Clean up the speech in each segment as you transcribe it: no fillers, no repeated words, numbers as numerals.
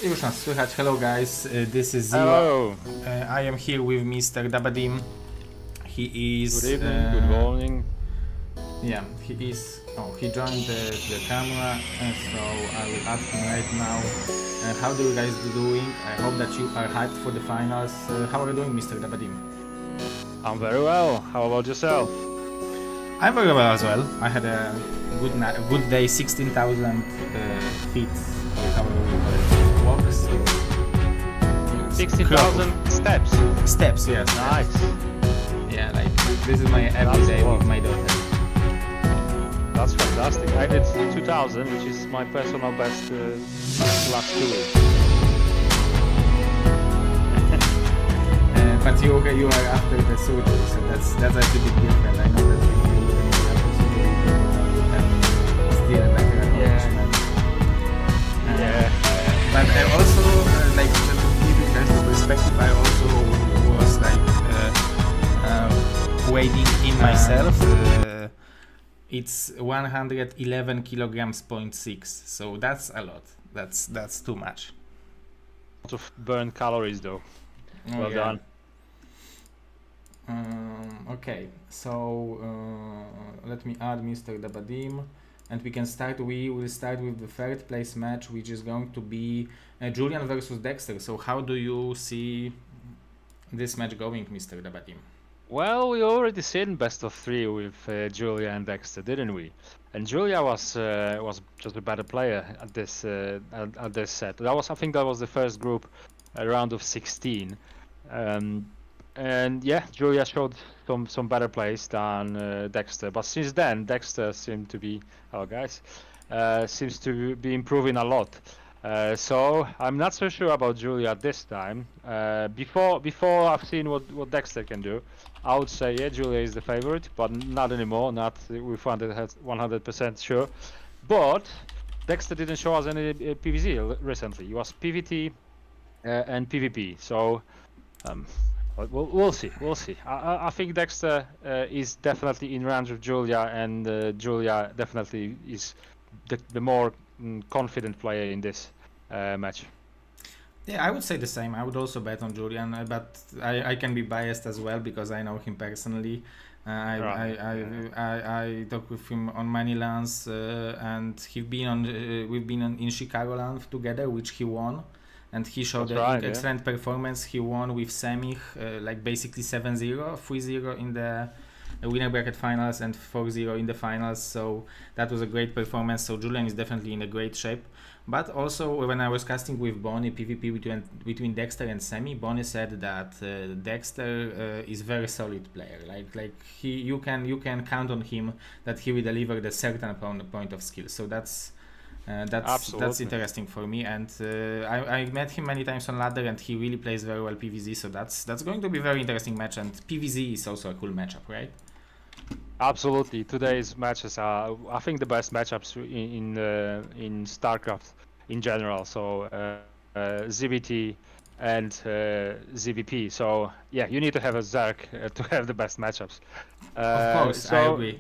Już nas słychać. Hello guys, this is Zero. Hello. I am here with Mr. dAbAdEEem. He is... Good evening, good morning. Yeah, he is... Oh, he joined the camera, so I will ask him right now. How do you guys doing? I hope that you are hyped for the finals. How are you doing, Mr. dAbAdEEem? I'm very well. How about yourself? I'm very well as well. I had a good day, 16,000 feet walks. 16,000 steps. Steps, yes. Nice. Yeah, like this is my everyday with my daughter. That's fantastic. I did 2,000, which is my personal best last 2 weeks. But you are after the surgery, so that's a bit different. I know that if you wouldn't have the surgery, you would have still a better accomplishment. Yeah. But I also like just to give you guys the perspective. I also was like weighing in myself. It's 111 kilograms, 0.6. So that's a lot. That's too much. Lot of burned calories though. Well done. Okay, so let me add Mr. dAbAdEEem, and we can start. We will start with the third place match, which is going to be Julian versus Dexter. So how do you see this match going, Mr. dAbAdEEem? Well, we already seen best of 3 with Julia and Dexter, didn't we? And Julia was just a better player at this set. I think that was the first group round of 16. And yeah, Julia showed some better plays than Dexter. But since then, Dexter seemed to be, seems to be improving a lot. So I'm not so sure about Julia this time. Before I've seen what Dexter can do, I would say yeah, Julia is the favorite, but not anymore. Not with 100% sure. But Dexter didn't show us any PvZ recently. It was PvT and PvP. So. We'll see. I think Dexter is definitely in range of Julia, and Julia definitely is the more confident player in this match. Yeah, I would say the same. I would also bet on Julian, but I can be biased as well because I know him personally. I talked with him on many LANs, and we've been in Chicago LAN together, which he won. And he showed excellent performance. He won with Semich, like basically 7-0, 3-0 in the winner bracket finals and 4-0 in the finals. So that was a great performance. So Julian is definitely in a great shape. But also when I was casting with Bonnie PvP between Dexter and Semi, Bonnie said that Dexter is very solid player. Like you can count on him that he will deliver the certain point of skill. So that's interesting for me, and I met him many times on ladder, and he really plays very well PvZ. So that's going to be a very interesting match, and PvZ is also a cool matchup, right? Absolutely, today's matches are, I think, the best matchups in StarCraft in general. So ZBT and ZVP. So yeah, you need to have a Zerg to have the best matchups. Of course, I agree.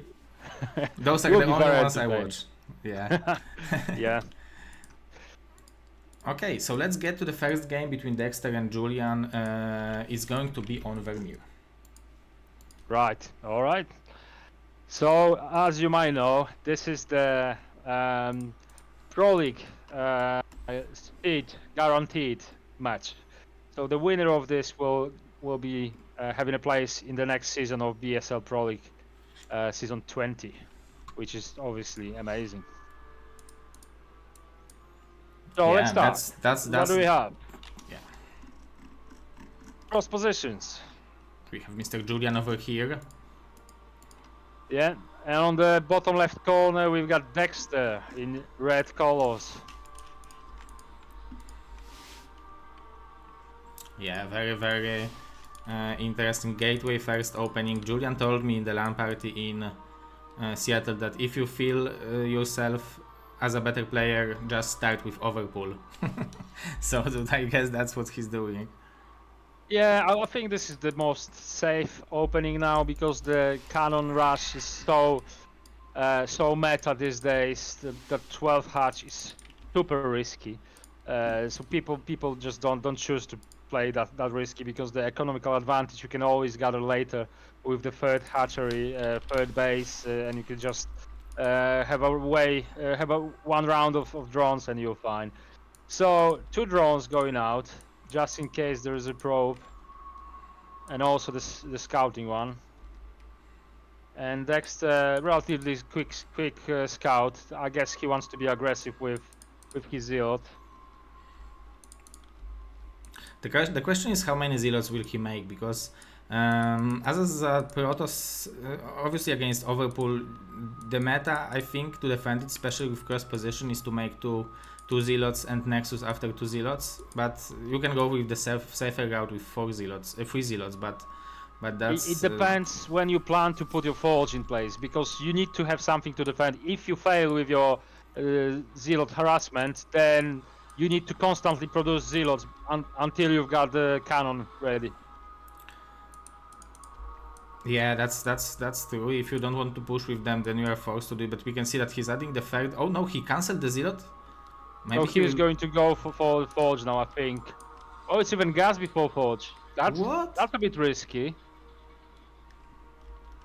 Those are the only ones I watch. Yeah. Yeah. Okay, so let's get to the first game between Dexter and Julian. It's going to be on Vermeer. Right. All right. So as you might know, this is the ProLeague speed guaranteed match. So the winner of this will be having a place in the next season of BSL ProLeague, season 20. Which is obviously amazing. So let's start. That's what do we have? Yeah. Cross positions. We have Mr. Julian over here. Yeah, and on the bottom left corner we've got Dexter in red colors. Yeah, very interesting gateway first opening. Julian told me in the LAN party in Seattle that if you feel yourself as a better player, just start with overpull. So I guess that's what he's doing. Yeah, I think this is the most safe opening now because the cannon rush is so meta these days. The 12 hatch is super risky. So people just don't choose to play that risky, because the economical advantage you can always gather later with the third hatchery, third base, and you can just have one round of drones and you're fine. So 2 drones going out just in case there is a probe, and also the scouting one. And Dexter, relatively quick scout. I guess he wants to be aggressive with his zealot. The question is how many zealots will he make, because as a Protoss, obviously against Overpool, the meta, I think, to defend it, especially with cross position, is to make two zealots and Nexus after 2 zealots. But you can go with the safer route with 3 zealots. But that's it depends when you plan to put your forge in place, because you need to have something to defend. If you fail with your zealot harassment, then you need to constantly produce zealots until you've got the cannon ready. Yeah, that's true. If you don't want to push with them, then you are forced to do it. But we can see that he's adding the third. Oh no, he cancelled the zealot. Maybe he was going to go for forge now, I think. Oh, it's even gas before forge. That's a bit risky.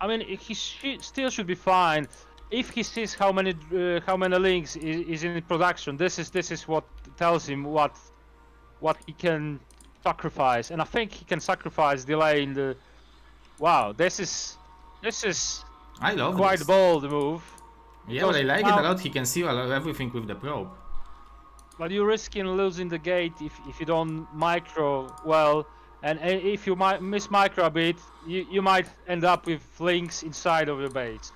I mean, he still should be fine if he sees how many links is in production. This is what tells him what he can sacrifice, and I think he can sacrifice delay in the. Wow, this is I love quite this. bold move. Yeah, but I like it a lot. He can see everything with the probe. But you're risking losing the gate if you don't micro well, and if you miss micro a bit, you might end up with links inside of your base.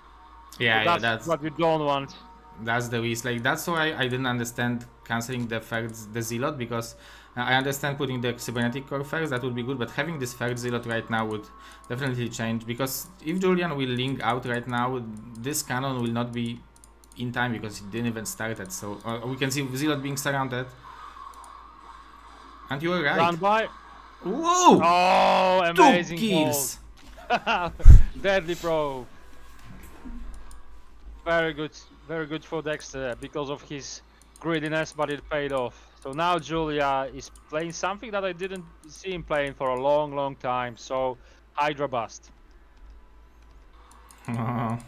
Yeah, so that's what you don't want. That's the risk. Like, that's why I didn't understand cancelling the zealot, because I understand putting the cybernetic core first, that would be good, but having this third zealot right now would definitely change, because if Julian will link out right now, this cannon will not be in time because it didn't even start it. So we can see zealot being surrounded, and you were right. Run by. Whoa! Oh, amazing 2 kills! Deadly probe. Very good for Dexter because of his greediness, but it paid off. So now Julia is playing something that I didn't see him playing for a long time. So Hydra Bust. The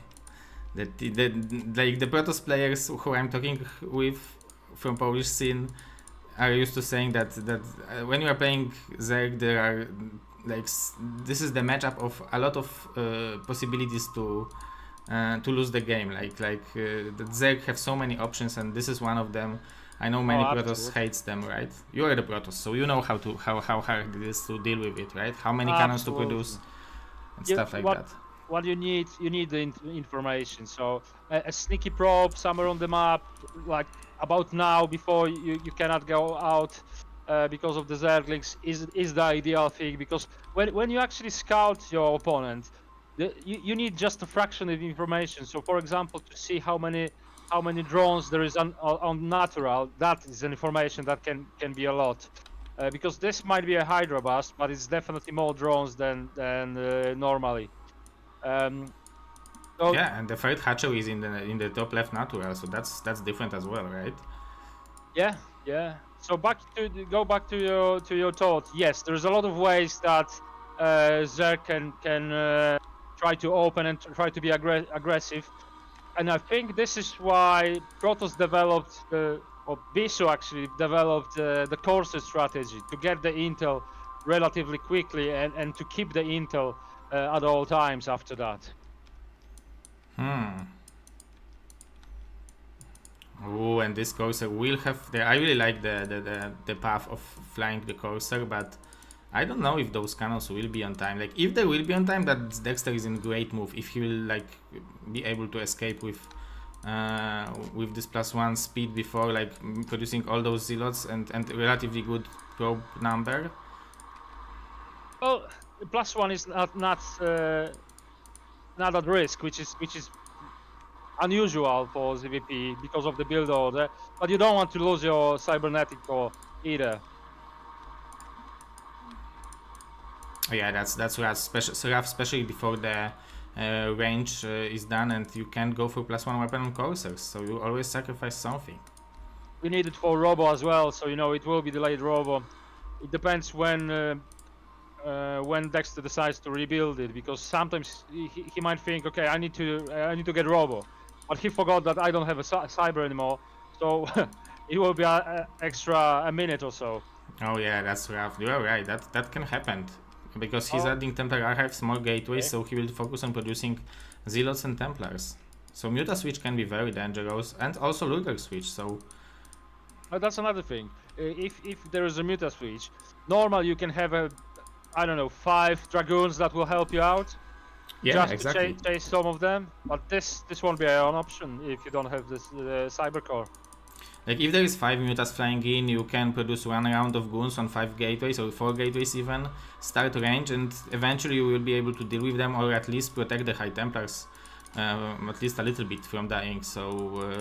Protoss players who I'm talking with from Polish scene are used to saying that when you are playing Zerg, there are this is the matchup of a lot of possibilities to lose the game. The Zerg have so many options, and this is one of them. I know many Protoss hates them, right? You are the Protoss, so you know how hard it is to deal with it, right? How many cannons to produce and stuff like that. What you need the information. So a sneaky probe somewhere on the map, like about now, before you cannot go out because of the Zerglings, is the ideal thing. Because when you actually scout your opponent, you need just a fraction of information. So for example, to see how many drones there is on natural, that is an information that can be a lot. Because this might be a Hydra bust, but it's definitely more drones than normally. Yeah, and the third hatchery is in the top left natural, so that's different as well, right? Yeah. So go back to your thought. Yes, there's a lot of ways that Zerg can try to open and try to be aggressive, and I think this is why Protoss developed or Bisu actually developed the Courser strategy, to get the intel relatively quickly and to keep the intel at all times after that. Oh, and this Courser will have I really like the path of flying the Courser, but I don't know if those cannons will be on time. Like, if they will be on time, that Dexter is in great move. If he will be able to escape with this +1 speed before producing all those zealots and relatively good probe number. Well, the +1 is not at risk, which is unusual for ZVP because of the build order. But you don't want to lose your cybernetic core either. Yeah, that's rough, especially before the range is done, and you can't go for +1 weapon on Coursers, so you always sacrifice something. we need it for Robo as well, so you know it will be delayed Robo. It depends when Dexter decides to rebuild it, because sometimes he might think, okay, I need to get Robo, but he forgot that I don't have a cyber anymore, so it will be a minute or so. Oh yeah, that's rough. You are right. That can happen because he's adding Templar Archives, more gateways, so he will focus on producing Zealots and Templars. So Muta switch can be very dangerous, and also Lurker switch. So that's another thing. If there is a Muta switch, normal you can have I don't know, 5 Dragoons that will help you out. yeah, just exactly. to chase some of them, but this won't be an option if you don't have this cyber core. Like if there is 5 Mutas flying in, you can produce 1 round of goons on 5 gateways or 4 gateways even, start range, and eventually you will be able to deal with them, or at least protect the High Templars at least a little bit from dying. So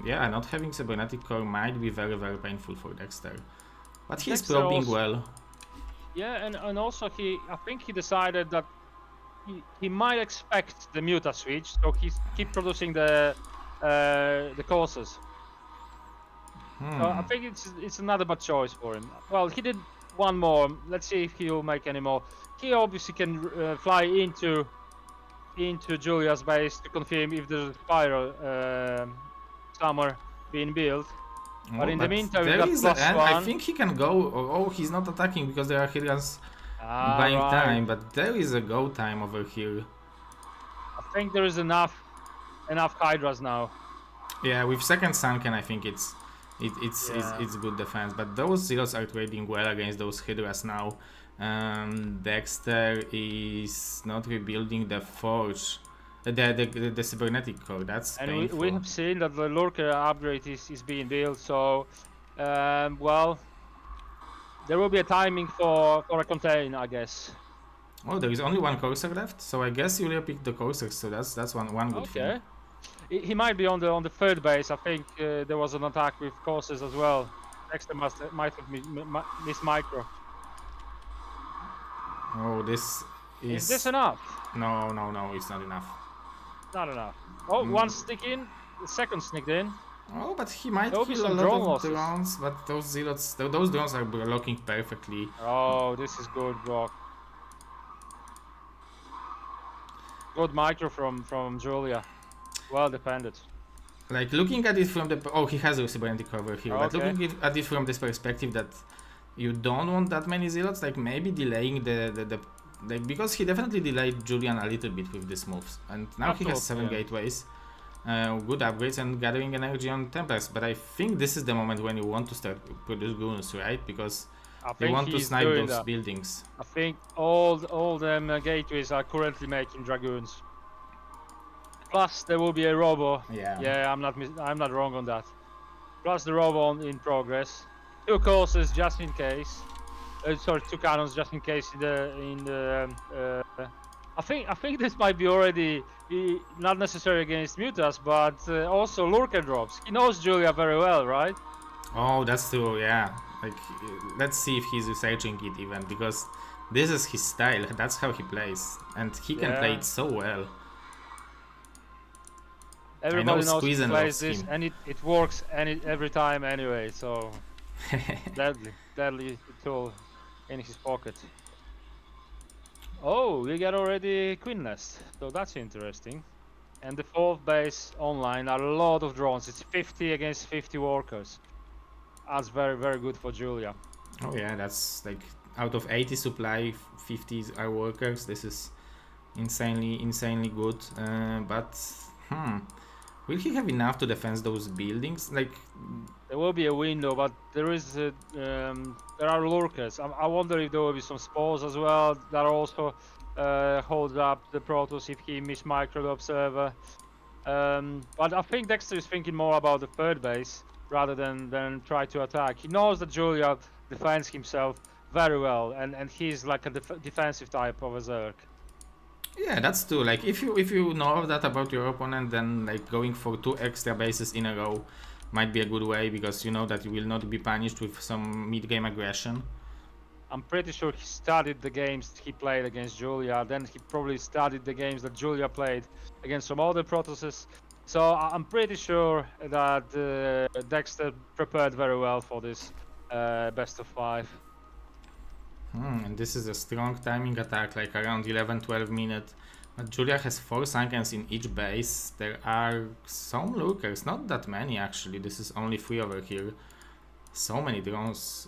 yeah, not having cybernetic core might be very, very painful for Dexter, but he's probing well. Yeah, and also I think he decided that he might expect the Muta switch, so he keep producing the courses. So I think it's another bad choice for him. Well, he did one more. Let's see if he'll make any more. He obviously can fly into Julia's base to confirm if there's a spiral somewhere being built. But in the meantime, there is the end. I think he can go. Oh, he's not attacking because there are Hydras buying time. But there is a go time over here. I think there is enough Hydras now. Yeah, with second Sunken, I think it's good defense. But those Zealots are trading well against those Hydras now. Dexter is not rebuilding the Forge. The cybernetic core, that's and painful. we have seen that the Lurker upgrade is being built, so well, there will be a timing for a contain, I guess. Oh, there is only 1 Corsair left, so I guess Julia picked the Corsair, so that's one good thing. He might be on the third base. I think there was an attack with Corsairs as well. Dexter might have missed micro. Oh, this is this enough? No, it's not enough. Not enough. Oh, one sneak in, the second sneaked in. Oh, but he might kill a lot of drones, but those Zealots, those drones are blocking perfectly. Oh, this is good, Brock. Good micro from Julia. Well defended. Like looking at it from the he has a cybernetic cover here, but looking at it from this perspective that you don't want that many Zealots, like maybe delaying the like, because he definitely delayed Julian a little bit with these moves, and now he has 7 gateways, good upgrades, and gathering energy on Templars. But I think this is the moment when you want to start produce goons, right? Because you want to snipe those buildings. I think all them gateways are currently making Dragoons. Plus there will be a Robo. Yeah, I'm not wrong on that. Plus the Robo in progress. 2 courses just in case. Sorry, 2 cannons just in case I think this might be already not necessary against Mutas, but also Lurker drops. He knows Julia very well, right? Oh, that's true, yeah. Like, let's see if he's researching it even, because this is his style. That's how he plays, and he can play it so well. Everybody knows he plays this, and it works every time anyway. So deadly tool in his pocket. Oh, we got already Queen Nest, so that's interesting. And the 4th base online are a lot of drones. It's 50 against 50 workers. That's very, very good for Julia. Oh yeah, that's like out of 80 supply, 50 are workers. This is insanely good. But will he have enough to defend those buildings? Like, there will be a window, but there are lurkers. I wonder if there will be some spores as well that also hold up the Protoss if he micro the observer. But I think Dexter is thinking more about the 3rd base rather than try to attack. He knows that Julia defends himself very well, and he's like a defensive type of a Zerg. Yeah, that's true. Like if you know that about your opponent, then like going for 2 extra bases in a row might be a good way, because you know that you will not be punished with some mid-game aggression. I'm pretty sure he studied the games he played against Julia, then he probably studied the games that Julia played against some other Protosses, So I'm pretty sure that Dexter prepared very well for this best of 5. And this is a strong timing attack, like around 11-12 minutes. But Julia has 4 Sunkens in each base. There are some lurkers, not that many actually. This is only 3 over here. So many drones.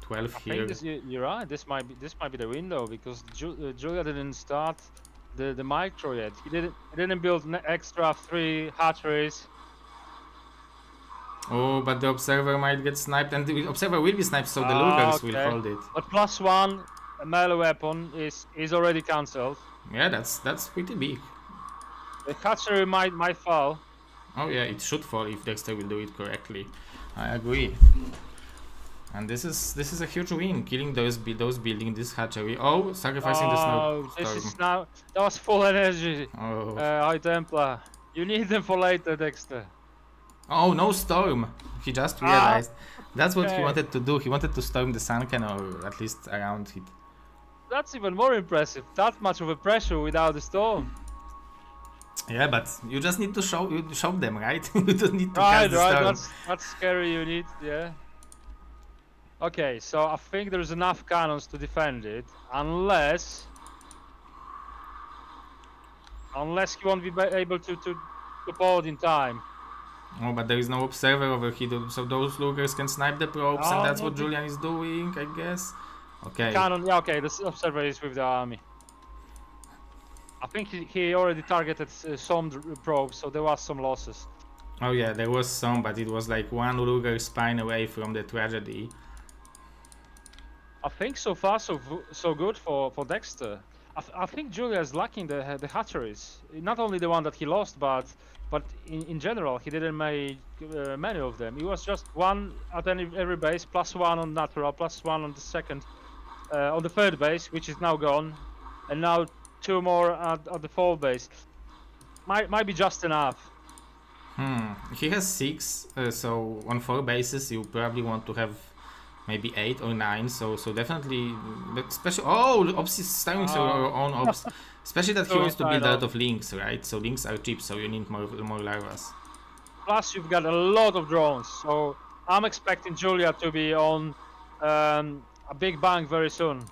12 here. I think you're right. This might be the window because Julia didn't start the micro yet. He didn't build extra 3 hatcheries. Oh, but the observer might get sniped, and the observer will be sniped, so the lurkers will hold it. But +1 melee weapon is already cancelled. Yeah, that's pretty big. The hatchery might fall. Oh yeah, it should fall if Dexter will do it correctly. I agree. And this is a huge win, killing those building this hatchery. Oh, sacrificing the snow storm. This is now, that was full energy. Oh. High Templar. You need them for later, Dexter. Oh, no storm. He just realized. That's what he wanted to do. He wanted to storm the sunken, or at least around it. That's even more impressive. That much of a pressure without the storm. Yeah, but you just need to show them, right? You don't need to cast the storm. That's scary unit, yeah. Okay, so I think there's enough cannons to defend it, unless he won't be able to pull it in time. Oh, but there is no observer over here, so those lurkers can snipe the probes, and that's what Julian is doing, I guess. Okay. Cannon, yeah, okay, the observer is with the army. I think he already targeted some probes, so there was some losses. Oh yeah, there was some, but it was like 1 lurker spine away from the tragedy. I think so far so good for Dexter. I think Julia is lacking the hatcheries. Not only the one that he lost, but in general he didn't make many of them. It was just 1 at every base, +1 on natural, +1 on the second, on the third base, which is now gone, and now 2 more at the fourth base. Might be just enough. He has 6, so on 4 bases you probably want to have maybe 8 or 9, so definitely, but especially ops is starting your own ops, especially that he wants to build a lot of links, right? So links are cheap, so you need more larvas. Plus you've got a lot of drones, so I'm expecting Julia to be on a big bang very soon.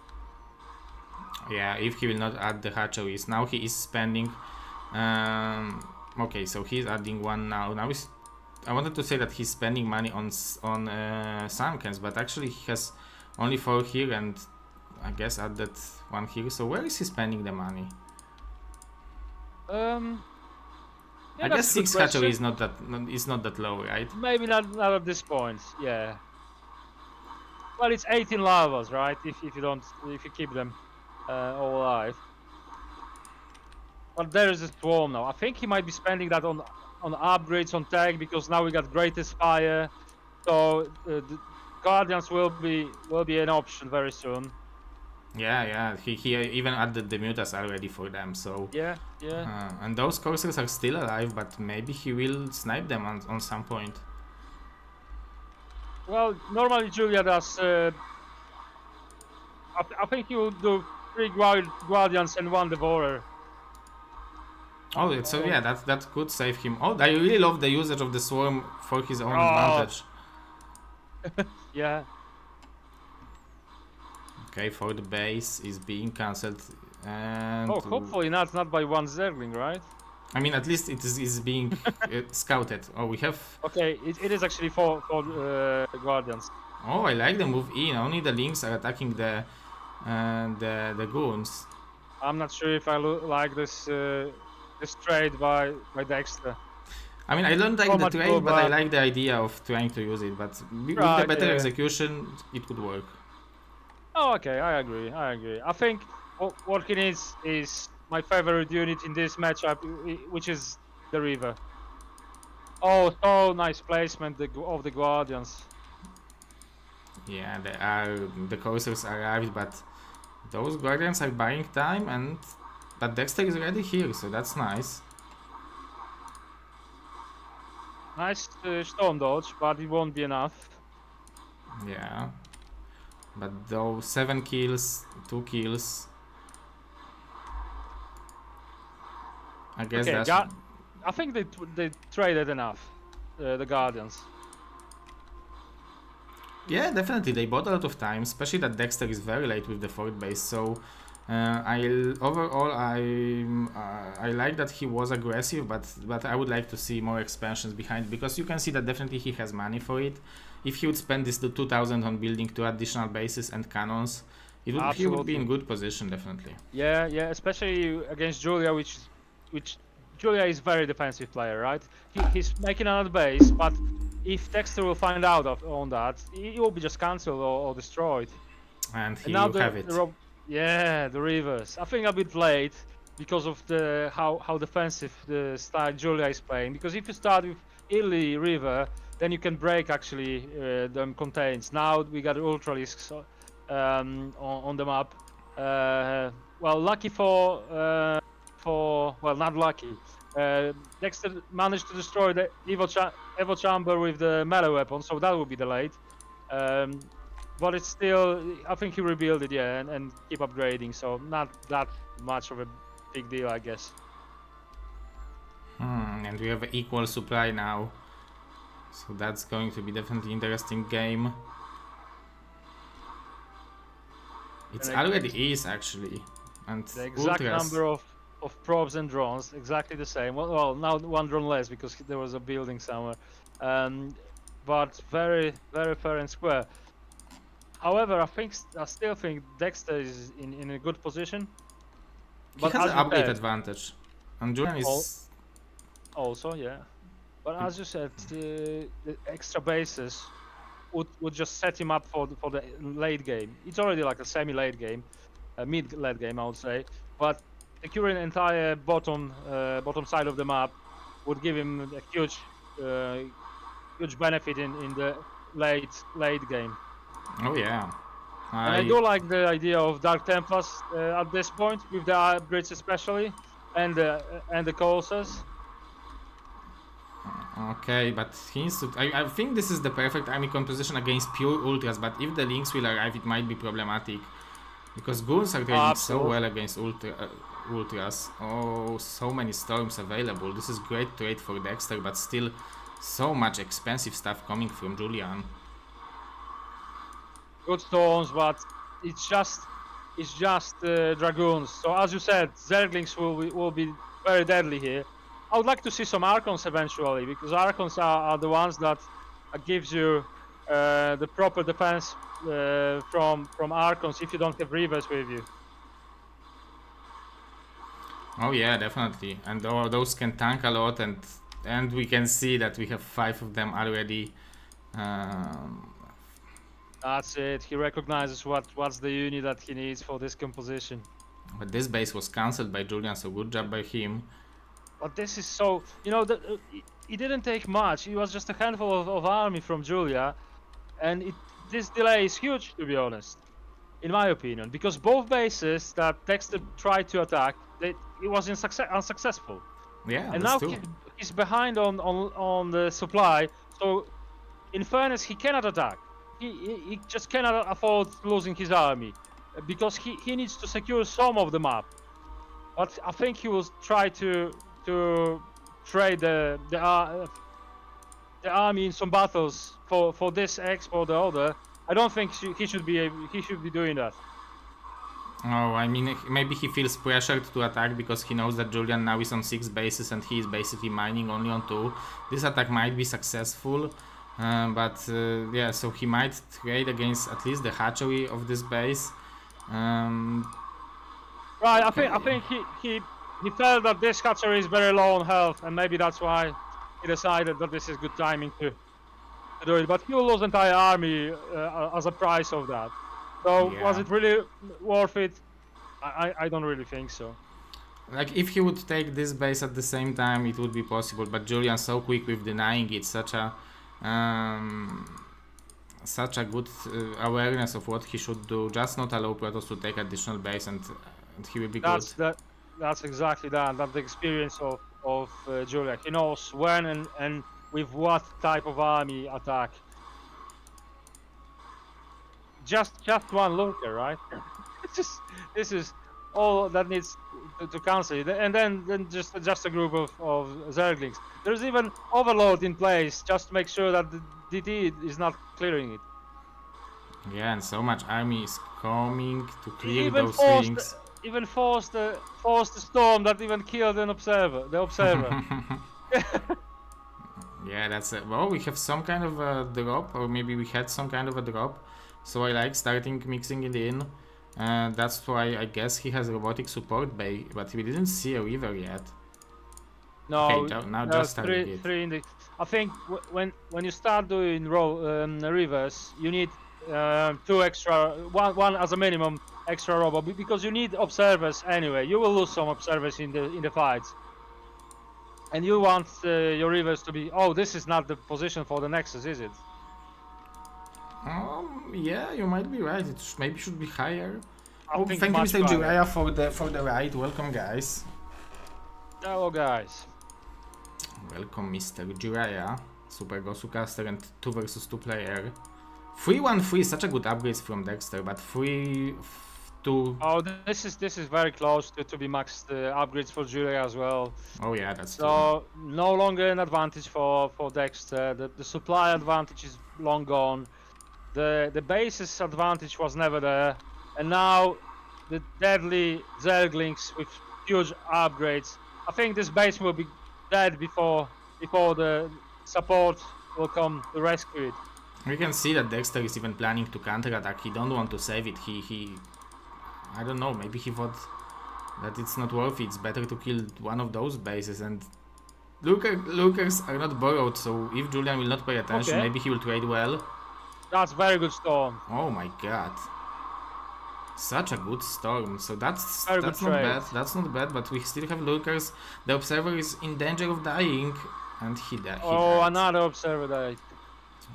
Yeah, if he will not add the hatcheries. Now he is spending okay, so he's adding 1 now. I wanted to say that he's spending money on Sunkens, but actually he has only 4 here, and I guess added 1 here. So where is he spending the money? Yeah, I guess 6 hatchery is not that low, right? Maybe not at this point. Yeah. Well, it's 18 larvas, right? If you keep them all alive. But there is a swarm now. I think he might be spending that on upgrades on tech, because now we got Greatest Fire, so the Guardians will be an option very soon. Yeah, he even added the mutas already for them, so yeah. And those coursers are still alive, but maybe he will snipe them on some point. Well, normally Julia does. I think he will do 3 Guardians and 1 Devourer. Oh, so yeah, that could save him. Oh, I really love the usage of the swarm for his own advantage. Yeah. Okay, for the base is being cancelled, and hopefully not by 1 Zergling, right? I mean, at least it is being scouted. Oh, we have. Okay, it is actually for Guardians. Oh, I like the move in. Only the links are attacking the goons. I'm not sure if I like this trade by Dexter. I mean, I don't like the trade, but I like the idea of trying to use it. But with the better execution, it could work. Oh, okay, I agree. I think what he needs is my favorite unit in this matchup, which is the Reaver. Oh, so nice placement of the Guardians. Yeah, the coursers arrived, but those Guardians are buying time, but Dexter is already here, so that's nice. Nice storm dodge, but it won't be enough. Yeah, but those 7 kills, 2 kills. I guess I think they traded enough, the Guardians. Yeah, definitely. They bought a lot of time, especially that Dexter is very late with the fourth base. So overall I like that he was aggressive, but I would like to see more expansions behind, because you can see that definitely he has money for it. If he would spend this 2,000 on building 2 additional bases and cannons, he would be in good position, definitely. Yeah, especially against Julia, which Julia is very defensive player, right? He's making another base, but if Dexter will find out on that, he will be just cancelled or destroyed. And here you have it. The reverse. I think a bit late because of the how defensive the style Julia is playing. Because if you start with early river, then you can break actually them contains. Now we got ultralisks on the map. Well, lucky for well, not lucky. Dexter managed to destroy the Evo Chamber with the melee weapon, so that would be delayed. But it's still, I think he rebuilt it, yeah, and keep upgrading, so not that much of a big deal, I guess. And we have an equal supply now, so that's going to be definitely interesting game. It's already is actually, and the exact number of probes and drones, exactly the same. Well, now one drone less because there was a building somewhere, but very fair and square. However, I still think Dexter is in a good position. But he has an upgrade advantage, and Julian is also, yeah. But as you said, the extra bases would just set him up for the late game. It's already like a semi-late game, a mid-late game, I would say. But securing the entire bottom side of the map would give him a huge benefit in the late game. Oh yeah. And I do like the idea of Dark Templars at this point, with the upgrades especially, and the Colossus. Okay, but he needs to. I think this is the perfect army composition against pure ultras, but if the links will arrive, it might be problematic, because ghouls are trading so well against ultras. Oh, so many storms available. This is great trade for Dexter, but still so much expensive stuff coming from Julian. Good storms, but it's just dragoons. So as you said, Zerglings will be very deadly here. I would like to see some Archons eventually, because Archons are the ones that gives you the proper defense from Archons if you don't have Reavers with you. Oh yeah, definitely, and those can tank a lot, and we can see that we have 5 of them already. That's it. He recognizes what's the unit that he needs for this composition. But this base was cancelled by Julian, so good job by him. But this is so, you know, it didn't take much. It was just a handful of army from Julia, and this delay is huge, to be honest, in my opinion, because both bases that Dexter tried to attack, it was unsuccessful. Yeah, and now he's behind on the supply. So, in fairness, he cannot attack. He just cannot afford losing his army, because he needs to secure some of the map. But I think he will try to trade the army in some battles for this X or the other. I don't think he should be doing that. Oh, I mean, maybe he feels pressured to attack because he knows that Julian now is on 6 bases and he is basically mining only on 2. This attack might be successful, but yeah, so he might trade against at least the hatchery of this base. Right, I think he felt that this hatchery is very low on health, and maybe that's why he decided that this is good timing to do it. But he will lose entire army as a price of that. So yeah. Was it really worth it? I don't really think so. Like, if he would take this base at the same time, it would be possible. But Julian's so quick with denying it, such a good awareness of what he should do. Just not allow Protoss to take additional base, and he will be good. That's exactly that. That's the experience of Julia. He knows when and with what type of army attack. Just one lurker, right? This is all that needs to cancel it, and then just a group of Zerglings. There's even overload in place just to make sure that the DT is not clearing it. Yeah, and so much army is coming to clear Even those things. Even forced the storm that even killed the observer. Yeah, that's it. Well, we have some kind of a drop, or maybe we had some kind of a drop. So I like starting mixing it in. That's why I guess he has robotic support bay, but we didn't see a river yet. No, okay, now just starting it. Three in the, I think when you start doing rivers, you need two extra, one as a minimum extra robot, because you need observers anyway. You will lose some observers in the fights, and you want your rivers to be. Oh, this is not the position for the Nexus, is it? Yeah, you might be right. It maybe should be higher. Thank you, Mr. Jiraiya, for the ride. Welcome, guys. Hello, guys. Welcome, Mr. Jiraiya, Super Gosu caster and 2 versus 2 player. 3-1-3, such a good upgrades from Dexter, but 3-2. Oh, this is very close to be maxed upgrades for Julia as well. Oh yeah, that's so true. No longer an advantage for Dexter. The supply advantage is long gone. The basis advantage was never there, and now the deadly Zerglings with huge upgrades. I think this base will be dead before the support will come to rescue it. We can see that Dexter is even planning to counterattack. He don't want to save it. He I don't know, maybe he thought that it's not worth it. It's better to kill one of those bases, and Lurkers are not borrowed, so if Julian will not pay attention, maybe he will trade well. That's very good storm. Oh my god. Such a good storm. So that's not bad. That's not bad, but we still have Lurkers. The observer is in danger of dying, and he died. Oh, another observer died.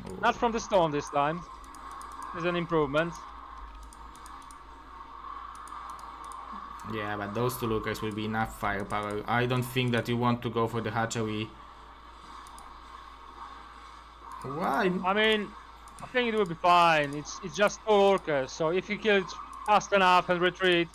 Oh. Not from the storm this time. There's an improvement. Yeah, but those 2 Lurkers will be enough firepower. I don't think that you want to go for the hatchery. Why? I mean, I think it will be fine. It's just 2 Lurkers, so if you kill it fast enough and retreat.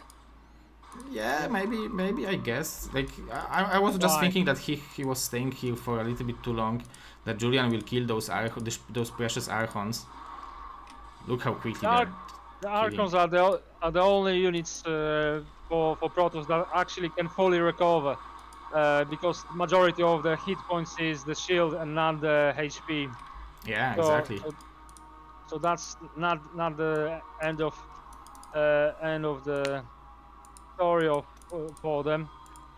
Yeah, maybe I guess. Like I was just thinking that he was staying here for a little bit too long. That Julian will kill those precious Archons. Look how quickly the Archons are the only units for Protoss that actually can fully recover, because majority of the hit points is the shield and not the HP. Yeah, exactly. So that's not the end of the story for them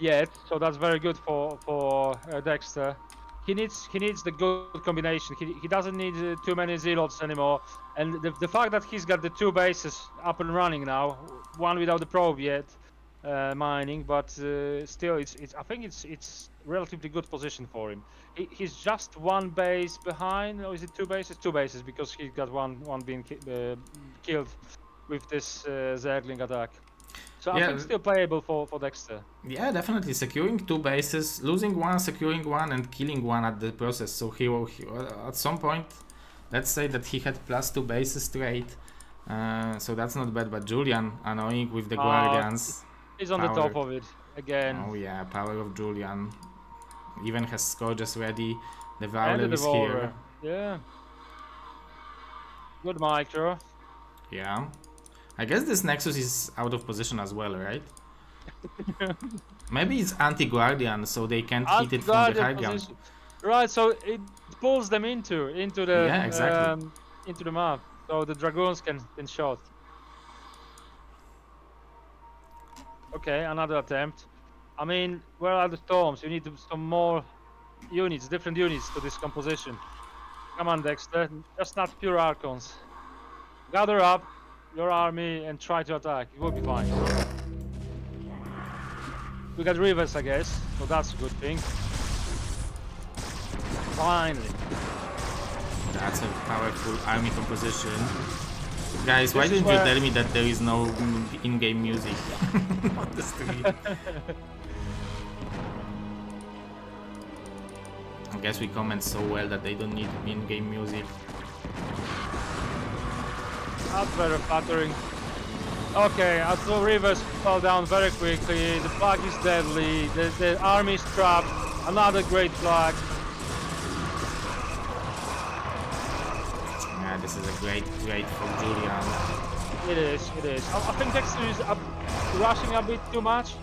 yet. So that's very good for Dexter. He needs the good combination. He doesn't need too many zealots anymore, and the fact that he's got the 2 bases up and running now, one without the probe yet mining, but still I think it's relatively good position for him. He's just 1 base behind, or is it 2 bases? 2 bases, because he got one being killed with this Zergling attack. So I think still playable for Dexter. Yeah, definitely. Securing 2 bases, losing 1, securing 1, and killing 1 at the process. So he at some point, let's say that he had +2 bases straight. So that's not bad. But Julian annoying with the Guardians. He's on the top of it again. Oh yeah, power of Julian. Even has Scourges ready. The Vowler is here. Yeah. Good micro. Yeah. I guess this Nexus is out of position as well, right? Maybe it's anti-Guardian, so they can't hit it from the high ground. Right, so it pulls them into the into the map, so the Dragoons can shot. Okay, another attempt. I mean, where are the storms? You need some more units, different units to this composition. Come on, Dexter, just not pure Archons. Gather up your army and try to attack. It will be fine. We got rivers, I guess, so that's a good thing. Finally. That's a powerful army composition. Guys, why didn't you tell me that there is no in-game music on the stream? I guess we comment so well that they don't need in-game music. That's very flattering. Okay, the rivers fell down very quickly. The flag is deadly. The army is trapped. Another great flag. Yeah, this is a great for Julian. It is. I think Dexter is rushing a bit too much.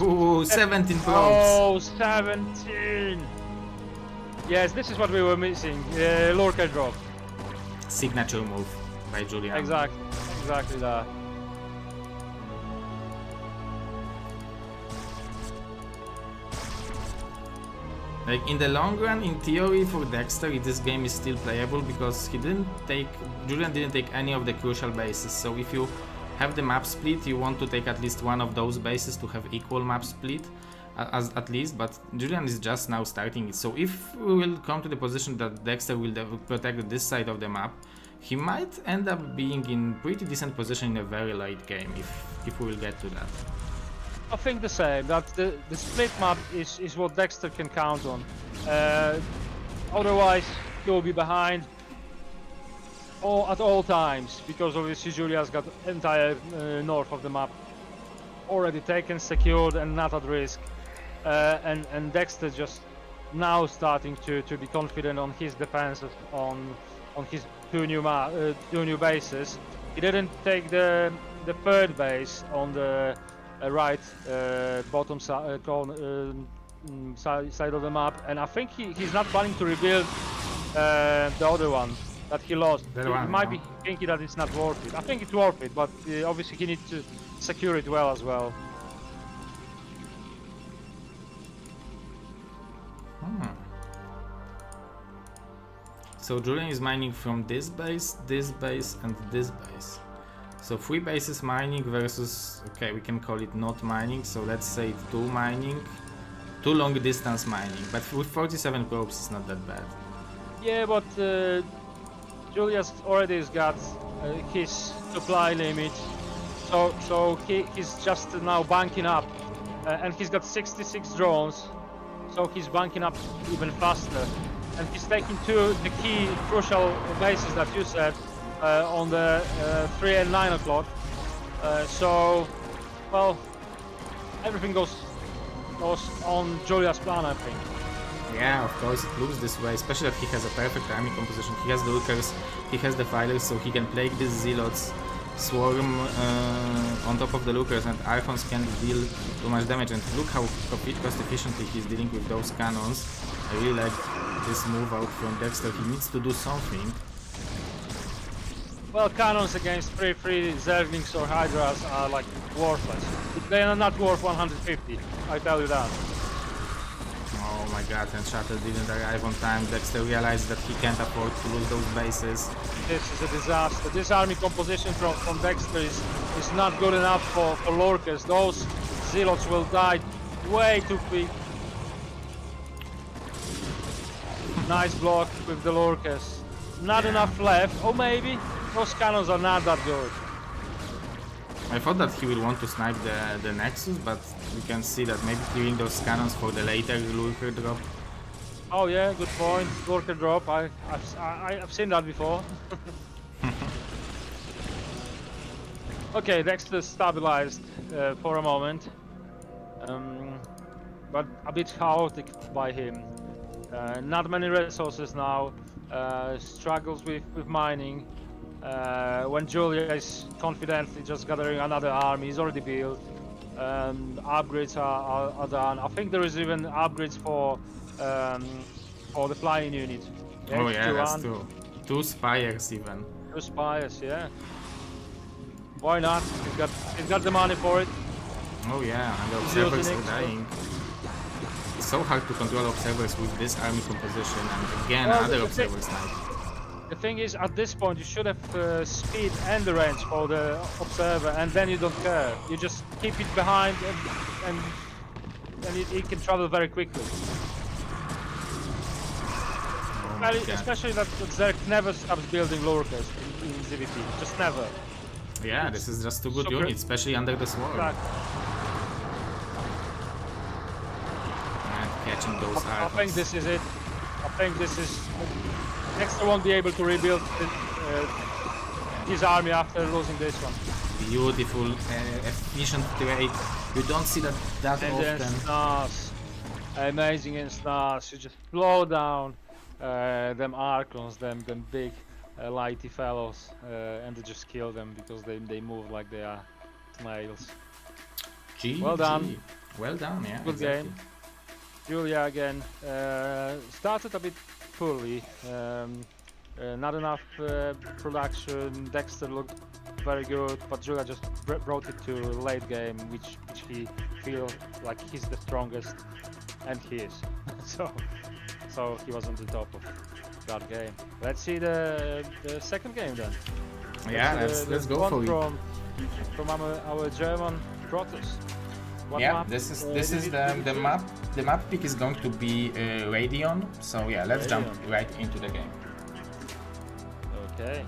Ooh, 17 probes. Oh, 17. Yes, this is what we were missing. Lurker drop. Signature move by Julian. Exactly that. Like in the long run, in theory for Dexter, this game is still playable because Julian didn't take any of the crucial bases. So if you have the map split, you want to take at least one of those bases to have equal map split, at least. But Julian is just now starting it. So if we will come to the position that Dexter will protect this side of the map, he might end up being in pretty decent position in a very late game if we will get to that. I think the same, that the split map is what Dexter can count on. Otherwise, he will be behind at all times, because obviously Julia's got entire north of the map already taken, secured, and not at risk. And Dexter just now starting to be confident on his defenses on his two new bases. He didn't take the third base on the right bottom side of the map, and I think he's not planning to rebuild the other one that he lost. He might be thinking that it's not worth it. I think it's worth it, but obviously he needs to secure it well as well. So Julian is mining from this base, and this base. So 3 bases mining versus, okay, we can call it not mining, so let's say 2 mining, 2 long distance mining, but with 47 probes it's not that bad. Yeah, but Julia's already has got his supply limit, so he's just now banking up, and he's got 66 drones, so he's banking up even faster, and he's taking the key crucial bases that you said, on the 3 and 9 o'clock. So, well, everything goes on Julia's plan, I think. Yeah, of course it looks this way, especially that he has a perfect army composition. He has lurkers, he has the filers, so he can plague these zealots, swarm on top of the lurkers, and Archons can deal too much damage. And look how cost efficiently he's dealing with those cannons. I really like this move out from Dexter. He needs to do something. Well, cannons against 3-3 Zerglings or Hydras are like worthless. They are not worth 150, I tell you that. Oh my god, and Shuttle didn't arrive on time. Dexter realized that he can't afford to lose those bases. This is a disaster. This army composition from Dexter is not good enough for lurkers. Those zealots will die way too quick. Nice block with the lurkers. Not enough left, or maybe those cannons are not that good. I thought that he will want to snipe the Nexus, but we can see that maybe clearing those cannons for the later lurker drop. Oh yeah, good point. Lurker drop. I've seen that before. Okay, Dexter stabilized for a moment, but a bit chaotic by him. Not many resources now. Struggles with mining. When Julia is confidently just gathering another army, he's already built. Upgrades are done. I think there is even upgrades for the flying unit. Oh yeah, that's true. 2 spires even. 2 spires, yeah. Why not? He's got the money for it. Oh yeah, and the observers are dying. It's so hard to control observers with this army composition, and again other observers now. The thing is, at this point, you should have speed and the range for the observer, and then you don't care. You just keep it behind, and it can travel very quickly. Especially that Zerg never stops building lurkers in ZVP, just never. Yeah, this is just too good unit, especially under the swarm. Exactly. And catching those Archons. I think this is it. I think this is... Dexter won't be able to rebuild his army after losing this one. Beautiful, efficient trade. You don't see that And then often. Snars. Amazing in Snars. You just blow down them Archons, them big lighty fellows, and they just kill them because they move like they are snails. Well done. Well done, yeah. Good exactly. game. Julia again started a bit poorly. Not enough production. Dexter looked very good, but Julia just brought it to late game, which he feels like he's the strongest, and he is. so he was on the top of that game. Let's see the second game then. Yeah, let's go for it. From our German Protoss. What Yeah, map, this is the map. The map pick is going to be Radion. So yeah, let's jump right into the game. Okay.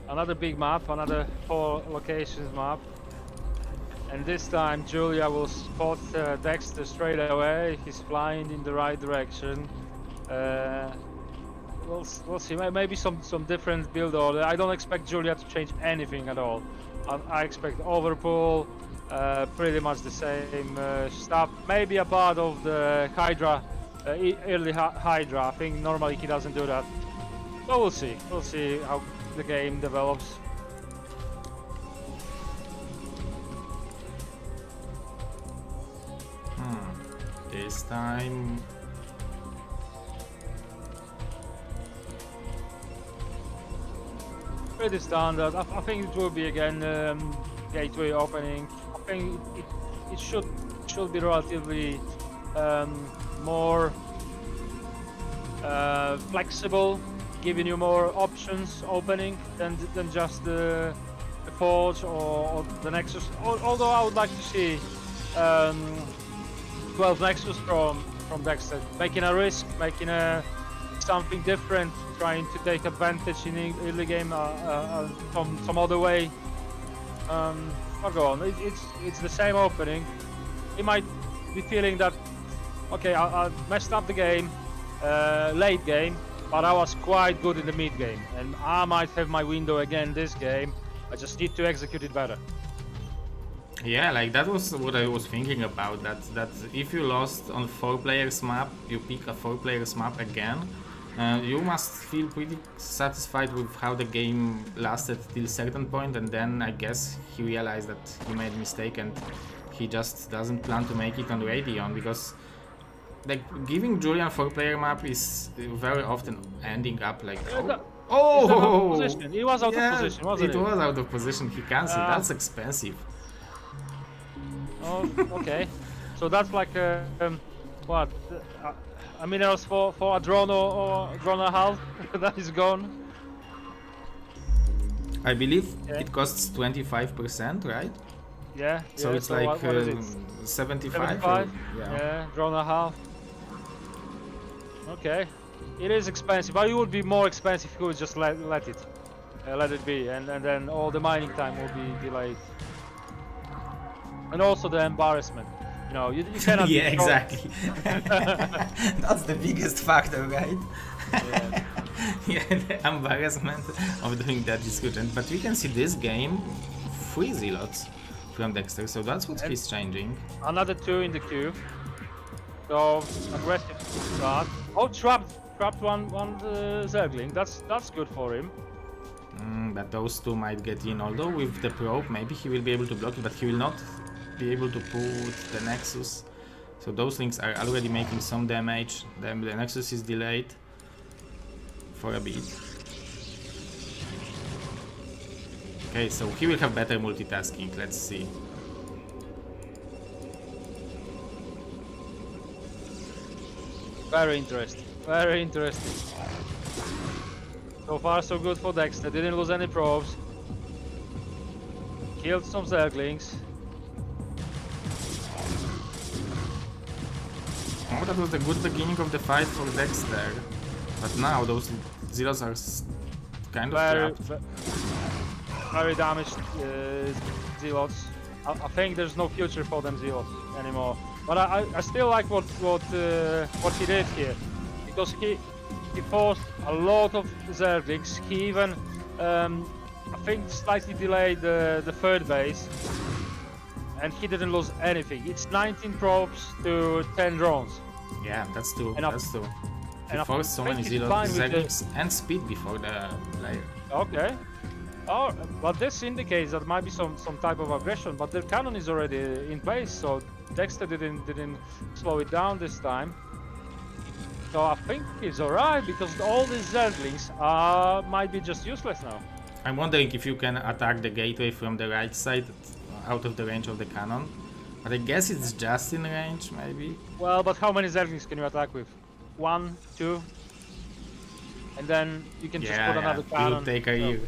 Another big map, another 4 locations map. And this time Julia will spot Dexter straight away. He's flying in the right direction. We'll see. Maybe some different build order. I don't expect Julia to change anything at all. I expect overpull, pretty much the same stuff. Maybe a part of the Hydra, early Hydra. I think normally he doesn't do that. But we'll see. We'll see how the game develops. This time. Pretty standard. I think it will be again gateway opening. I think it should be relatively more flexible, giving you more options opening than just the Forge or the Nexus. Although I would like to see 12 Nexus from Dexter, making a risk, making something different, trying to take advantage in early game some other way. I'll go on. It's the same opening. He might be feeling that, okay, I messed up the game, late game, but I was quite good in the mid game, and I might have my window again this game. I just need to execute it better. Yeah, like that was what I was thinking about. That if you lost on 4 players map, you pick a 4 players map again. You must feel pretty satisfied with how the game lasted till certain point, and then I guess he realized that he made a mistake and he just doesn't plan to make it on Radion, because like giving Julian 4-player map is very often ending up like oh, he was out of position, wasn't it? It was out of position. He cancelled. That's expensive. Oh, okay. So that's like what? A minerals for a drone or drone and a half that is gone. I believe it costs 25%, right? Yeah. So yeah, it's like what is it? 75. Yeah, drone and a half. Okay. It is expensive, but it would be more expensive if you would just let it be, and then all the mining time will be delayed. And also the embarrassment. You know, you cannot. Yeah, exactly. That's the biggest factor, right? Yeah. Yeah, the embarrassment of doing that is good. But we can see this game 3 zealots from Dexter, so that's what he's changing. Another 2 in the queue. So aggressive start. Oh, trapped one Zergling. That's good for him. But those 2 might get in. Although with the probe, maybe he will be able to block it, but he will not be able to put the Nexus. So those links are already making some damage. Then the Nexus is delayed for a bit. Okay, so he will have better multitasking. Let's see. Very interesting. Very interesting. So far so good for Dexter. Didn't lose any probes. Killed some Zerglings. Oh, that was a good beginning of the fight for Dexter. But now those zealots are kind of trapped. Very damaged zealots. I think there's no future for them zealots anymore. But I still like what he did here. because he forced a lot of Zerglings. He even I think slightly delayed the third base, and he didn't lose anything. It's 19 probes to 10 drones. Yeah, that's too. And That's too. He and forced so many Zerglings and speed before the layer. Okay. Oh, but this indicates that might be some type of aggression. But the cannon is already in place, so Dexter didn't slow it down this time. So I think he's alright, because all these Zerglings might be just useless now. I'm wondering if you can attack the gateway from the right side, out of the range of the cannon. But I guess it's just in range, maybe. Well, but how many Zerglings can you attack with? 1, 2, and then you can just put another cannon. It'll take a year.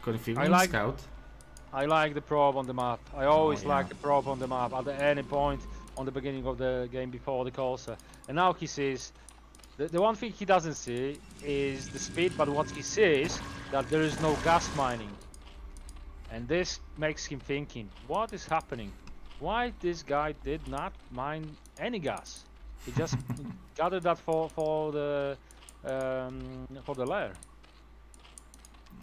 Configuring like- scout. I like the probe on the map. I always like the probe on the map at any point on the beginning of the game before the courser. And now he sees, the one thing he doesn't see is the speed, but what he sees, that there is no gas mining. And this makes him thinking, what is happening? Why this guy did not mine any gas? He just gathered that for the lair.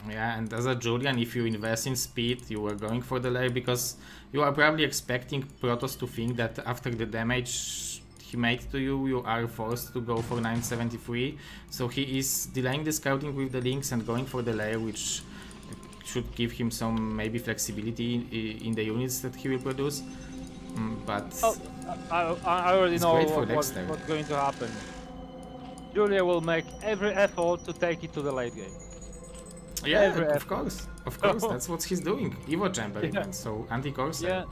Yeah, and as a Julian, if you invest in speed, you are going for the layer because you are probably expecting Protoss to think that after the damage he made to you, you are forced to go for 973. So he is delaying the scouting with the links and going for the layer, which should give him some maybe flexibility in the units that he will produce. But I already know what's going to happen. Julia will make every effort to take it to the late game. Yeah, of course, that's what he's doing. Evo Chamber even, so anti-Corsair.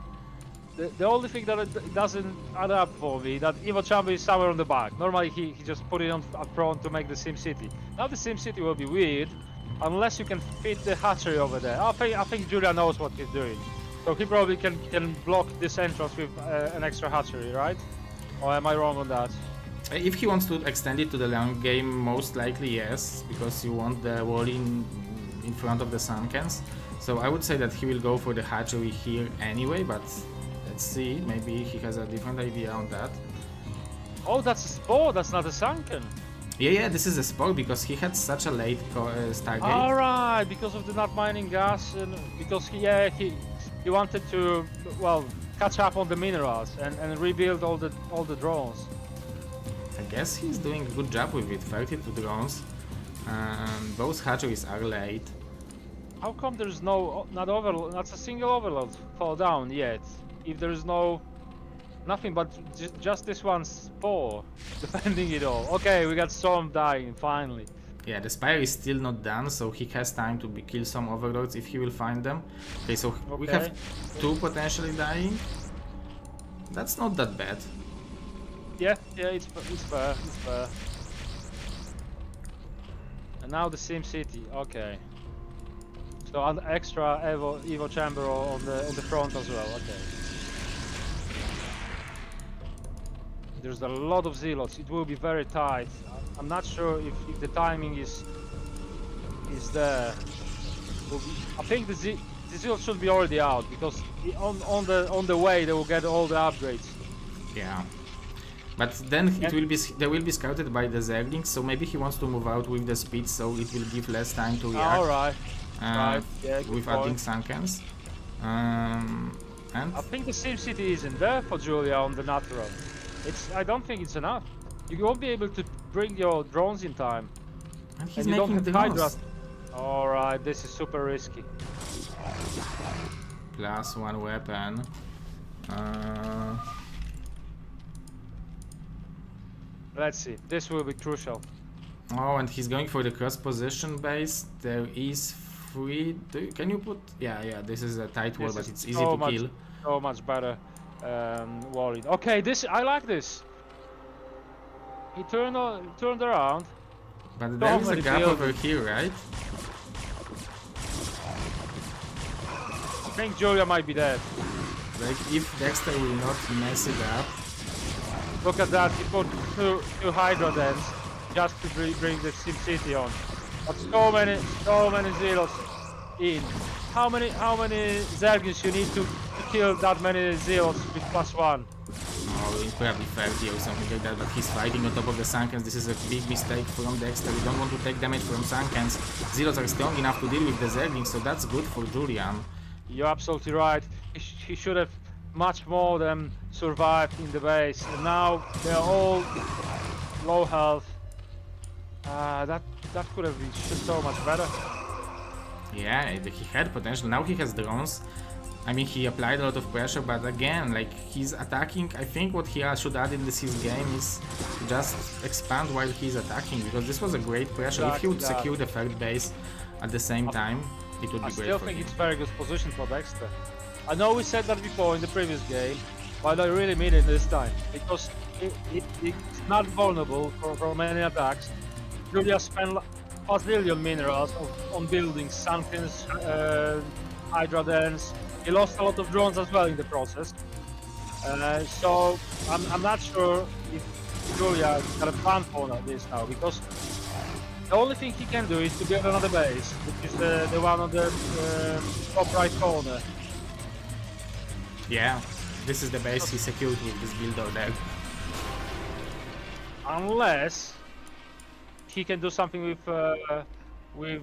Yeah. The only thing that it doesn't add up for me, that Evo Chamber is somewhere on the back. Normally he just put it on up front to make the Sim City. Now the Sim City will be weird, unless you can fit the hatchery over there. I think Julia knows what he's doing. So he probably can block this entrance with an extra hatchery, right? Or am I wrong on that? If he wants to extend it to the long game, most likely yes, because you want the wall in front of the Sunkens. So I would say that he will go for the hatchery here anyway, but let's see, maybe he has a different idea on that. Oh, that's a spore, that's not a Sunken. Yeah, this is a spore because he had such a late Stargate. Alright, because of the not mining gas, and because he wanted to, well, catch up on the minerals and rebuild all the drones. I guess he's doing a good job with it, 32 drones. Those hatcheries are late. How come there's not a single overload fall down yet? If there's nothing but just this one spore defending it all. Okay, we got Storm dying finally. Yeah, the Spire is still not done, so he has time to kill some overlords if he will find them. Okay, so we have 2 potentially dying. That's not that bad. Yeah, it's fair. And now the Sim City, okay. So an extra Evo chamber on the front as well, okay. There's a lot of zealots, it will be very tight. I'm not sure if the timing is there. I think the zealots should be already out, because on the way they will get all the upgrades. Yeah. But then they will be scouted by the Zerglings, so maybe he wants to move out with the speed, so it will give less time to react. Alright. With adding Sunkens. And I think the Sim City isn't there for Julia on the natural. I don't think it's enough. You won't be able to bring your drones in time. And he's making drones. Alright, this is super risky. Plus 1 weapon. Let's see, this will be crucial. Oh, and he's going for the cross position base. There is 3. Can you put? Yeah. This is a tight wall, but it's easy to kill. So much better walling. Okay, I like this. He turned around. But there is a gap over here, right? I think Julia might be dead. Like if Dexter will not mess it up. Look at that, he put two Hydra dens just to bring the Sim City on. But so many zealots in. How many Zerglings you need to kill that many zealots with +1? or probably 30 or something like that, but he's fighting on top of the Sunkens. This is a big mistake from Dexter. We don't want to take damage from Sunkens. Zeros are strong enough to deal with the Zerglings, so that's good for Julian. You're absolutely right. He should have much more than survived in the base. And now they're all low health. That could have been just so much better. Yeah, he had potential. Now he has drones. I mean, he applied a lot of pressure, but again, like, he's attacking. I think what he should add in this game is just expand while he's attacking, because this was a great pressure. If he would secure the third base at the same time, it would be great for him. I still think it's very good position for Dexter. I know we said that before in the previous game, but I really mean it this time, because it's not vulnerable from any attacks. Julia spent bazillion minerals on building Sunkens, Hydra dens. He lost a lot of drones as well in the process. So I'm not sure if Julia got a plan for this now, because the only thing he can do is to build another base, which is the one on the top right corner. Yeah, this is the base he secured with this builder there. Unless he can do something with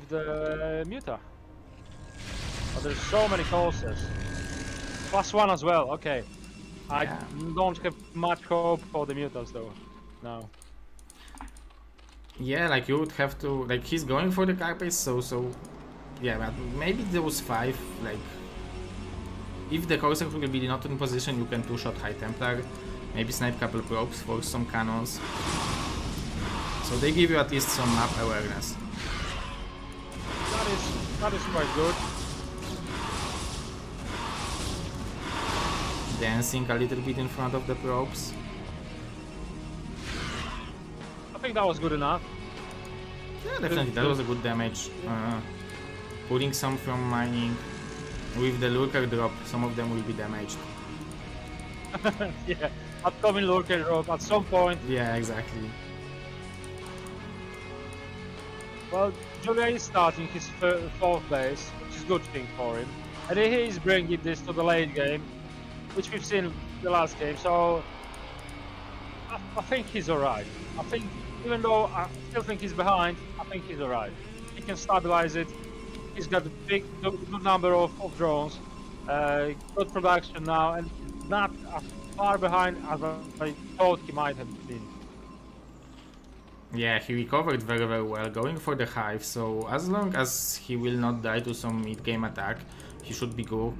the Muta. But there's so many courses. +1 as well, okay. I don't have much hope for the Mutas though, now. Yeah, like, you would have to, like, he's going for the Carpace, so yeah, but maybe those 5, like, if the Corsair will be not in position, you can 2-shot High Templar, maybe snipe couple probes for some cannons. So they give you at least some map awareness. That is quite good. Dancing a little bit in front of the probes. I think that was good enough. Yeah, definitely, that was a good damage. Putting some from mining. With the lurker drop, some of them will be damaged. Yeah, upcoming lurker drop at some point. Yeah, exactly. Well, Julia is starting his 4th base, which is a good thing for him. And he is bringing this to the late game, which we've seen the last game, so I think he's alright. I think, even though I still think he's behind, I think he's alright. He can stabilize it. He's got a good number of drones, good production now, and not as far behind as I thought he might have been. Yeah, he recovered very well, going for the hive, so as long as he will not die to some mid-game attack, he should be good.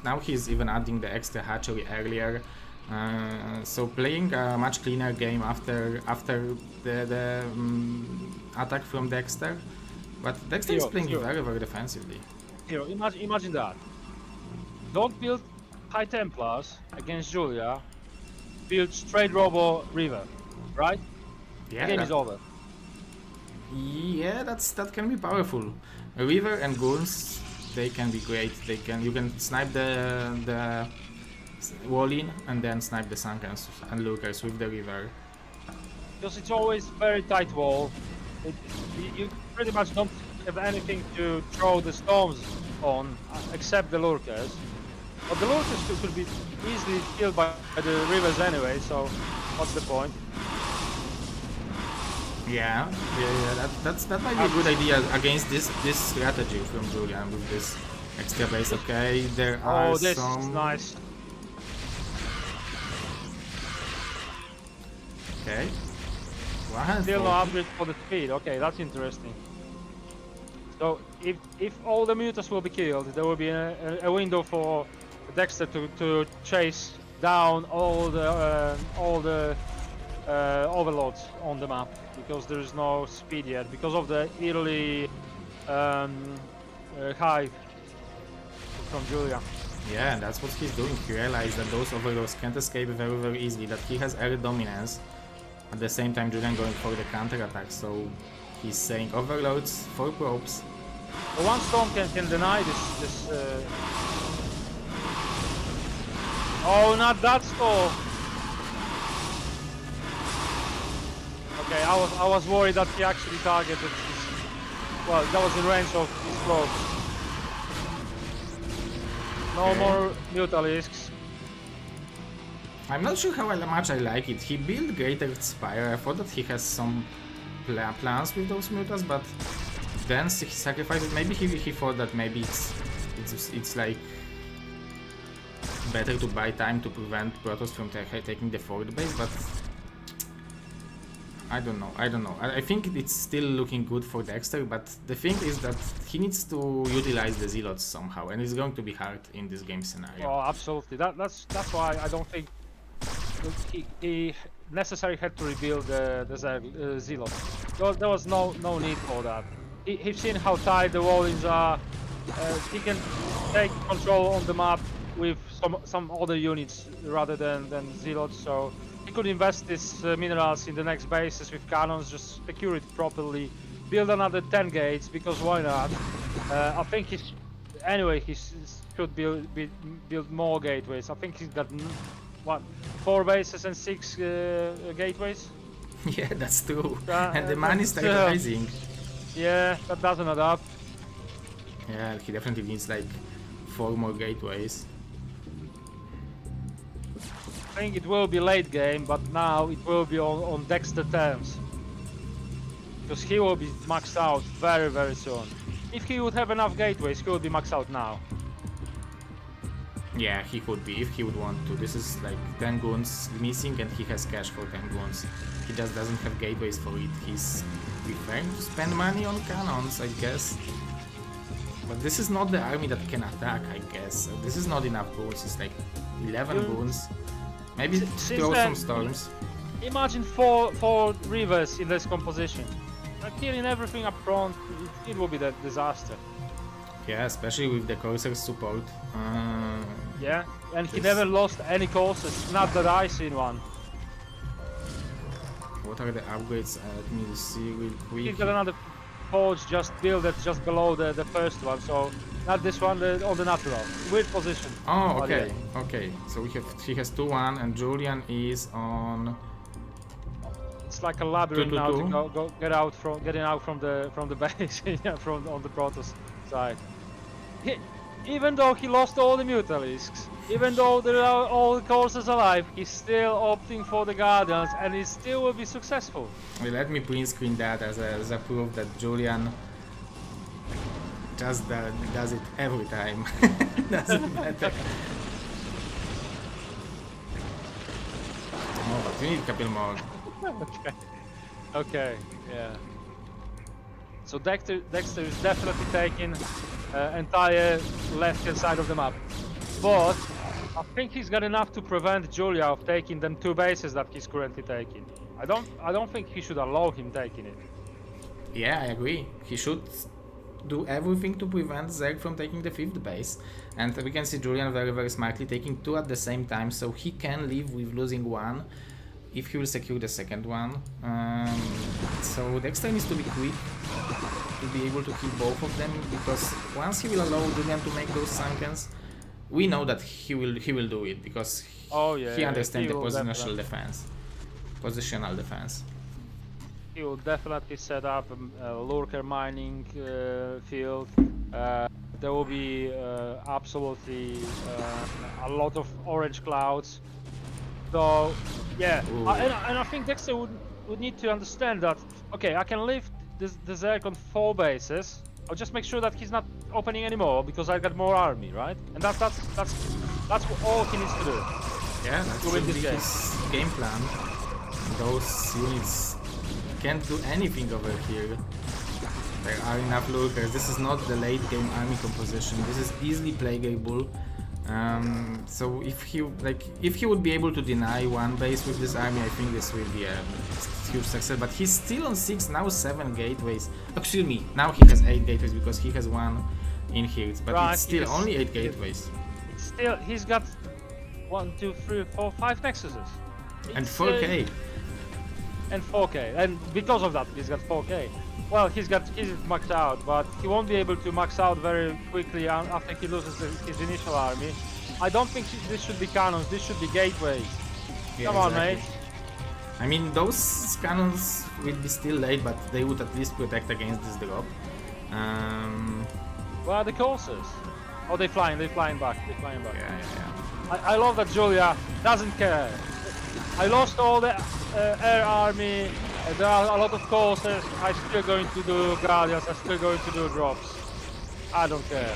Now he's even adding the extra hatchery earlier, so playing a much cleaner game after the attack from Dexter. But Dexter is playing very defensively. Hero, imagine that. Don't build High Templars against Julia, build straight Robo River, right? Yeah, the game is over. Yeah, that can be powerful. A River and Goons, they can be great. You can snipe the wall in and then snipe the Sunkens and Lurkers with the River. Because it's always very tight wall. You pretty much don't have anything to throw the storms on except the Lurkers. But the Lurkers could be easily killed by the Rivers anyway, so what's the point? Yeah, that might be a good idea against this strategy from Julian with this extra base. Okay, there are this some. is nice. Okay. Still no upgrade for the speed. Okay, that's interesting. So if all the Mutas will be killed, there will be a window for Dexter to chase down all the overlords on the map, because there is no speed yet because of the early hive from Julia. Yeah, that's what he's doing. He realized that those overlords can't escape very easily, that he has air dominance. At the same time, Julian going for the counter attack, so he's saying overloads for probes. But one storm can deny this. Oh, not that storm! Okay, I was worried that he actually targeted his, well, that was in range of his probes. No more Mutalisks. I'm not sure how much I like it. He built Greater Spire. I thought that he has some plans with those mutas, but then he sacrificed it. Maybe he thought that maybe it's like better to buy time to prevent Protoss from taking the forward base, but I don't know. I think it's still looking good for Dexter, but the thing is that he needs to utilize the Zealots somehow, and it's going to be hard in this game scenario. Oh, absolutely. That's why I don't think he necessarily had to rebuild the Zealot. There was no need for that. He's seen how tight the wallings are. He can take control on the map with some other units rather than Zealots, so he could invest these minerals in the next bases with cannons, just secure it properly, build another 10 gates, because why not? I think he should build more gateways. I think he's got, what, 4 bases and 6 gateways? Yeah, that's true. And the money is rising. Yeah, that doesn't add up. Yeah, he definitely needs like 4 more gateways. I think it will be late game, but now it will be on Dexter terms. Because he will be maxed out very, very soon. If he would have enough gateways, he would be maxed out now. Yeah, he could be, if he would want to. This is like 10 goons missing and he has cash for 10 goons. He just doesn't have gateways for it. He's preferring to spend money on cannons, I guess. But this is not the army that can attack, I guess. This is not enough goons, it's like 11 goons. Maybe throw some storms. Imagine four rivers in this composition. Like killing everything up front, it will be a disaster. Yeah, especially with the Corsair support. Yeah, and he never lost any courses, not that I seen one. What are the upgrades? Let me see real quick. He's got another forge just built just below the first one, so not this one, on the natural. Weird position. Oh, okay, okay. So he has 2-1 and Julian is on. It's like a labyrinth now to getting out from the base, yeah, on the Protoss side. Even though he lost all the Mutalisks, even though there are all the courses alive, he's still opting for the Guardians, and he still will be successful. Well, let me print screen that as a proof that Julian just does it every time. Doesn't matter. Oh, but we need a couple more. Okay, yeah. So Dexter is definitely taking entire left-hand side of the map, but I think he's got enough to prevent Julia of taking them 2 bases that he's currently taking. I don't think he should allow him taking it. Yeah, I agree. He should do everything to prevent Zerg from taking the 5th base, and we can see Julian very, very smartly taking 2 at the same time, so he can live with losing 1 if he will secure the 2nd one. So Dexter needs to be quick to be able to kill both of them, because once he will allow Julian to make those sunkens, we know that he will do it, because he understands the positional defense. He will definitely set up a lurker mining field. There will be absolutely a lot of orange clouds. So yeah, and I think Dexter would need to understand that. Okay, I can leave the Zerg on 4 bases. I'll just make sure that he's not opening anymore because I got more army, right? And that's all he needs to do. Yeah, that's his game plan. Those units can't do anything over here. There are enough lurkers. This is not the late game army composition. This is easily playable. So if he would be able to deny 1 base with this army, I think this will be a huge success. But he's still on 6, now 7 gateways. Excuse me, now he has 8 gateways because he has 1 in here. But it's still only 8 gateways. It's still, he's got 1, 2, 3, 4, 5 nexuses. And 4K. And 4K, and because of that he's got 4K. Well, he's maxed out, but he won't be able to max out very quickly after he loses his initial army. I don't think this should be cannons, this should be gateways. Yeah, come on, mate. I mean, those cannons will be still late, but they would at least protect against this drop. Where are the courses? Oh, they're flying back, Yeah. I love that Julia doesn't care. I lost all the air army. There are a lot of coasters. I'm still going to do guardians. I'm still going to do drops. I don't care.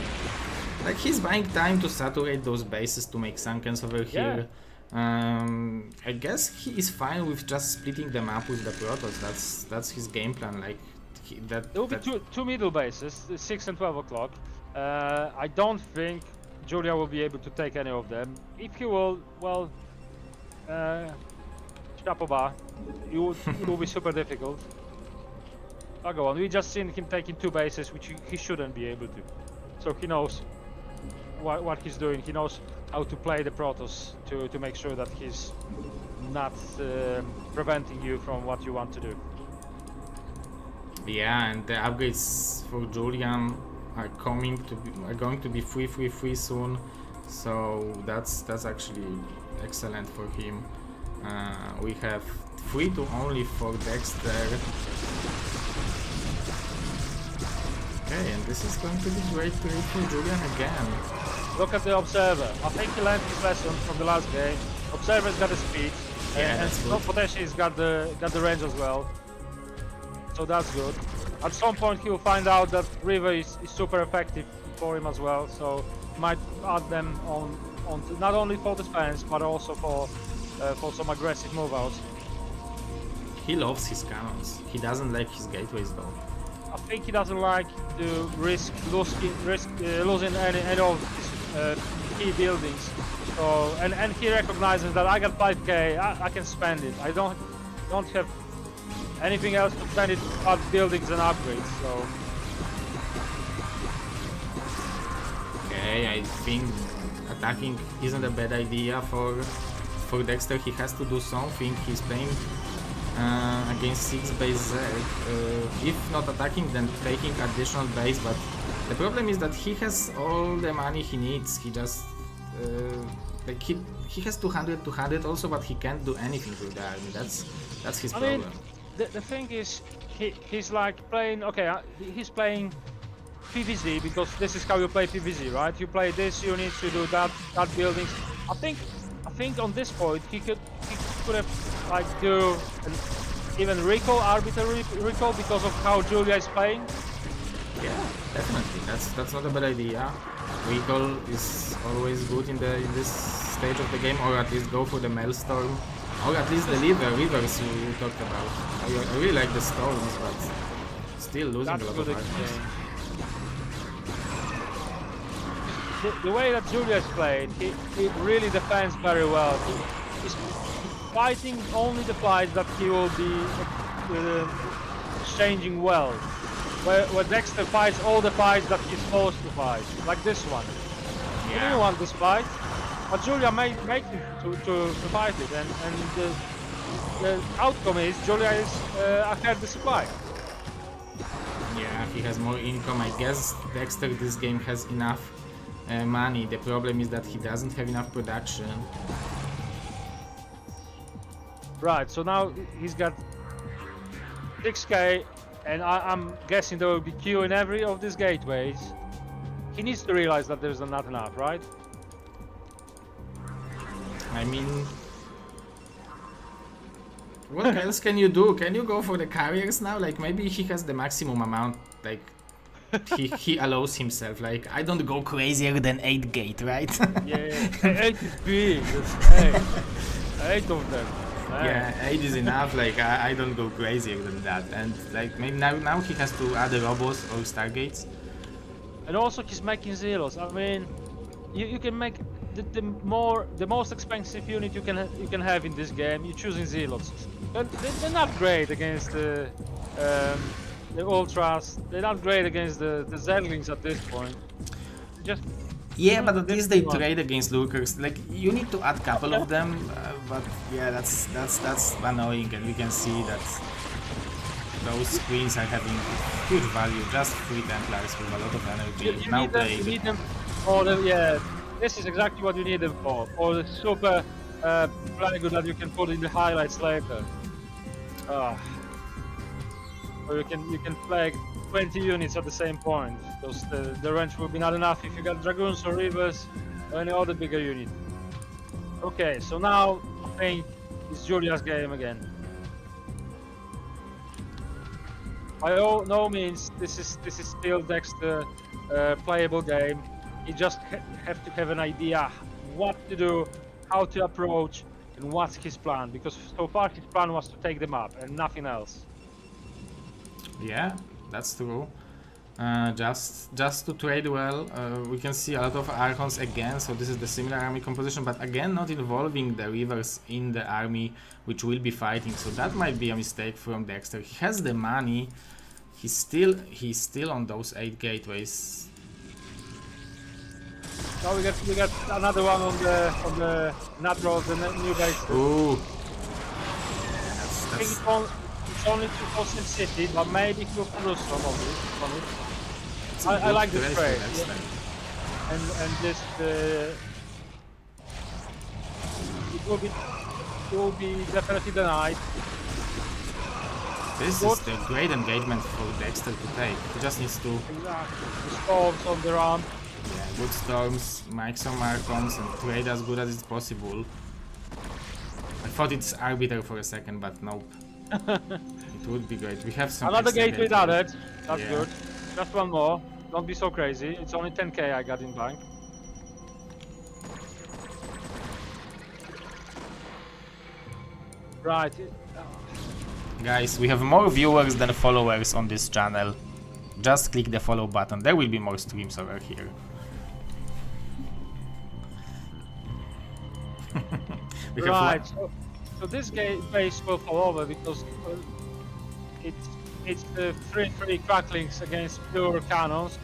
Like, he's buying time to saturate those bases to make Sunkens over here. I guess he is fine with just splitting them up with the Protoss. That's his game plan. Like, there will be two middle bases, 6 and 12 o'clock. I don't think Julia will be able to take any of them. If he will, well, chapeau, it will be super difficult. I'll go on. We just seen him taking 2 bases, which he shouldn't be able to. So he knows what he's doing. He knows how to play the Protoss to make sure that he's not preventing you from what you want to do. Yeah, and the upgrades for Julian are going to be free soon. So that's actually excellent for him. We have 3 to only for Dexter. Okay, and this is going to be great for Julian again. Look at the Observer. I think he learned his lesson from the last game. Observer's got the speed, and potentially he's got the range as well. So that's good. At some point he will find out that River is super effective for him as well. So he might add them on not only for defense but also for some aggressive move outs. He loves his cannons. He doesn't like his gateways though. I think he doesn't like to risk losing any of his key buildings. So and he recognizes that I got 5k, I can spend it. I don't have anything else to spend it on buildings and upgrades. So okay, I think attacking isn't a bad idea for Dexter. He has to do something. He's playing against 6 base Zerg. If not attacking, then taking additional base, but the problem is that he has all the money he needs. He just like he has 200 also, but he can't do anything with the army. That's his problem. The thing is, he's like playing, okay, he's playing PvZ because this is how you play PvZ, right? You play this units, you do that buildings. I think on this point he could have like do even recall, arbitrary recall because of how Julia is playing. Yeah, definitely. That's not a bad idea. Recall is always good in this stage of the game, or at least go for the Maelstrom, or at least the rivers you talked about. I really like the storms, but still losing a lot of armies. The way that Julia's played, he really defends very well. He's fighting only the fights that he will be exchanging well. Where Dexter fights all the fights that he's supposed to fight, like this one. Yeah. He didn't want this fight, but Julia made him to fight it, and the outcome is Julia is ahead the supply. Yeah, he has more income. I guess Dexter this game has enough money. The problem is that he doesn't have enough production. Right, so now he's got 6k, and I'm guessing there will be queue in every of these gateways. He needs to realize that there's not enough, right? I mean, what else can you do? Can you go for the carriers now? Like, maybe he has the maximum amount, like, he allows himself. Like, I don't go crazier than 8 gate, right? Yeah, 8 is big. That's 8 of them. Man. Yeah, 8 is enough. Like, I don't go crazier than that. And like, maybe now he has to add the robots or stargates. And also he's making zeros. I mean, you can make the most expensive unit you can have in this game. You're choosing zealots. They're not great against the ultras. They're not great against the zerglings at this point. Just yeah, but at least they trade against lurkers. Like, you need to add a couple of them, but yeah, that's annoying, and we can see that those screens are having huge value. Just 3 Templars with a lot of energy. You need them for this is exactly what you need them for the super flag that you can put in the highlights later. Or you can flag 20 units at the same point, because the range will be not enough if you got dragoons or rivers or any other bigger unit. Okay, so now I think it's Julia's game again. By no means this is still Dexter playable game. You just have to have an idea what to do, how to approach, and what's his plan. Because so far his plan was to take them up and nothing else. Yeah, that's true. Just to trade well, we can see a lot of Archons again, so this is the similar army composition, but again not involving the rivers in the army which will be fighting, so that might be a mistake from Dexter. He has the money, he's still on those 8 gateways. Now we got another one on the natural, the new base. Ooh. I think it's only 2% city, but maybe he will lose some of it. I like this trade. Yeah. And this it will be definitely denied. This is the great engagement for Dexter to take. He just needs to... Exactly. The storms on the ramp. Yeah, good storms, make some Archons and trade as good as it's possible. I thought it's Arbiter for a second, but nope. It would be great. We have some... Another gateway added. That's yeah. good. Just one more. Don't be so crazy. It's only 10k I got in bank. Right. Guys, we have more viewers than followers on this channel. Just click the follow button. There will be more streams over here. Right. So this base will fall over because it's the 3-3 cracklings against pure cannons,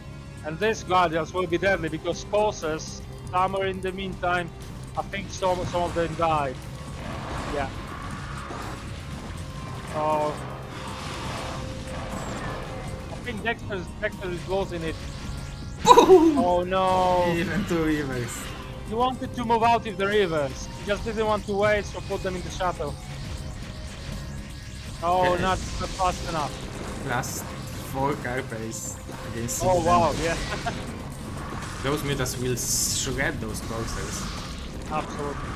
and these guardians will be deadly because courses somewhere in the meantime. I think some of them died. Yeah. So I think Dexter is losing it. Oh no! Even 2 rivers. He wanted to move out with the rivers. He just didn't want to wait, so put them in the shuttle. Oh, Okay. not fast enough. Last 4 car pace against Oh wow, yeah. Those mutas will shred those coursers. Absolutely.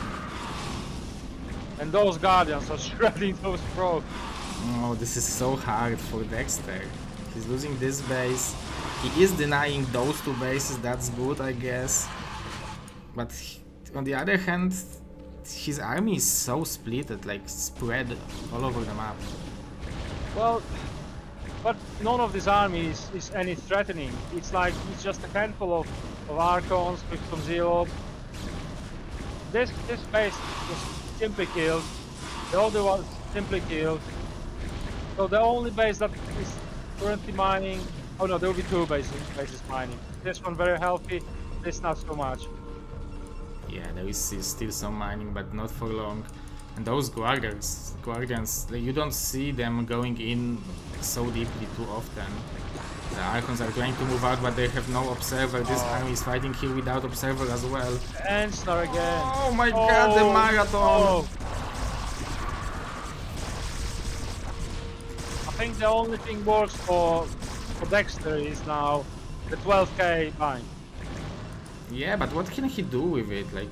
And those guardians are shredding those pros. Oh, this is so hard for Dexter. He's losing this base. He is denying those 2 bases, that's good, I guess. But on the other hand, his army is so splitted, like spread all over the map. Well, but none of these armies is any threatening. It's like it's just a handful of Archons with some Zero. This base was simply killed. The other one simply killed. So the only base that is currently mining. Oh no, there will be 2 bases mining. This one very healthy. This not so much. Yeah, there is still some mining, but not for long. And those guardians, you don't see them going in so deeply too often. The Archons are trying to move out, but they have no observer. This army is fighting here without observer as well. And Star again. Oh my god, the marathon! Oh. I think the only thing works for Dexter is now the 12k bind. Yeah, but what can he do with it? Like,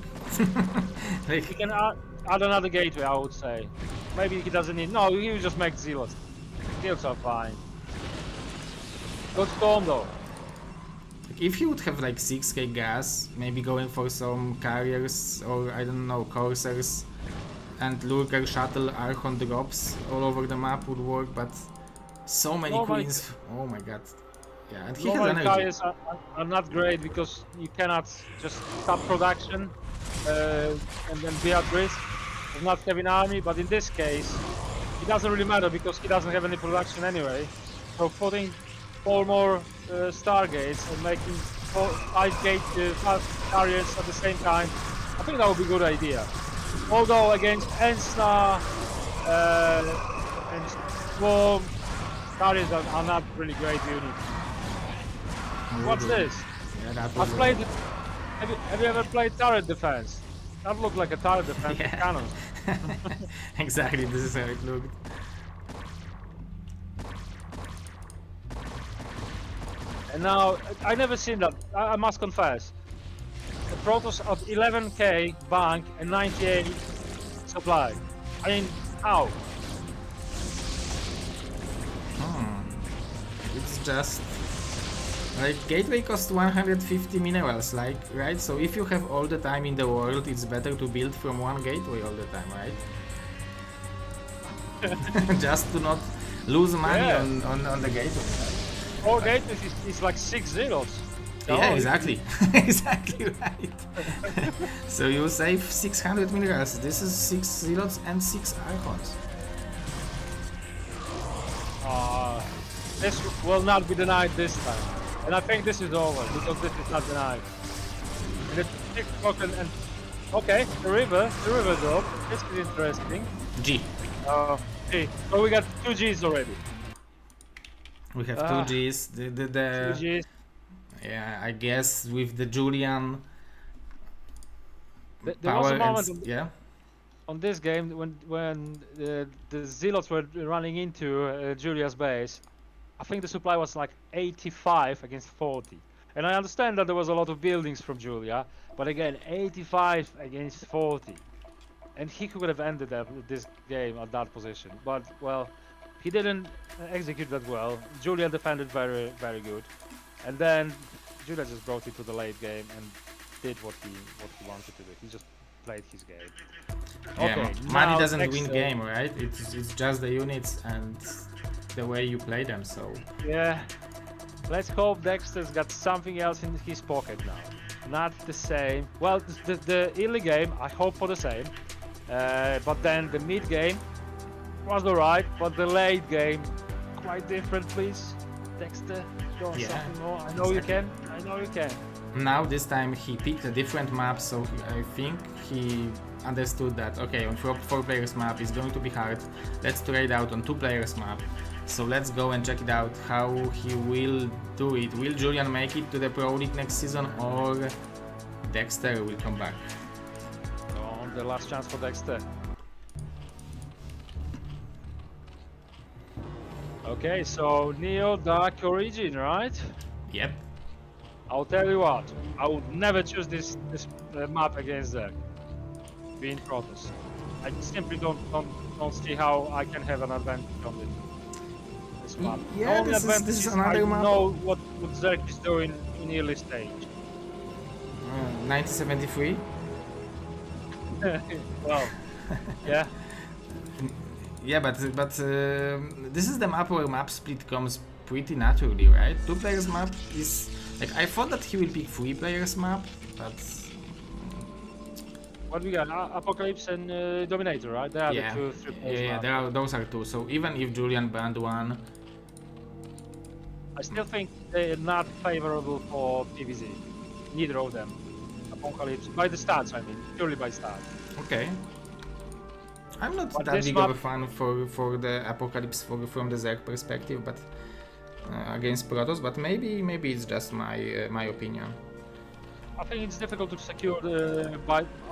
He can add another gateway, I would say. Maybe he doesn't need. No, he will just make zealots. Zealots are fine. Good storm though. if he would have like 6k gas, maybe going for some carriers or I don't know, coursers and lurker shuttle Archon drops all over the map would work, but so many queens. Oh my god. Yeah, and he has energy. Carriers are not great because you cannot just stop production and then be at risk of not having army, but in this case it doesn't really matter because he doesn't have any production anyway. So putting 4 more Stargates and making 5 gate carriers at the same time, I think that would be a good idea. Although against Ensna and Swarm, carriers are not really great units. What's this? Yeah, that I've was played. Have you ever played turret defense? That looked like a turret defense with cannons. Exactly, this is how it looked. And now I never seen that. I must confess. Protoss at 11k bank and 98 supply. I mean, how? It's just like gateway costs 150 minerals, like, right? So if you have all the time in the world, it's better to build from one gateway all the time, right? Just to not lose money on the gateway. Right? 4 gateways is like 6 zeros. Yeah, exactly. Exactly right. So you save 600 minerals. This is 6 zealots and 6 archons. This will not be denied this time. And I think this is over because this is not denied. And it's 6 token and okay, the river drop. This is interesting. G. G. So we got 2 G's already. We have 2 G's. 2 G's. Yeah, I guess with the Julian There power was a moment on this game when the zealots were running into Julia's base. I think the supply was like 85 against 40. And I understand that there was a lot of buildings from Julia, but again, 85 against 40. And he could have ended this game at that position. But, well, he didn't execute that well. Julia defended very, very good. And then Julia just brought it to the late game and did what he wanted to do. He just played his game. Yeah, okay, money doesn't win game, right? It's just the units and the way you play them. So yeah, let's hope Dexter's got something else in his pocket now. Not the same. Well, the early game, I hope for the same. But then the mid game was alright, but the late game quite different, please. Dexter, show us something more. I know you can. I know you can. Now this time he picked a different map, so I think he understood that okay, on 4 players map is going to be hard. Let's trade out on 2 players map. So let's go and check it out how he will do it. Will Julian make it to the Pro League next season, or Dexter will come back? Oh, the last chance for Dexter. Okay, so Neo Dark Origin, right? Yep. I'll tell you what, I would never choose this map against Zerg. Being Protoss, I simply don't see how I can have an advantage on this map. Yeah, this is another map. I know what Zerg is doing in early stage. 1973. Well, yeah. Yeah, but this is the map where map split comes pretty naturally, right? 2 players map is like, I thought that he will pick 3 players map, but what we got? Apocalypse and Dominator, right? They are the 2 3 players. Those are 2. So even if Julian banned 1, I still think they're not favorable for PvZ. Neither of them. Apocalypse by the stats, I mean, purely by stats. Okay. I'm not that big of a fan for the Apocalypse from the Zerg perspective, but against Protoss. But maybe it's just my opinion. I think it's difficult to secure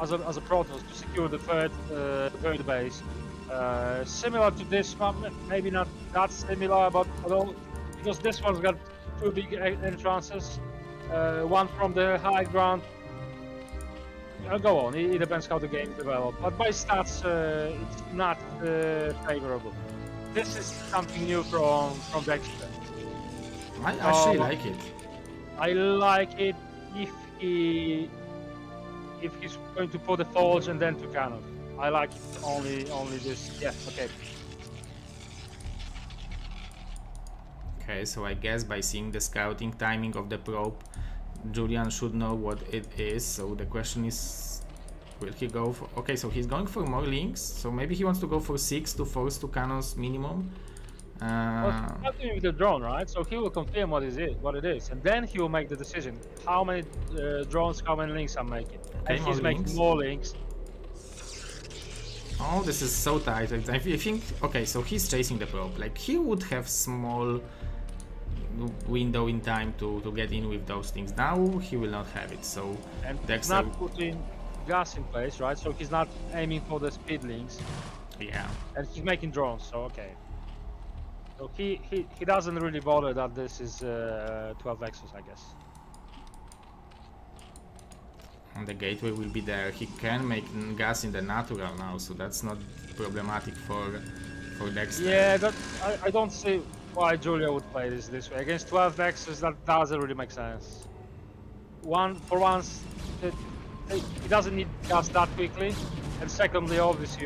as a Protoss to secure the third base. Similar to this one, maybe not that similar, but because this one's got 2 big entrances, one from the high ground. Go on, it depends how the game develops, but by stats it's not favorable. This is something new from Dexter. I actually like it. I like it if he's going to put a forge and then to cannon. I like it only this. Yeah, okay. Okay, so I guess by seeing the scouting timing of the probe, Julian should know what it is. So the question is, will he go for... Okay, so he's going for more links. So maybe he wants to go for 6 to force 2 cannons minimum. Well, not doing the drone, right? So he will confirm what it is, and then he will make the decision. How many drones, how many links I'm making. Okay, and he's making more links. Oh, this is so tight. I think... Okay, so he's chasing the probe. Like, he would have small window in time to get in with those things. Now he will not have it, so and Dexter... not putting gas in place, right? So he's not aiming for the speed links. Yeah. And he's making drones, so okay. So he doesn't really bother that this is 12 Exos, I guess. And the gateway will be there. He can make gas in the natural now, so that's not problematic for Dexter. Yeah, I don't see why Julia would play this way. Against 12 Dexters, that doesn't really make sense. For once, it doesn't need gas that quickly, and secondly, obviously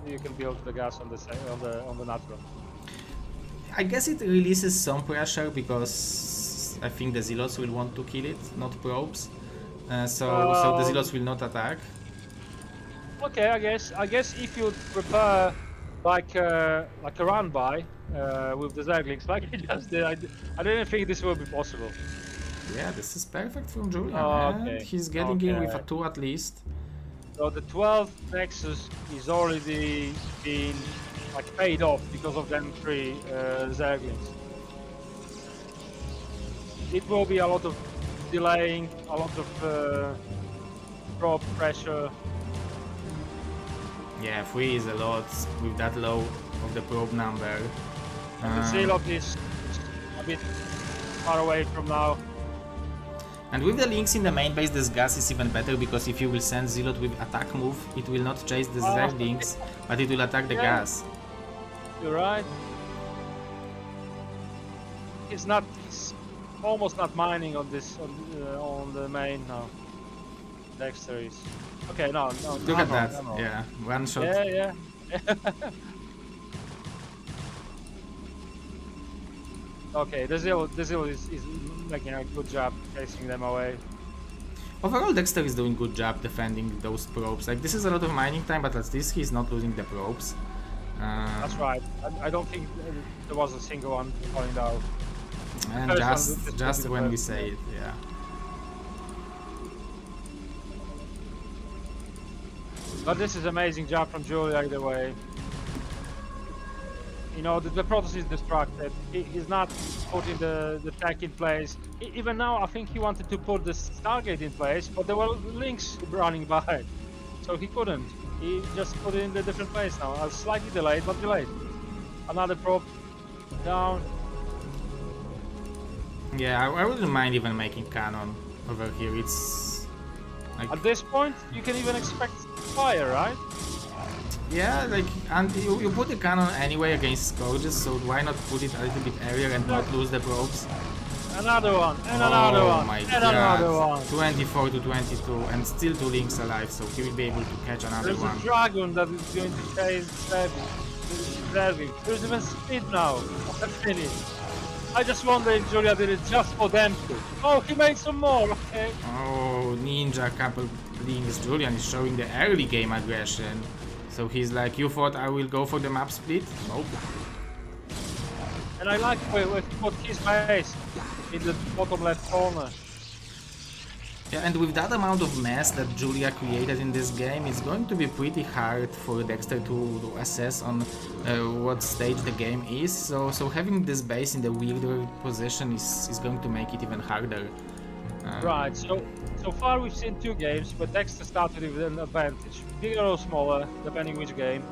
you can build the gas on the natural. I guess it releases some pressure because I think the Zealots will want to kill it, not probes. So the Zealots will not attack. Okay, I guess if you prepare like a run by with the Zerglings like he just did, I don't think this will be possible. Yeah, this is perfect from Julian. Okay. He's getting in with a 2 at least. So the 12 Nexus is already been like paid off because of them 3 Zerglings. It will be a lot of delaying, a lot of probe pressure. Yeah, 3 is a lot with that low of the probe number. And the Zealot is a bit far away from now. And with the links in the main base, this gas is even better because if you will send Zealot with attack move, it will not chase the Zerglings, but it will attack the gas. You're right. He's almost not mining on this on the main now. Dexter is. Okay, no. Look at that. Yeah, one shot. Yeah. Okay, the Zeal is making a good job chasing them away. Overall, Dexter is doing good job defending those probes. Like, this is a lot of mining time, but at least he's not losing the probes. That's right. I don't think there was a single one falling down. And just when we say it, yeah. But this is amazing job from Julia either way. You know, the Protoss is distracted. He's not putting the tech in place. Even now, I think he wanted to put the Stargate in place, but there were links running by. So he couldn't. He just put it in the different place now. Slightly delayed, but delayed. Another probe down. Yeah, I wouldn't mind even making cannon over here. It's like... At this point, you can even expect fire, right? Yeah, like, and you put the cannon anyway against Scourges, so why not put it a little bit earlier and not lose the probes? Another one, and another one, my and God. another one. 24 to 22, and still 2 links alive, so he will be able to catch another one. There's a dragon that is going to chase Zerglings. There's even speed now. What a finish. I just wonder if Julia did it just for them too. Oh, he made some more, okay. Oh, Ninja couple links. Julian is showing the early game aggression. So he's like, you thought I will go for the map split? Nope. And I like where he put his base in the bottom left corner. Yeah, and with that amount of mess that Julia created in this game, it's going to be pretty hard for Dexter to assess on what stage the game is. So having this base in the weirder position is going to make it even harder. Right, so far we've seen 2 games, but Dexter started with an advantage. Bigger or smaller, depending which game.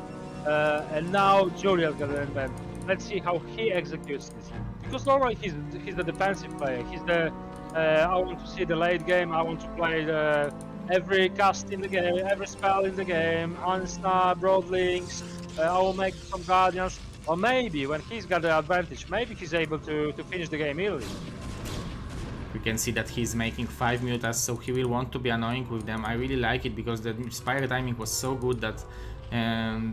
And now Julia's got an advantage. Let's see how he executes this. Because normally he's the defensive player. He's the I want to see the late game. I want to play every cast in the game, every spell in the game, on-star, broad links. I will make some guardians. Or maybe when he's got the advantage, maybe he's able to finish the game early. We can see that he's making 5 mutas, so he will want to be annoying with them. I really like it because the Spire timing was so good that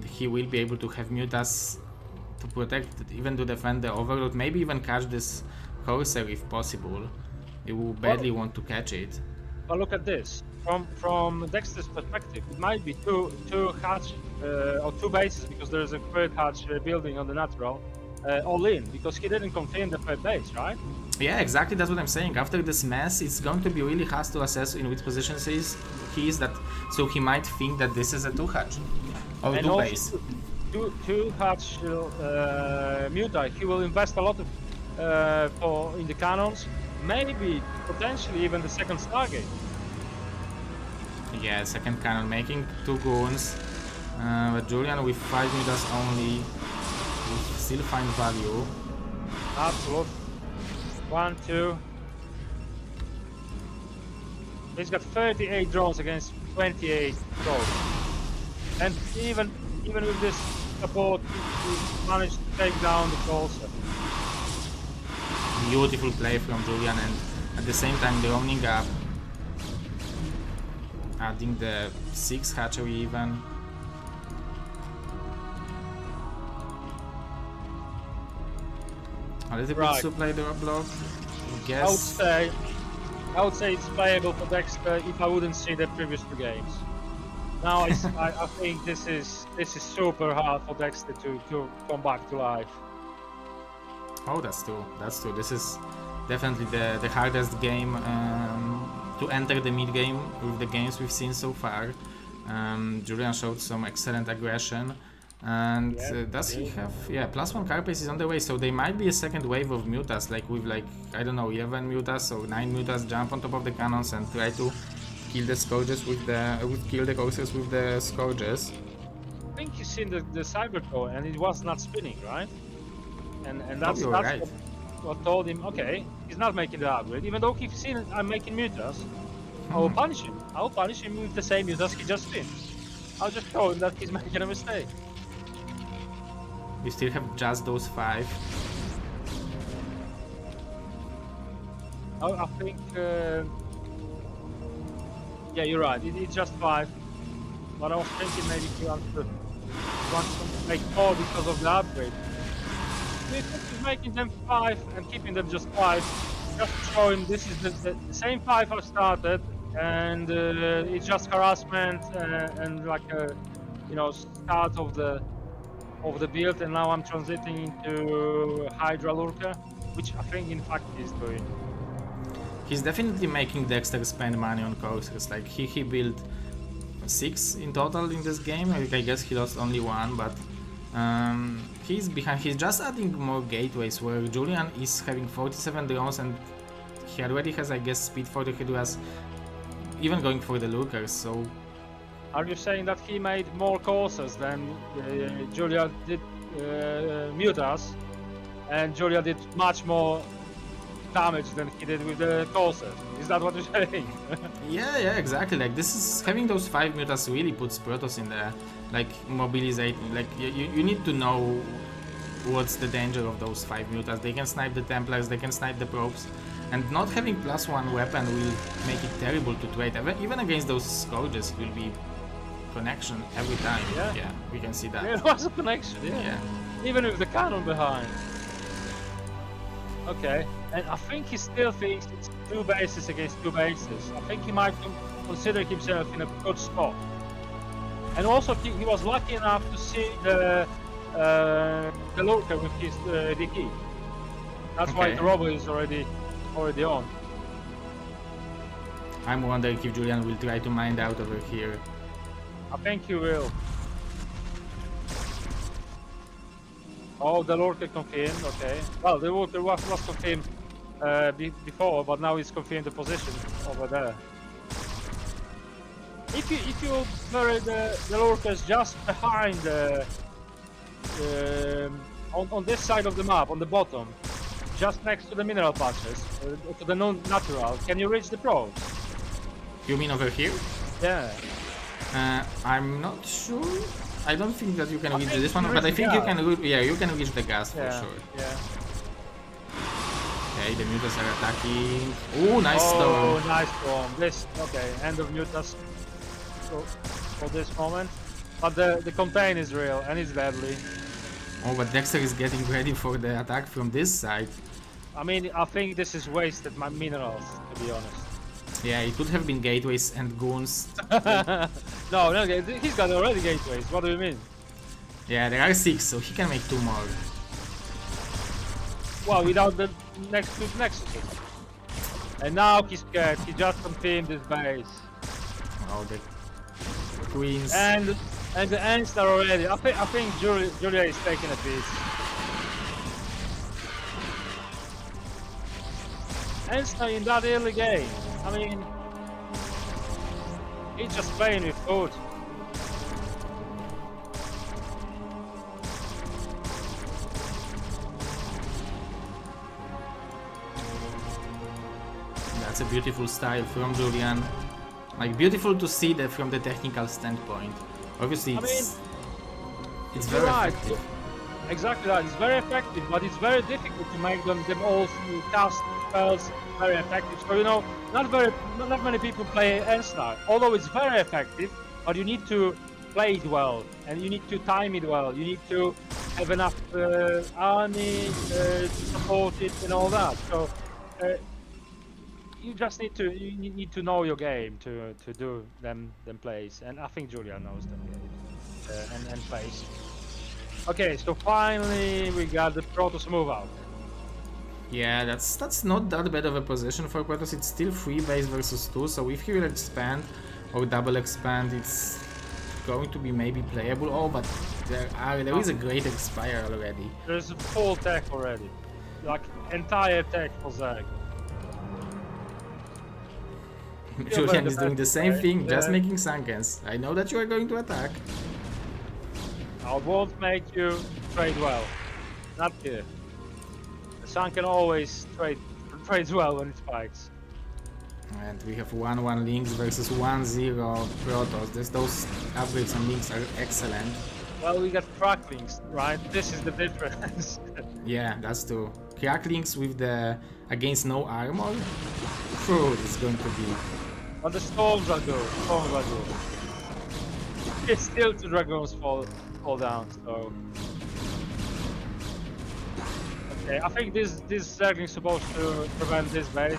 he will be able to have mutas to protect, even to defend the Overlord, maybe even catch this Corsair if possible. He will badly want to catch it. But look at this. From Dexter's perspective, it might be two hatch or 2 bases, because there's a 3rd hatch building on the natural, all in, because he didn't confirm the 3rd base, right? Yeah, exactly, that's what I'm saying. After this mess, it's going to be really hard to assess in which position he is, so he might think that this is a 2 hatch or 2 base. Two hatch muta. He will invest a lot of in the cannons, maybe potentially even the 2nd Stargate. Yeah, 2nd cannon making 2 goons, but Julian with 5 mutas only will still find value. Absolutely. 1, 2. He's got 38 drones against 28 drones. And even with this support, he managed to take down the Corsair. Beautiful play from Julian, and at the same time droning up, adding the 6 hatchery even. A little bit supply drop block, I guess. I would say it's playable for Dexter if I wouldn't see the previous 2 games. Now I think this is super hard for Dexter to come back to life. Oh, that's true. That's true. This is definitely the hardest game to enter the mid game with the games we've seen so far. Julian showed some excellent aggression, and does he have? Yeah, +1 Carapace is on the way, so there might be a second wave of Mutas, like with I don't know, 11 Mutas or 9 Mutas jump on top of the cannons and try to kill the Scourges kill the Corsairs with the Scourges. I think he's seen the Cybercore and it was not spinning, right? And that's right. what told him, okay, he's not making the upgrade. Even though he's seen I'm making Mutas, I will punish him. I will punish him with the same Mutas he just spins. I'll just show him that he's making a mistake. We still have just those 5. I think, yeah, you're right. It's just 5. But I was thinking maybe he wants to make 4 because of the upgrade. If he's making them 5 and keeping them just 5, just showing this is the same 5 I started, and it's just harassment and like a start of the build, and now I'm transiting into Hydra Lurker, which I think in fact he's doing. He's definitely making Dexter spend money on Corsairs. Like he built 6 in total in this game. I guess he lost only 1, but he's behind. He's just adding more gateways, where Julian is having 47 drones and he already has, I guess, speed for the Hydras, even going for the Lurkers. So are you saying that he made more Corsairs than Julia did Mutas, and Julia did much more damage than he did with the Corsairs? Is that what you're saying? yeah, exactly. Like this is having those 5 Mutas really puts Protoss in the mobilizating. Like you need to know what's the danger of those 5 Mutas. They can snipe the Templars, they can snipe the probes, and not having +1 weapon will make it terrible to trade. Even against those Scourges, it will be connection every time. Yeah, we can see that. There was a connection. Yeah. Even with the cannon behind. Okay, and I think he still thinks it's 2 bases against 2 bases. I think he might consider himself in a good spot. And also, he was lucky enough to see the Lurker with his DK. That's why the Robo is already on. I'm wondering if Julian will try to mine out over here. I think he will. Oh, the Lurker confirmed, okay. Well, the Lurker was confirmed before, but now he's confirmed the position over there. If you bury the Lurkers just behind on this side of the map, on the bottom, just next to the mineral patches, to the non-natural, can you reach the pros? You mean over here? Yeah. I'm not sure. I don't think that you can reach this one, but I think you can. Yeah, you can reach the gas for sure. Yeah. Okay, the Mutas are attacking. Oh, nice storm. Oh, nice storm. This end of Mutas for this moment. But the contain is real and it's deadly. Oh, but Dexter is getting ready for the attack from this side. I mean, I think this is wasted my minerals, to be honest. Yeah, it could have been gateways and goons. No, he's got already gateways. What do you mean? Yeah, there are 6, so he can make 2 more. Well, without the next 2 nexuses. And now he's scared. He just confirmed his base. Oh, the queens. And the ants are already. I think Julia is taking a piece. Ants are in that early game. I mean, he's just playing with food. That's a beautiful style from Julian. Like, beautiful to see that from the technical standpoint. Obviously, it's very effective. Exactly that. It's very effective, but it's very difficult to make them all cast spells very effective. So you know, not many people play N-Star, although it's very effective. But you need to play it well, and you need to time it well. You need to have enough army to support it and all that. So you just need to know your game to do them plays, and I think Julia knows them games and plays. Okay, so finally we got the Protoss move out. Yeah, that's not that bad of a position for Protoss. It's still 3 base versus 2, so if he will expand or double expand, it's going to be maybe playable. Oh, but there is a great expire already. There's a full tech already, like entire tech for Zerg. Julian is doing the same thing, just making Sunkens. I know that you are going to attack. I won't make you trade well. Not here. The Sunken always trades well when it spikes. And we have 1-1 Lynx versus 1-0 Protoss. Those upgrades on Lynx are excellent. Well, we got Cracklings, right? This is the difference. Yeah, that's true. Cracklings with the against no armor? Phew, it's going to be. But the storms are good. Storms are good. It's still 2 dragons fall down, so. Okay, I think this Zergling is supposed to prevent this base.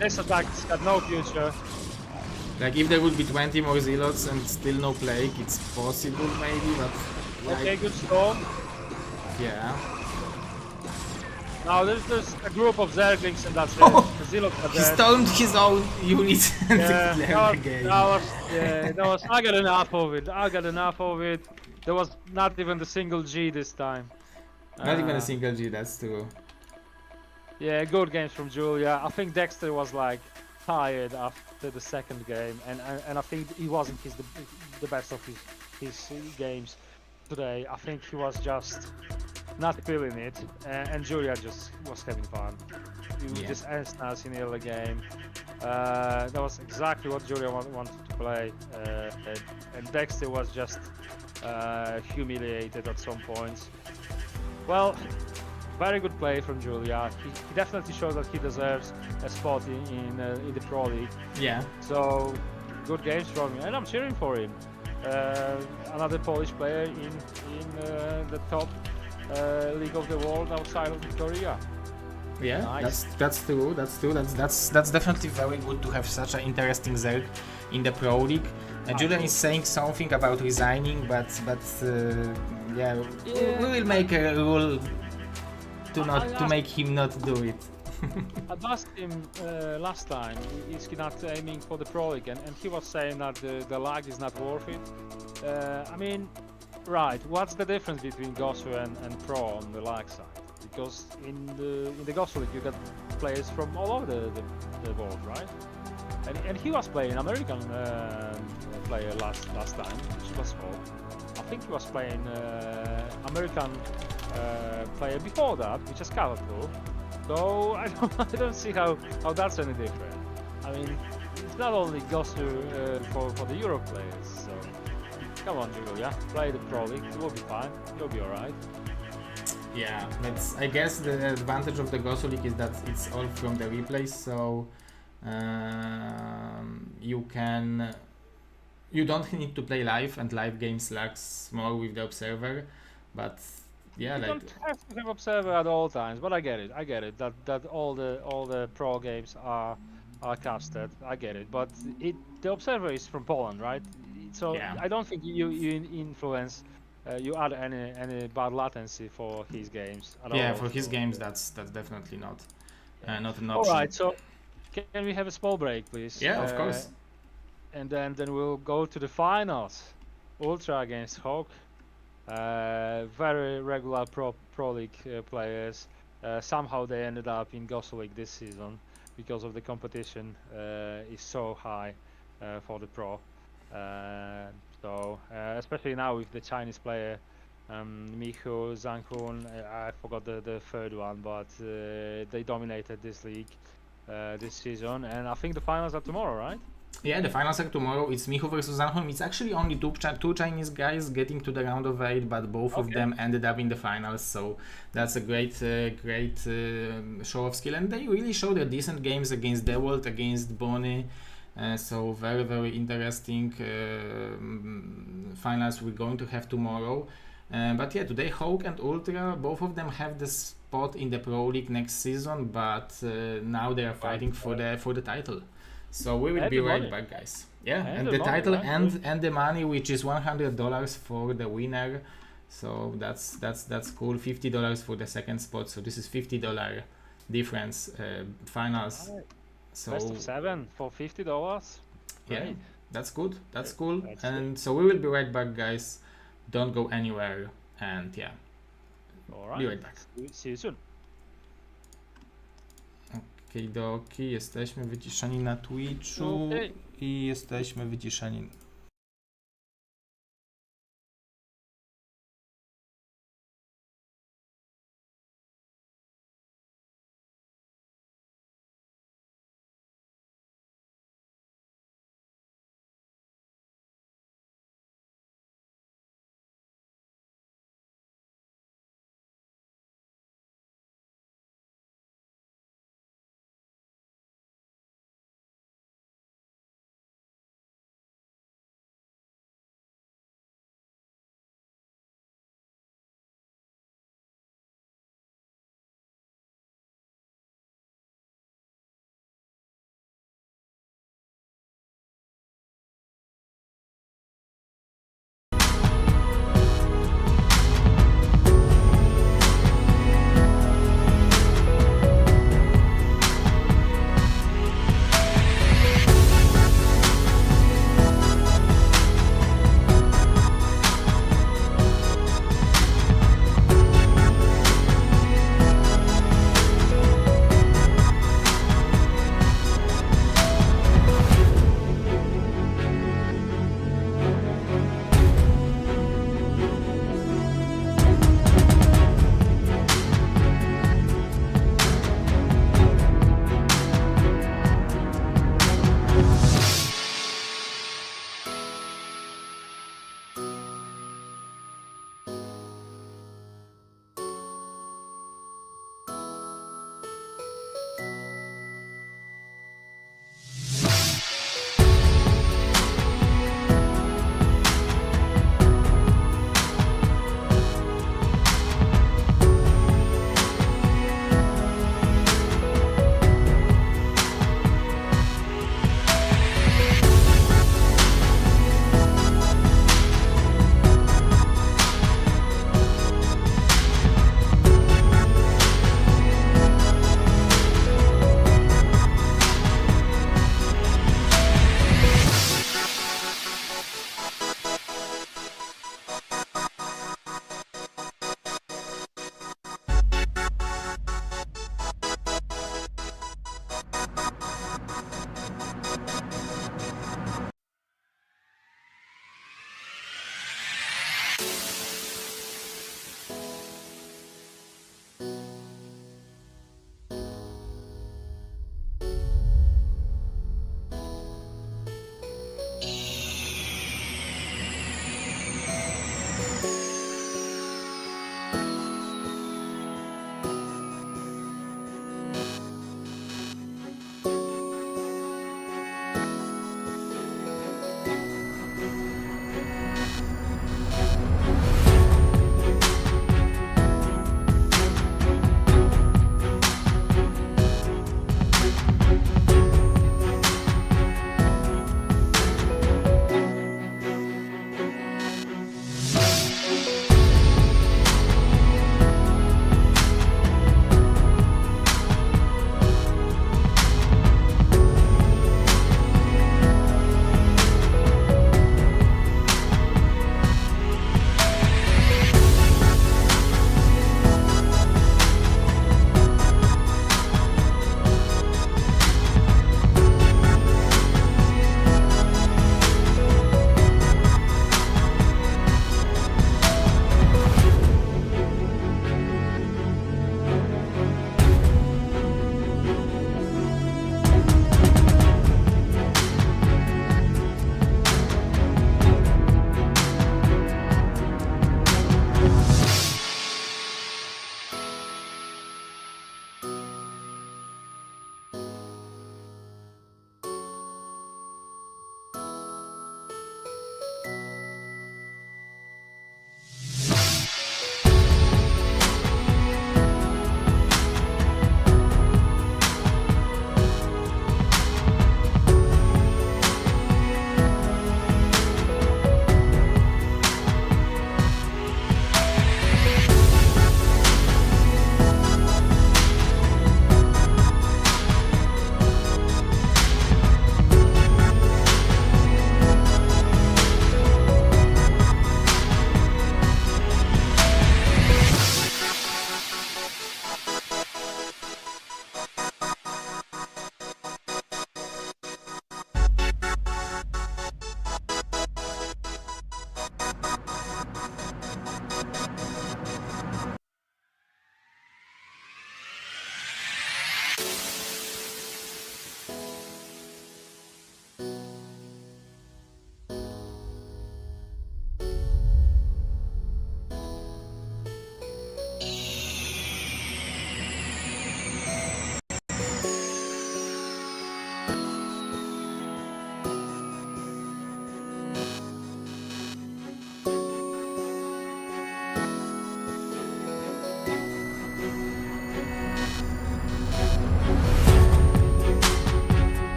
This attack's got no future. Like, if there would be 20 more Zealots and still no Plague, it's possible maybe, but... Okay, good storm. Yeah. Now there's a group of Zerglings and that's it. The Zealots are He dead. stormed his own unit and declared the game. That was, I got enough of it. There was not even the single G this time. Not even a single G, that's true. Yeah, good games from Julia. I think Dexter was like tired after the second game, and I think he wasn't the best of his games today. I think he was just not feeling it, and Julia just was having fun. He was just nice in the early game. That was exactly what Julia wanted to play, and Dexter was just humiliated at some points. Well, very good play from Julia. He definitely showed that he deserves a spot in the Pro League. Yeah. So, good games from him, and I'm cheering for him. Another Polish player in the top league of the world outside of Korea. Yeah, nice. That's true. That's definitely very good to have such an interesting Zerg in the Pro League. Julian is saying something about resigning, but yeah, we will make a rule to make him not do it. I asked him last time, is he not aiming for the Pro League, and he was saying that the lag is not worth it. I mean, right, what's the difference between Gosu and Pro on the lag side? Because in the GosuLeague you got players from all over the world, right? And he was playing American player last time, which was cool. I think he was playing American player before that, which is colorful. So I don't see how that's any different. I mean, it's not only Gosu for the Europe players. So come on, Julia, play the Pro League. It will be fine. You'll be alright. Yeah, I guess the advantage of the GosuLeague is that it's all from the replays, so you don't need to play live, and live games lags more with the observer, but yeah, you don't have to have observer at all times, but I get it that all the pro games are casted. I get it, but the observer is from Poland, right? So yeah. I don't think you influence. You add any bad latency for his games at all. Yeah, for his games, that's definitely not an option. All right, so can we have a small break, please? Yeah, of course. And then we'll go to the finals. Ultra against Hawk. Very regular pro league players. Somehow they ended up in GosuLeague this season because of the competition is so high for the pro. So especially now with the Chinese player Mihu, Zhang-Hun, I forgot the third one, but they dominated this league this season, and I think the finals are tomorrow, right? Yeah, the finals are tomorrow. It's Michu versus Anhom. It's actually only two Chinese guys getting to the round of 8, but both of them ended up in the finals. So that's a great show of skill. And they really showed their decent games against Dawid, against Bonnie. So very, very interesting finals we're going to have tomorrow. But yeah, today Hawk and Ultra, both of them have the spot in the Pro League next season, but now they are fighting for the title. So we will be right back, guys. Yeah, and the title and the money, which is $100 for the winner. So that's cool. $50 for the second spot. So this is $50 difference finals. So best of 7 for $50. Yeah, that's good. That's cool. And so we will be right back, guys. Don't go anywhere. And yeah, be right back. See you soon. Okidoki, jesteśmy wyciszeni na Twitchu i jesteśmy wyciszeni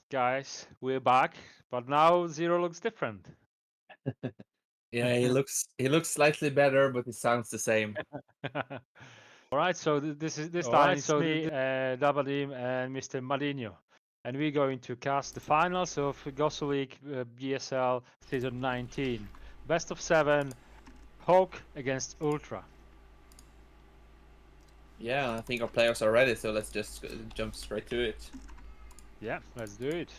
guys, we're back, but now Zero looks different. Yeah, he looks slightly better, but he sounds the same. All right, so this time it's me, dAbAdEEm, and Mr. Marinho, and we're going to cast the finals of GosuLeague BSL Season 19, best of 7, Hawk against Ultra. Yeah, I think our players are ready, so let's just jump straight to it. Yeah, let's do it.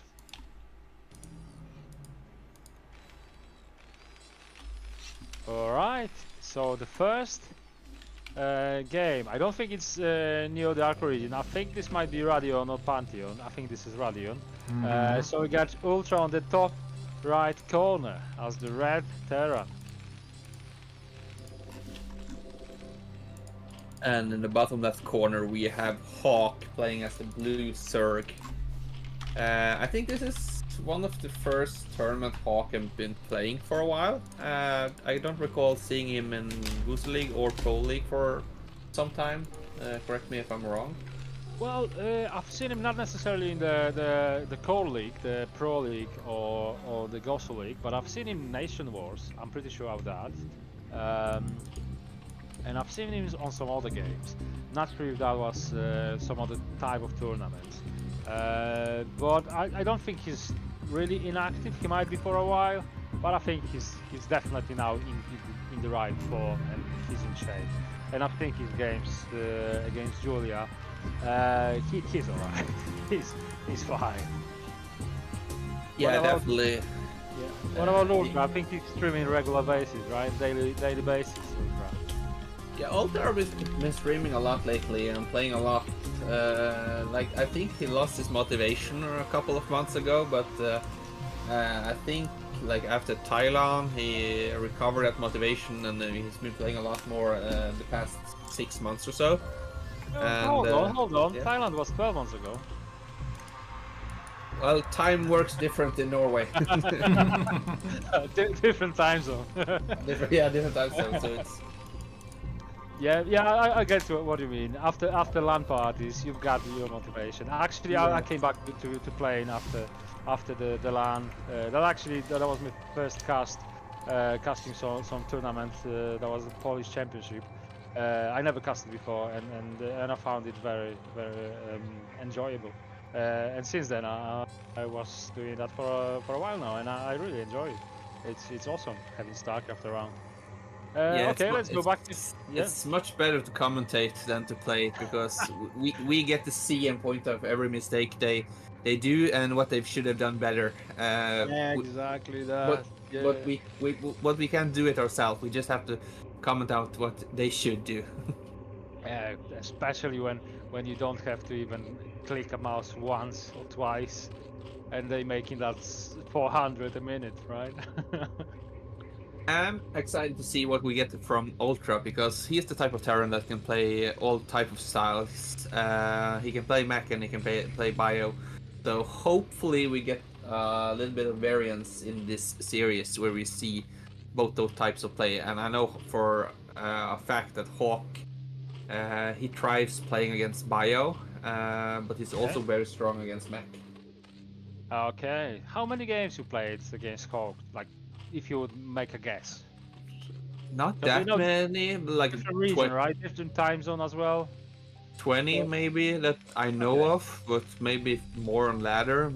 All right, so the first game, I don't think it's Neo Dark Origin. I think this might be Radion or Pantheon. I think this is Radion. So we got Ultra on the top right corner as the red Terran. And in the bottom left corner, we have Hawk playing as the blue Zerg. I think this is one of the first tournament Hawk has been playing for a while. I don't recall seeing him in GosuLeague or ProLeague for some time. Correct me if I'm wrong. Well, I've seen him not necessarily in the core league, the Pro League or the GosuLeague, but I've seen him in Nation Wars. I'm pretty sure of that. And I've seen him on some other games. Not sure if that was some other type of tournament. But I don't think he's really inactive. He might be for a while, but I think he's definitely now in the right form and he's in shape. And I think his games against Julia, he's alright. he's fine. Yeah, definitely. Yeah. What about Ultra? I think he's streaming regular basis, right? Daily basis. Ultra. Yeah, UltrA has been streaming a lot lately and playing a lot. Like, I think he lost his motivation a couple of months ago, but I think like after Thailand he recovered that motivation and he's been playing a lot more the past 6 months or so. Hold on. Yeah. Thailand was 12 months ago. Well, time works different in Norway. Different time zone. different time zone, so it's... Yeah, I get what you mean. After LAN parties, you've got your motivation. Actually, I came back to playing after the LAN. That was my first casting some tournament. That was the Polish Championship. I never casted before, and I found it very enjoyable. And since then, I was doing that for a while now, and I really enjoy it. It's awesome having StarCraft around. Okay, let's go back to... It's much better to commentate than to play because we get to see and point out every mistake they do and what they should have done better. Yeah, exactly that. But we can't do it ourselves. We just have to comment out what they should do. Yeah, especially when you don't have to even click a mouse once or twice, and they making that 400 a minute, right? I'm excited to see what we get from Ultra because he's the type of Terran that can play all type of styles. He can play mech and he can play bio. So hopefully we get a little bit of variance in this series where we see both those types of play. And I know for a fact that Hawk, he thrives playing against bio, but he's also very strong against mech. Okay, how many games you played against Hawk? Like, if you would make a guess. Not that many, like different region, right? Different time zone as well. 20 maybe that I know of, but maybe more on ladder.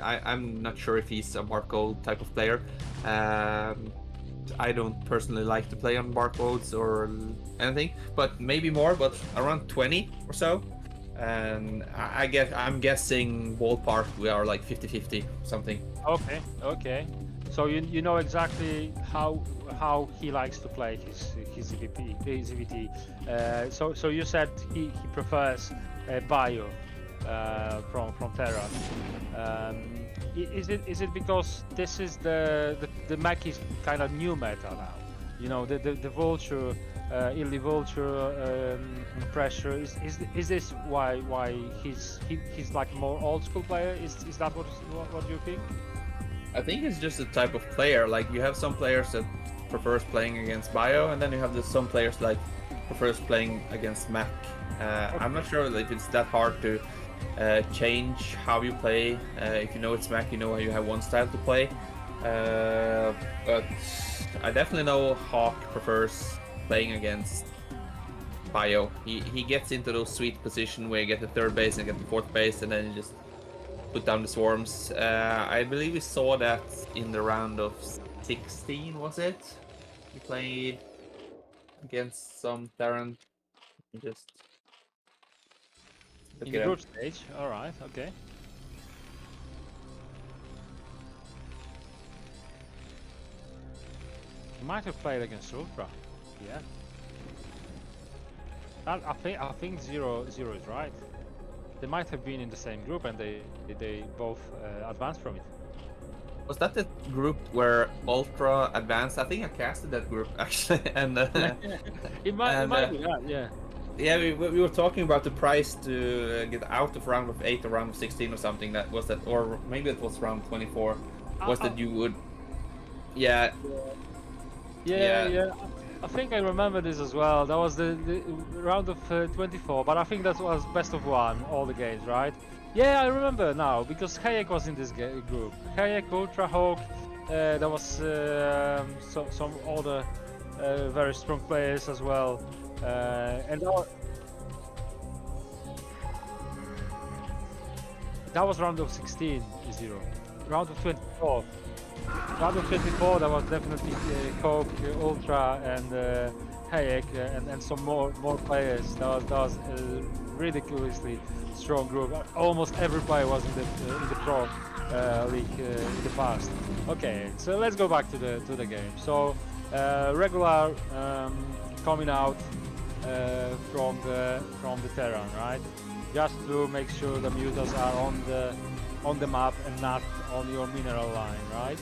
I'm not sure if he's a barcode type of player. I don't personally like to play on barcodes or anything, but maybe more, but around 20 or so. And I'm guessing ballpark we are like 50-50 something. Okay. So you know exactly how he likes to play his EVT. So you said he prefers bio from Terra. Is it because this is the mech is kind of new meta now? You know, the vulture, Illy vulture pressure. Is this why he's like more old school player? Is that what you think? I think it's just a type of player. Like you have some players that prefers playing against bio, and then you have some players like prefers playing against mech. I'm not sure if it's that hard to change how you play. If you know it's Mac, you know you have one style to play. But I definitely know Hawk prefers playing against Bio. He gets into those sweet positions where you get the third base and get the fourth base, and then you just put down the swarms. I believe we saw that in the round of 16, was it? He played against some Terran. Just in the group stage. All right. Okay. He might have played against Ultra. Yeah. I think Zero is right. They might have been in the same group, and they both advanced from it. Was that the group where Ultra advanced? I think I casted that group actually, and it might be that, yeah. Yeah, we were talking about the price to get out of round of 8 or round of 16 or something. That was that, or maybe it was round 24. Was that you would? Yeah. Yeah. I think I remember this as well. That was the round of 24, but I think that was best of one, all the games, right? Yeah, I remember now, because Hayek was in this group. Hayek, Ultra, Hawk, there was some other very strong players as well. And that was round of 16, Zero. Round of 24. Round of 24, that was definitely Coke, Ultra, and Hayek, and some more players. That was a ridiculously strong group. Almost every player was in the Pro League in the past. Okay, so let's go back to the game. So regular coming out from the Terran, right? Just to make sure the mutas are on the map and not on your mineral line, right?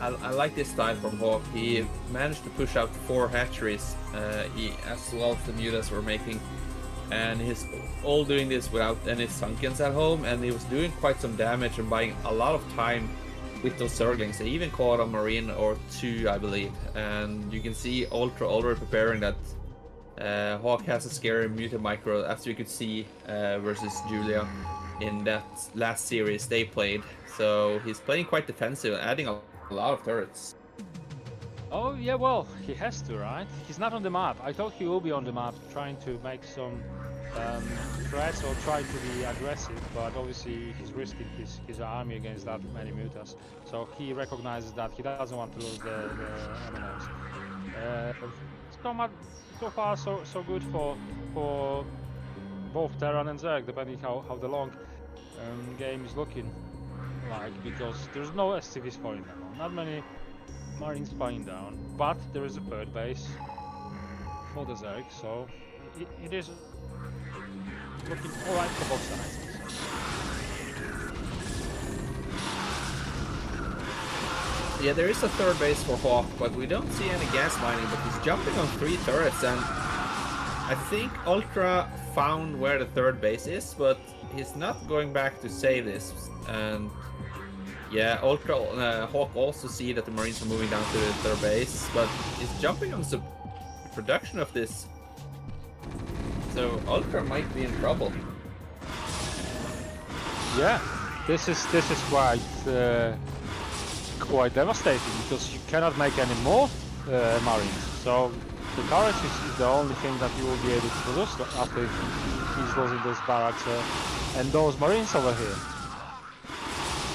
I like this style from Hawk. He managed to push out 4 hatcheries, as well as the mutas were making, and he's all doing this without any sunkens at home, and he was doing quite some damage and buying a lot of time with those Zerglings. They even caught a Marine or 2, I believe, and you can see Ultra already preparing that. Hawk has a scary muted micro, as you could see versus Julia in that last series they played. So he's playing quite defensive, adding a lot of turrets. Oh yeah, well, he has to, right? He's not on the map. I thought he will be on the map, trying to make some threats or try to be aggressive, but obviously he's risking his army against that many mutas. So he recognizes that he doesn't want to lose the MNOs. So far, so good for both Terran and Zerg, depending how the long game is looking like, because there's no SCVs falling down, not many Marines falling down, but there is a third base for the Zerg, so it is looking alright for both sides. Yeah, there is a third base for Hawk, but we don't see any gas mining, but he's jumping on 3 turrets, and I think Ultra found where the third base is, but he's not going back to save this. And yeah, Hawk also see that the Marines are moving down to the third base, but he's jumping on the production of this. So Ultra might be in trouble. Yeah, this is quite devastating, because you cannot make any more Marines. So the courage is the only thing that you will be able to produce after he's losing those barracks and those Marines over here.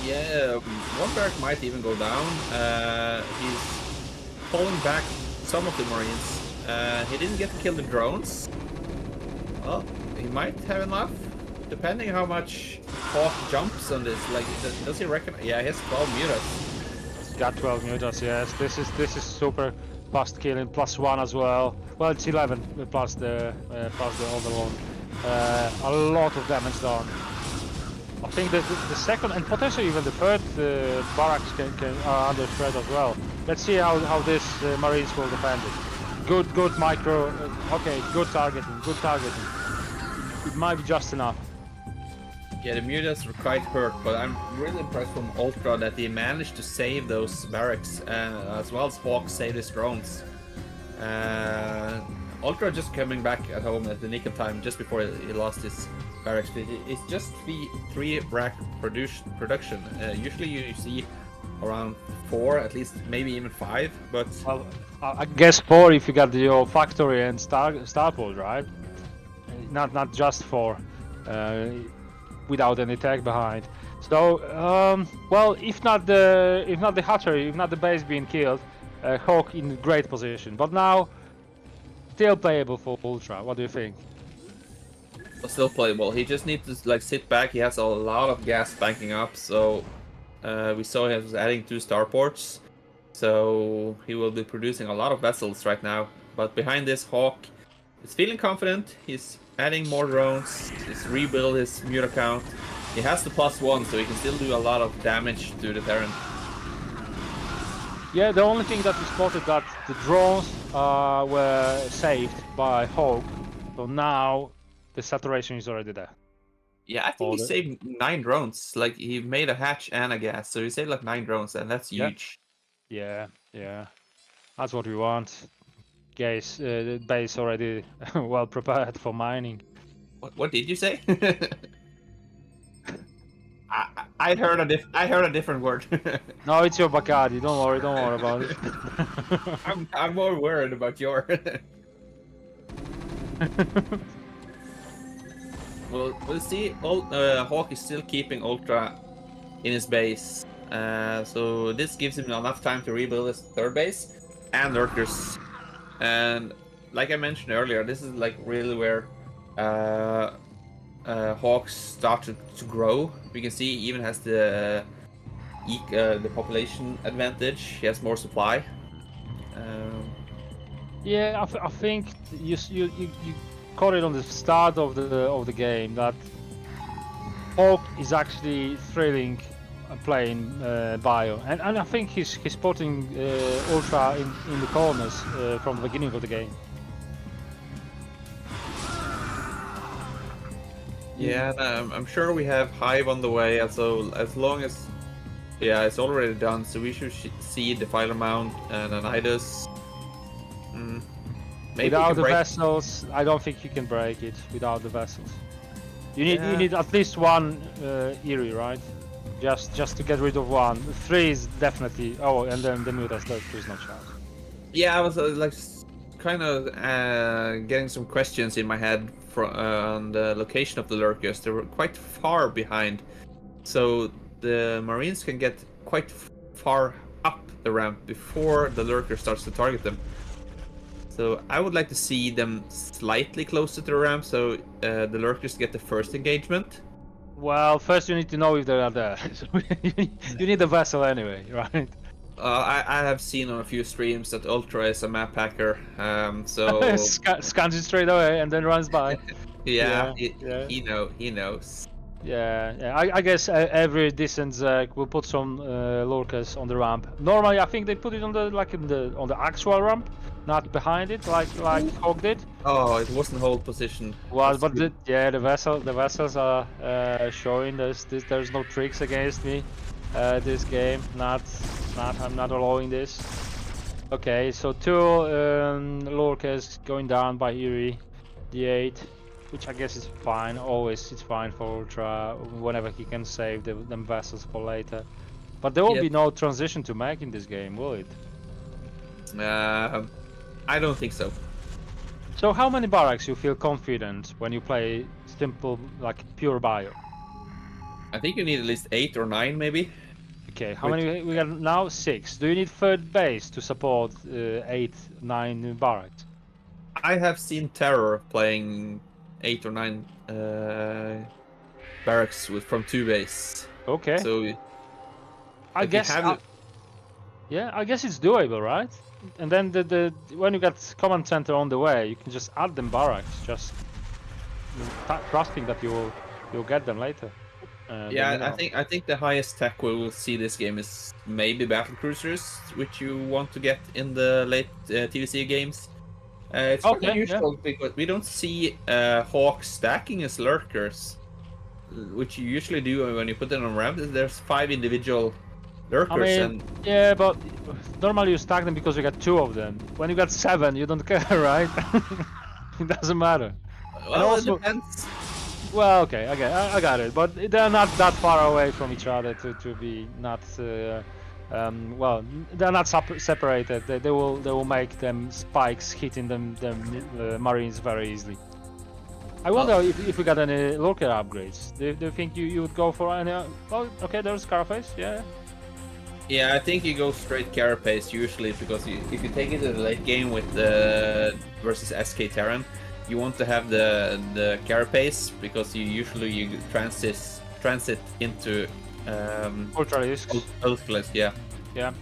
Yeah, one barrack might even go down. He's pulling back some of the Marines. He didn't get to kill the drones. Well, he might have enough, depending how much Hawk jumps on this. Like, does he reckon? Yeah, he has 12 mutas. Got 12 mutas, yes. This is super fast killing, +1 as well. Well, it's 11 plus the overload. A lot of damage done. I think that the second and potentially even the third barracks are under threat as well. Let's see how this Marines will defend it. Good micro. Okay, good targeting. It might be just enough. Yeah, the mutas were quite hurt, but I'm really impressed from Ultra that he managed to save those barracks, as well as Hawk saved his drones. Ultra just coming back at home at the nick of time, just before he lost his barracks. It's just three rack production. Usually you see around 4, at least maybe even 5. But well, I guess 4 if you got your factory and starport, right? Not just 4, without any tech behind. So well, if not the hatchery, if not the base being killed, Hawk in great position. But now still playable for Ultra. What do you think? still playable. He just needs to like sit back. He has a lot of gas banking up, so we saw he was adding 2 starports, so he will be producing a lot of vessels right now. But behind this, Hawk is feeling confident. He's adding more drones. He's rebuilt his mute account. He has the +1, so he can still do a lot of damage to the Terran. Yeah, the only thing that we spotted that the drones were saved by Hawk, so now the saturation is already there. Yeah, I think he saved 9 drones. Like, he made a hatch and a gas, so he saved like 9 drones, and that's huge. Yeah, that's what we want. Guys, the base already well prepared for mining. What did you say? I heard a different word. No, it's your Bacardi. Don't worry about it. I'm more worried about your. We'll see. Hawk is still keeping Ultra in his base, so this gives him enough time to rebuild his 3rd base and lurkers. And like I mentioned earlier, this is like really where Hawk started to grow. We can see he even has the population advantage. He has more supply. Yeah, I think you caught it on the start of the game that Hawk is actually thrilling playing Bio, and I think he's spotting Ultra in the corners from the beginning of the game. Yeah, I'm sure we have Hive on the way, so as long as... Yeah, it's already done, so we should see Defiler Mount and an Idus. Maybe without the vessels, I don't think you can break it without the vessels. You need at least 1 Eerie, right? Just to get rid of 1. 3 is definitely... Oh, and then the Mutas, there's no chance. Yeah, I was like kind of getting some questions in my head on the location of the lurkers. They were quite far behind, so the Marines can get quite far up the ramp before the lurker starts to target them. So I would like to see them slightly closer to the ramp, so the lurkers get the first engagement. Well, first you need to know if they are there. So you need a vessel anyway, right? I have seen on a few streams that Ultra is a map hacker, so scans it straight away and then runs by. Yeah, he knows. Yeah. I guess every decent Zerg will put some lurkers on the ramp. Normally, I think they put it on the actual ramp, not behind it, like Hawk did. Oh, it wasn't hold position. Well, but the vessels are showing there's no tricks against me. This game, I'm not allowing this. Okay, so 2 lurkers going down by Eerie, D8, which I guess is fine. Always it's fine for Ultra whenever he can save them vessels for later. But there will be no transition to make in this game, will it? I don't think so. So how many barracks you feel confident when you play simple, like pure Bio? I think you need at least 8 or 9, maybe. Okay, how many we got now? 6. Do you need 3rd base to support 8, 9 barracks? I have seen Terror playing 8 or 9 barracks from 2 base. Okay. So I guess yeah, I guess it's doable, right? And then when you got command center on the way, you can just add them barracks, just trusting that you'll get them later. Yeah, I think the highest tech we will see this game is maybe battle cruisers, which you want to get in the late TVC games. It's quite unusual because we don't see Hawk stacking as lurkers, which you usually do when you put them on ramp. There's 5 individual lurkers. Yeah, but normally you stack them because you got 2 of them. When you got 7, you don't care, right? It doesn't matter. Well, also, it depends. Well, okay, I got it, but they're not that far away from each other to be not. Well, they're not separated. They will make them spikes hitting them Marines very easily. I wonder if we got any lurker upgrades. Do you think you would go for any? Oh, okay, there's Scarface. Yeah. Yeah, I think you go straight Carapace usually because if you take it to the late game with the versus SK Terran, you want to have the Carapace because you transit into Ultralisk, yeah. Yeah,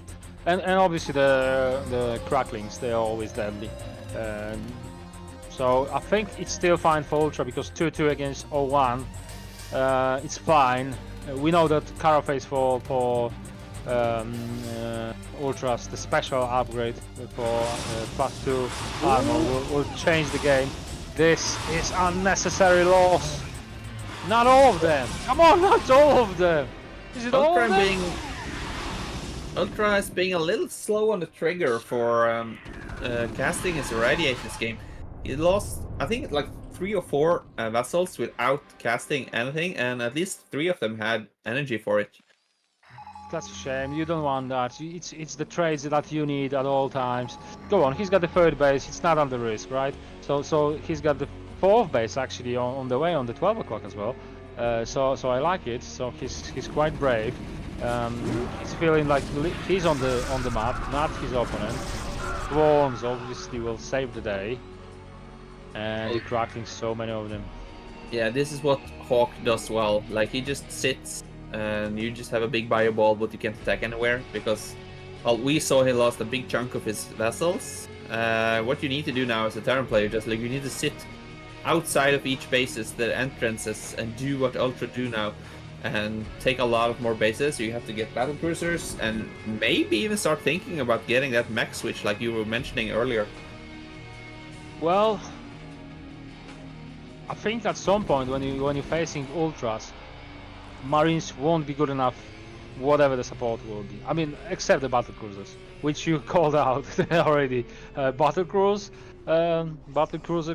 and obviously the cracklings, they are always deadly. So I think it's still fine for Ultra because 2-2 against 0-1, it's fine. We know that Carapace for Ultras, the special upgrade for +2 armor will change the game. This is unnecessary loss. Not all of them. Come on, not all of them. Is it all of them? Ultra is being a little slow on the trigger for casting his Irradiate this game. He lost, I think, like 3 or 4 vessels without casting anything, and at least 3 of them had energy for it. That's a shame. You don't want that. It's the trades that you need at all times. Go on. He's got the 3rd base. It's not under risk, right? So he's got the 4th base actually on the way on the 12 o'clock as well. So I like it. So he's quite brave. He's feeling like he's on the map, not his opponent. Swarms obviously will save the day, and you're cracking so many of them. Yeah, this is what Hawk does well. Like he just sits, and you just have a big bio ball, but you can't attack anywhere because, well, we saw he lost a big chunk of his vessels. What you need to do now as a Terran player, just like you need to sit outside of each bases, the entrances, and do what Ultra do now. And take a lot of more bases. You have to get battle cruisers and maybe even start thinking about getting that mech switch like you were mentioning earlier. Well, I think at some point when you're facing Ultras, Marines won't be good enough, whatever the support will be. I mean, except the battle cruisers, which you called out already. Battle cruiser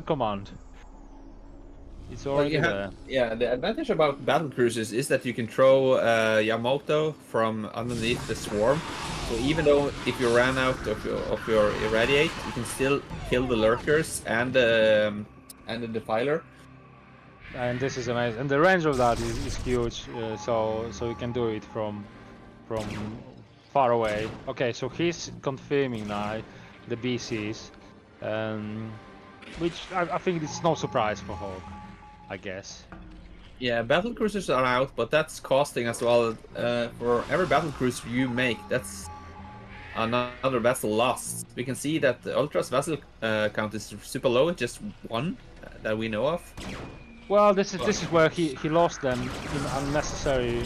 command. It's already there. Yeah, the advantage about battle cruisers is that you can throw Yamato from underneath the swarm. So even though if you ran out of your Irradiate, you can still kill the lurkers and the Defiler. And this is amazing. And the range of that is huge. So you can do it from far away. Okay, so he's confirming now the BCs, which I think it's no surprise for Hawk, I guess. Yeah, battle cruisers are out, but that's costing as well. For every battle cruiser you make, that's another vessel lost. We can see that the Ultra's vessel count is super low, just 1 that we know of. Well, this is where he lost them in unnecessary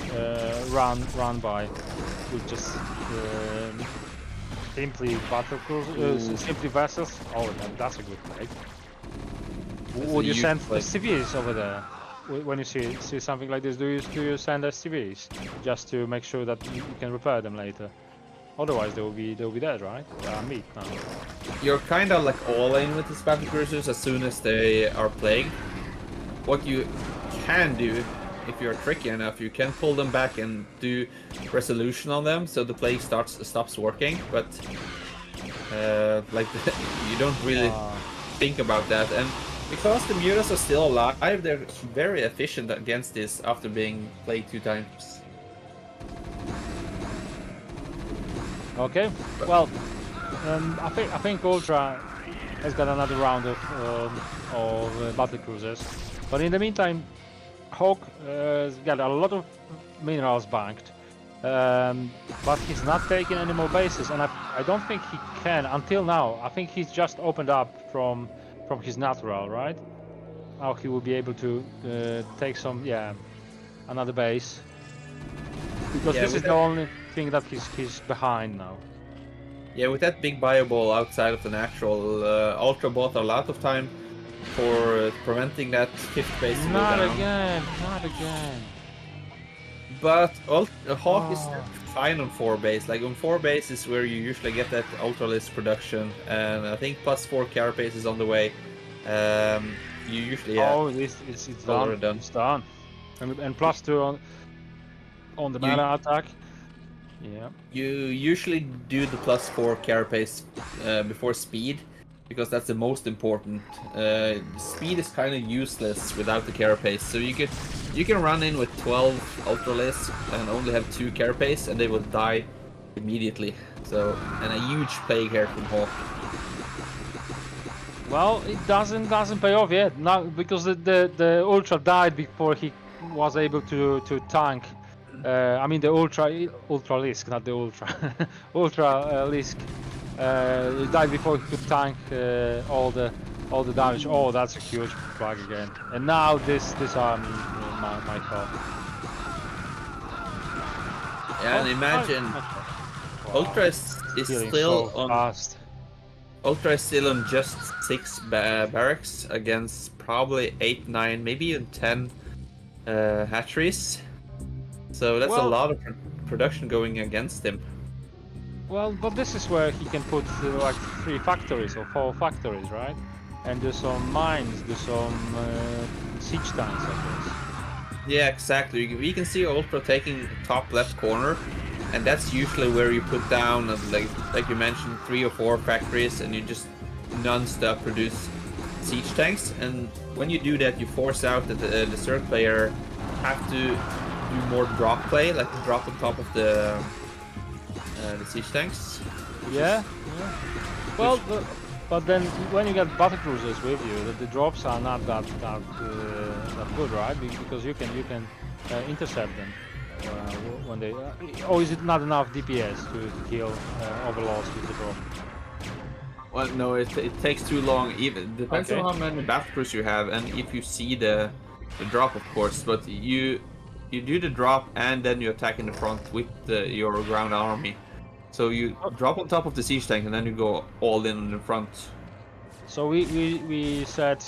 run by with just simply battle cruisers, simply vessels. Oh, that's a good play. Would you send SCVs over there when you see something like this? Do you send SCVs just to make sure that you can repair them later? Otherwise, they'll be dead, right? Meat now. You're kind of like all in with these battle cruisers as soon as they are plagued. What you can do, if you're tricky enough, you can pull them back and do resolution on them, so the plague stops working. But like you don't really think about that, and because the mutas are still alive, they're very efficient against this after being plagued 2 times. Okay, well, I think Ultra has got another round of battle cruisers, but in the meantime, Hawk has got a lot of minerals banked, but he's not taking any more bases, and I don't think he can until now. I think he's just opened up from his natural, right? Now he will be able to take some, another base, because this is the only thing that he's behind now. Yeah, with that big bio ball outside of the natural, Ultra bought a lot of time for preventing that 5th base to go down. Not again. But Hawk is fine on 4 base. Like on 4 base is where you usually get that Ultralisk production, and I think +4 Carapace is on the way. You usually yeah. Oh, it's Already done. done. It's done. And +2 on the mana attack. Yeah. You usually do the +4 carapace before speed, because that's the most important. Speed is kind of useless without the carapace, so you can run in with 12 ultralisk and only have 2 carapace, and they will die immediately. So, and a huge plague here from Hawk. Well, it doesn't pay off yet. Now because the Ultra died before he was able to tank. I mean the Ultra Lisk, not the Ultra. Ultra Lisk. He died before he could tank all the damage. Oh, that's a huge bug again. And now this army might fall. Yeah, and imagine Ultra is Healing still so on. fast. Ultra is still on just 6 barracks against probably 8, 9, maybe even 10 hatcheries. So that's a lot of production going against him. Well, but this is where he can put like 3 factories or 4 factories, right? And do some mines, do some siege tanks, I guess. Yeah, exactly. We can see Ultra taking top left corner, and that's usually where you put down, like you mentioned, 3 or 4 factories, and you just non-stop produce siege tanks. And when you do that, you force out that the Zerg player have to do more drop play, like drop on top of the siege tanks. Yeah. Well, but then when you get battle cruisers with you, the drops are not that good, right? Because you can intercept them when they. Or is it not enough DPS to kill overlords with the drop? Well, no, it takes too long. Even depends on how many battle cruisers you have, and if you see the drop, of course. But you do the drop and then you attack in the front with your ground army. So you drop on top of the siege tank and then you go all in the front. So we said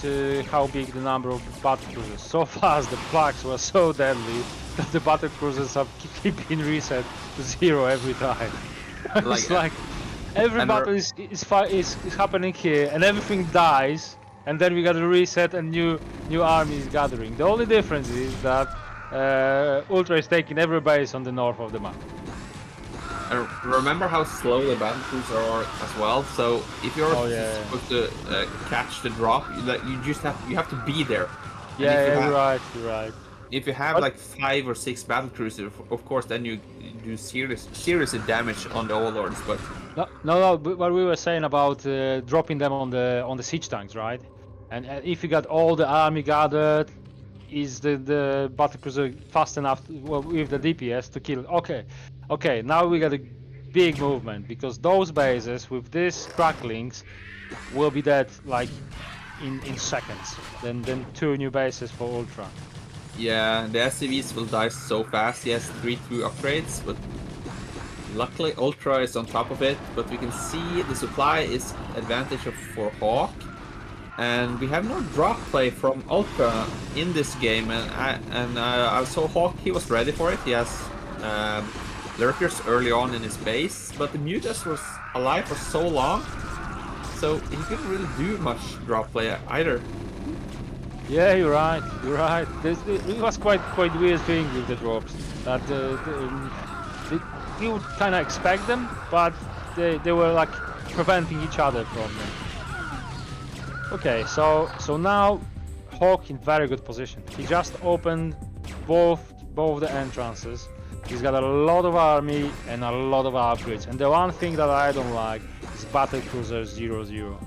how big the number of battle cruisers. So fast the plaques were so deadly that the battle cruisers have keep being reset to 0 every time. It's like every battle is happening here and everything dies, and then we gotta reset and new army is gathering. The only difference is that Ultra is taking every base on the north of the map. And remember how slow the battle cruisers are as well. So if you're supposed to catch the drop, you have to be there. Yeah, you're right. If you have like 5 or 6 battle cruisers, of course, then you do serious damage on the overlords. But no. But what we were saying about dropping them on the siege tanks, right? And if you got all the army gathered, is the battle cruiser fast enough with the DPS to kill? Okay, now we got a big movement, because those bases with these cracklings will be dead like in seconds. Then 2 new bases for Ultra. yeah, the SCVs will die so fast. He has 3 true upgrades, but luckily Ultra is on top of it. But we can see the supply is advantage for Hawk. And we have no drop play from Ultra in this game, and I saw Hawk. He was ready for it. He has lurkers early on in his base, but the Mutas was alive for so long, so he couldn't really do much drop play either. Yeah, you're right. It was quite weird thing with the drops. That you would kind of expect them, but they were like preventing each other from them. Okay, so now Hawk in very good position. He just opened both the entrances. He's got a lot of army and a lot of upgrades. And the one thing that I don't like is battle cruiser 0-0.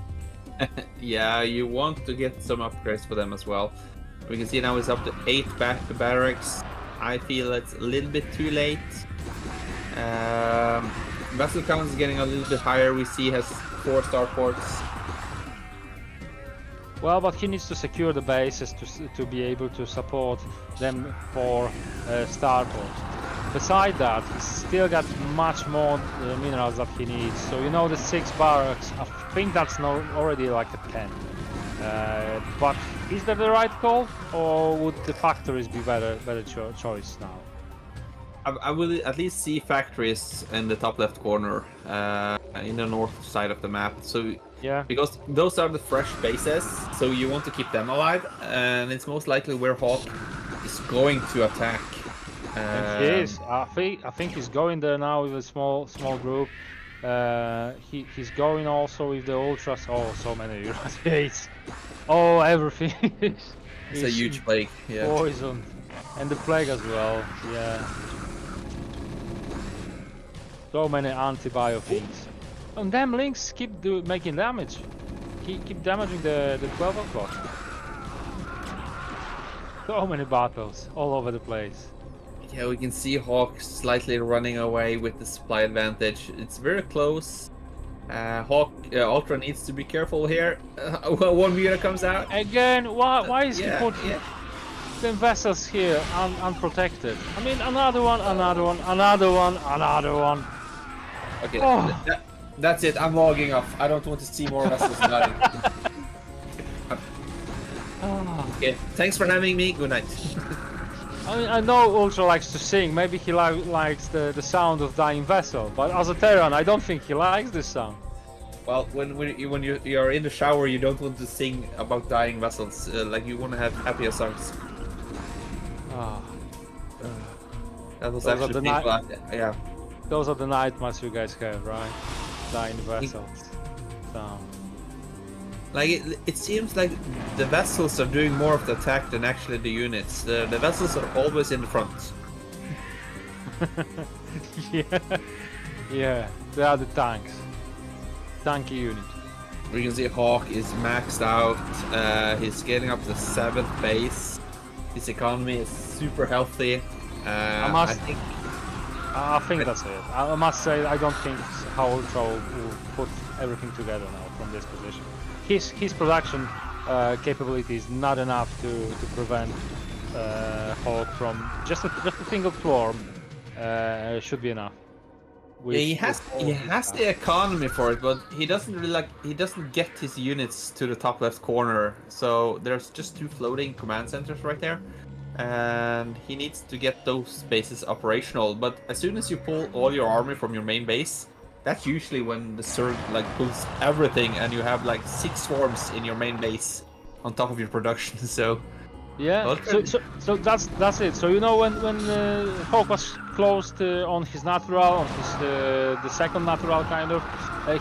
Yeah, you want to get some upgrades for them as well. We can see now it's up to 8 barracks. I feel it's a little bit too late. Vessel count is getting a little bit higher. We see he has 4 starports. Well, but he needs to secure the bases to be able to support them for starports. Besides that, he's still got much more minerals that he needs. So the 6 barracks, I think that's already like a 10. But is that the right call, or would the factories be better choice now? I will at least see factories in the top left corner, in the north side of the map. So Yeah. because those are the fresh bases, so you want to keep them alive, and it's most likely where Hawk is going to attack. And he is. I think he's going there now with a small group. He's going also with the ultras. Oh, so many rotates. Oh, everything It's a huge plague. Yeah. poisoned, and the plague as well. Yeah. So many anti-bio things. And them links keep making damage. Keep damaging the 12 o'clock. So many battles all over the place. Yeah, we can see Hawk slightly running away with the supply advantage. It's very close. Ultra needs to be careful here. One meter comes out. Again, why is he putting yeah. the vessels here unprotected? I mean, another one, another one, another one, another one. Okay, Oh. that's it. I'm logging off. I don't want to see more vessels dying. Okay, thanks for having me. Good night. I mean, I know Ultra likes to sing. Maybe he likes the sound of dying vessel. But as a Terran, I don't think he likes this sound. Well, when you're in the shower, you don't want to sing about dying vessels. Like you want to have happier songs. That was Those are actually the painful. Yeah. Those are the nightmares you guys have, right? Dying vessels. So. Like it seems like the vessels are doing more of the attack than actually the units. The vessels are always in the front. Yeah, they are the tanks. Tanky unit. We can see Hawk is maxed out. He's getting up to 7th base. His economy is super healthy. I think that's it. I must say, I don't think how Ultra will put everything together now from this position. His production capability is not enough to prevent Hawk from just a single swarm. Should be enough. Yeah, he has the economy for it, but he doesn't really he doesn't get his units to the top left corner. So there's just 2 floating command centers right there, and he needs to get those bases operational. But as soon as you pull all your army from your main base, that's usually when the Zerg pulls everything, and you have 6 swarms in your main base on top of your production. So yeah, so that's it. So you know when Hawk was closed on his natural, on his the second natural kind of,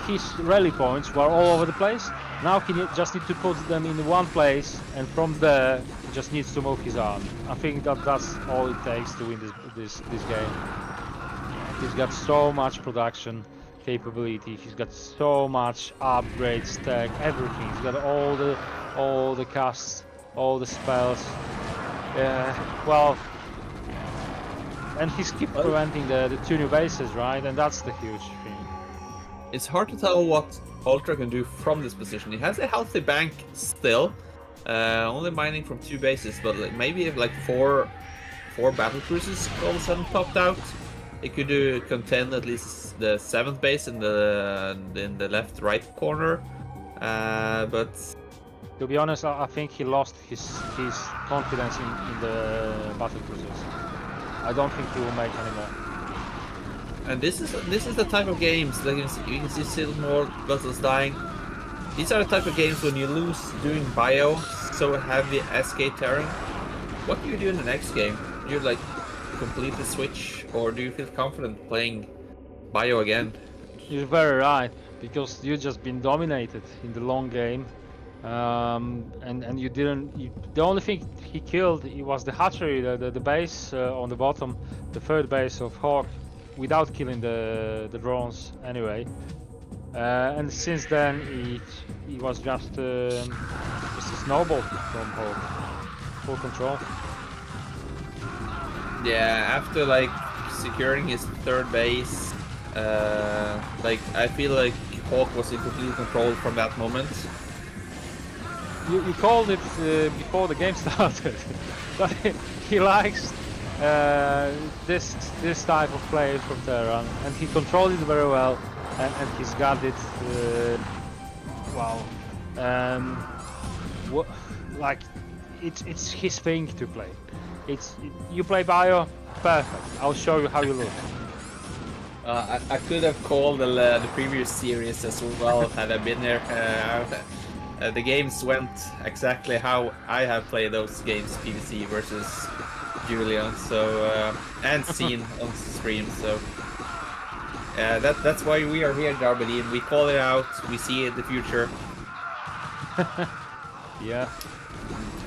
his rally points were all over the place. Now he just needs to put them in one place, and from there he just needs to move his army. I think that's all it takes to win this game. He's got so much production capability. He's got so much upgrades, tech, everything. He's got all the casts, all the spells. Well, and he's keep preventing the 2 new bases, right? And that's the huge thing. It's hard to tell what Ultra can do from this position. He has a healthy bank still, only mining from 2 bases, but maybe if 4 battle cruisers all of a sudden popped out, it could contend at least the 7th base in the left-right corner. But to be honest, I think he lost his confidence in the battle cruisers. I don't think he will make any more. And this is the type of games that you can see still more vessels dying. These are the type of games when you lose doing bio, so heavy SK Terran. What do you do in the next game? Do you completely switch, or do you feel confident playing bio again? You're very right, because you've just been dominated in the long game. And you didn't. The only thing he killed was the hatchery, the base on the bottom, the 3rd base of Hawk, without killing the drones anyway. And since then he was just a snowball from Hawk, full control. Yeah, after securing his 3rd base, I feel like Hawk was in complete control from that moment. You called it before the game started, but he likes this type of play from Terran, and he controlled it very well, and he's got it. Wow, it's his thing to play. You play bio, perfect. I'll show you how you lose. I could have called the previous series as well had I been there. The games went exactly how I have played those games, PvC versus Julian, so and seen on stream. So that's why we are here, dAbAdEEm. We call it out. We see the future. Yeah.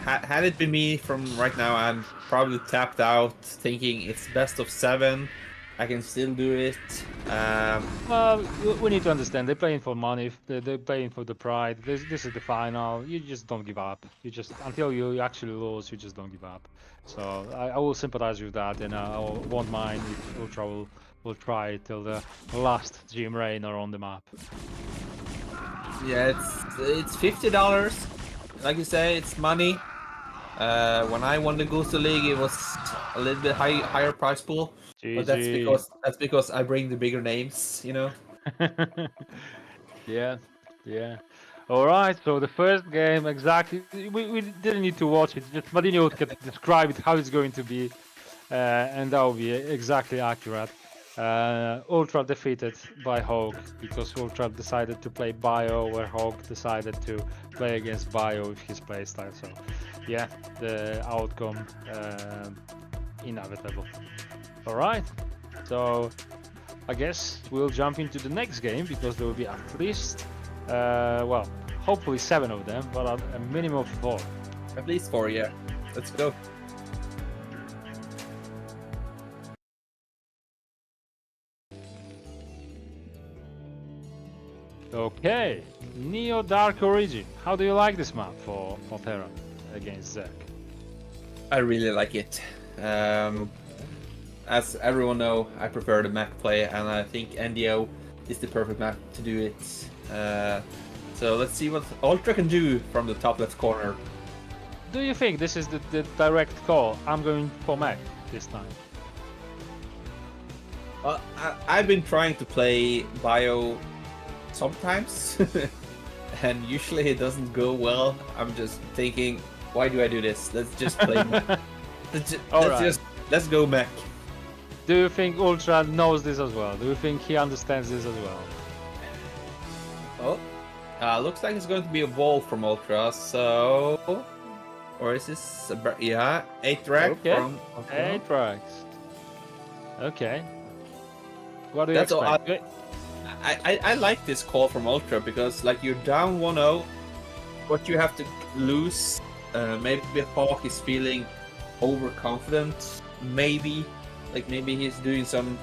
Had it been me from right now, I'm probably tapped out, thinking it's best of 7. I can still do it. Well, we need to understand. They're playing for money. They're playing for the pride. This is the final. You just don't give up. You just until you actually lose, you just don't give up. So I will sympathize with that, and I won't mind if UltrA will try till the last gym rainer on the map. Yeah, it's $50. Like you say, it's money. When I won the GosuLeague, it was a little bit higher price pool. GG. But that's because I bring the bigger names, you know. Yeah. All right. So the first game, exactly. We didn't need to watch it. Just Madino can describe it how it's going to be, and that will be exactly accurate. UltrA defeated by Hawk because UltrA decided to play bio, where Hawk decided to play against bio with his playstyle. So, yeah, the outcome inevitable. All right, so I guess we'll jump into the next game because there will be at least, well, hopefully 7 of them, but a minimum of 4. At least 4, yeah. Let's go. Okay, Neo Dark Origin. How do you like this map for Terran against Zek? I really like it. As everyone know, I prefer the map play, and I think NDO is the perfect map to do it. So let's see what UltrA can do from the top left corner. Do you think this is the direct call? I'm going for Mac this time. Well, I've been trying to play bio sometimes, and usually it doesn't go well. I'm just thinking, why do I do this? Let's just play. Let's go Mac. Do you think UltrA knows this as well? Do you think he understands this as well? Oh, looks like it's going to be a wall from UltrA. So, or is this? Yeah, 8 drag from. Okay. 8 drags. Okay. What do you That's expect? I like this call from UltrA because like you're down 1-0, but you have to lose. Maybe Hawk is feeling overconfident. Maybe he's doing some,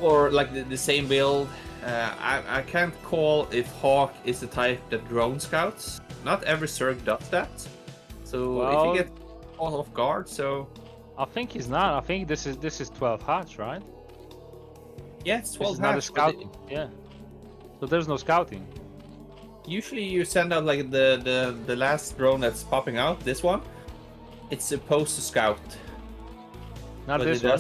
or like the same build. I can't call if Hawk is the type that drone scouts. Not every Zerg does that. So if you get caught off guard, so I think he's not. I think this is 12 hatch, right? Yeah, it's 12 Not a hatch. scouting. Yeah. So there's no scouting. Usually you send out like the last drone that's popping out. This one, it's supposed to scout. Not but this one.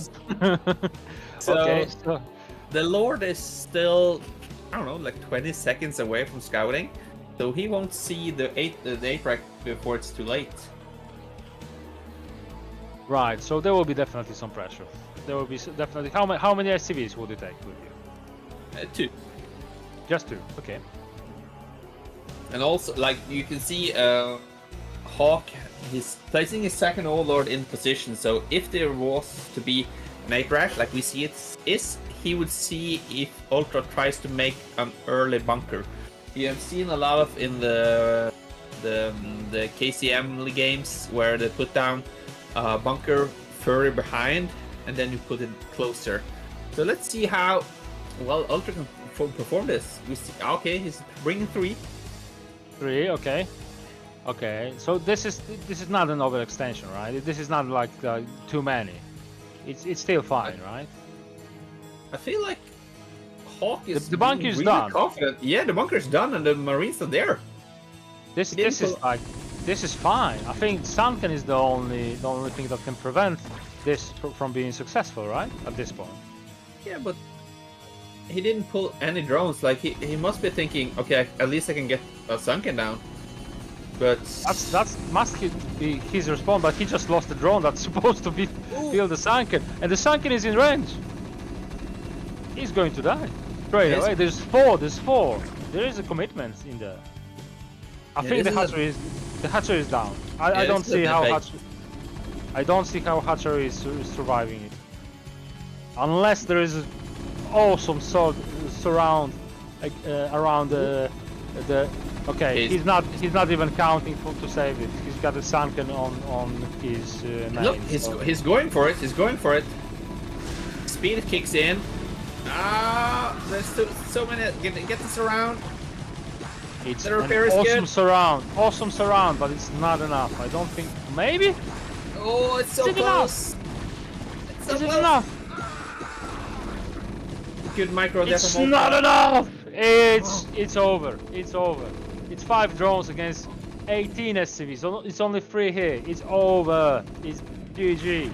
So, okay. So the Lord is still, I don't know, like 20 seconds away from scouting, so he won't see the 8 rack before it's too late. right. So there will be definitely some pressure. There will be definitely. How many SCVs would you take with you? 2. Just 2. Okay. And also, like you can see, Hawk, he's placing his second Overlord in position. So if there was to be an 8 rack, like we see it is, he would see if UltrA tries to make an early bunker. You have seen a lot of in the KCM games where they put down a bunker further behind and then you put it closer. So let's see how well UltrA can perform this. We see, okay, he's bringing 3. 3. Okay. Okay. So this is not an overextension, right? This is not like too many. It's still fine, right? I feel like Hawk is the bunker is really done. confident. Yeah, the bunker is done and the Marines are there. This is fine. I think Sunken is the only thing that can prevent this from being successful, right? At this point. Yeah, but he didn't pull any drones. Like he must be thinking, okay, at least I can get a Sunken down. But That's must be his response, but he just lost the drone that's supposed to be kill the sunken, and the sunken is in range. He's going to die straight away. There's four. There is a commitment in there. I think the hatchery is down. I don't see how hatchery is surviving it, unless there is an awesome surround around the. Okay, he's not even counting to save it. He's got a sunken on his main. Look, he's going for it. He's going for it. Speed kicks in. There's so many. Get this around. It's the an repair is awesome good. awesome surround, but it's not enough. I don't think. Maybe. Oh, it's so Is it close. Is it enough? Good micro there It's from not enough. It's over. It's over. It's 5 drones against 18 SCVs. It's only 3 here. It's over. It's GG.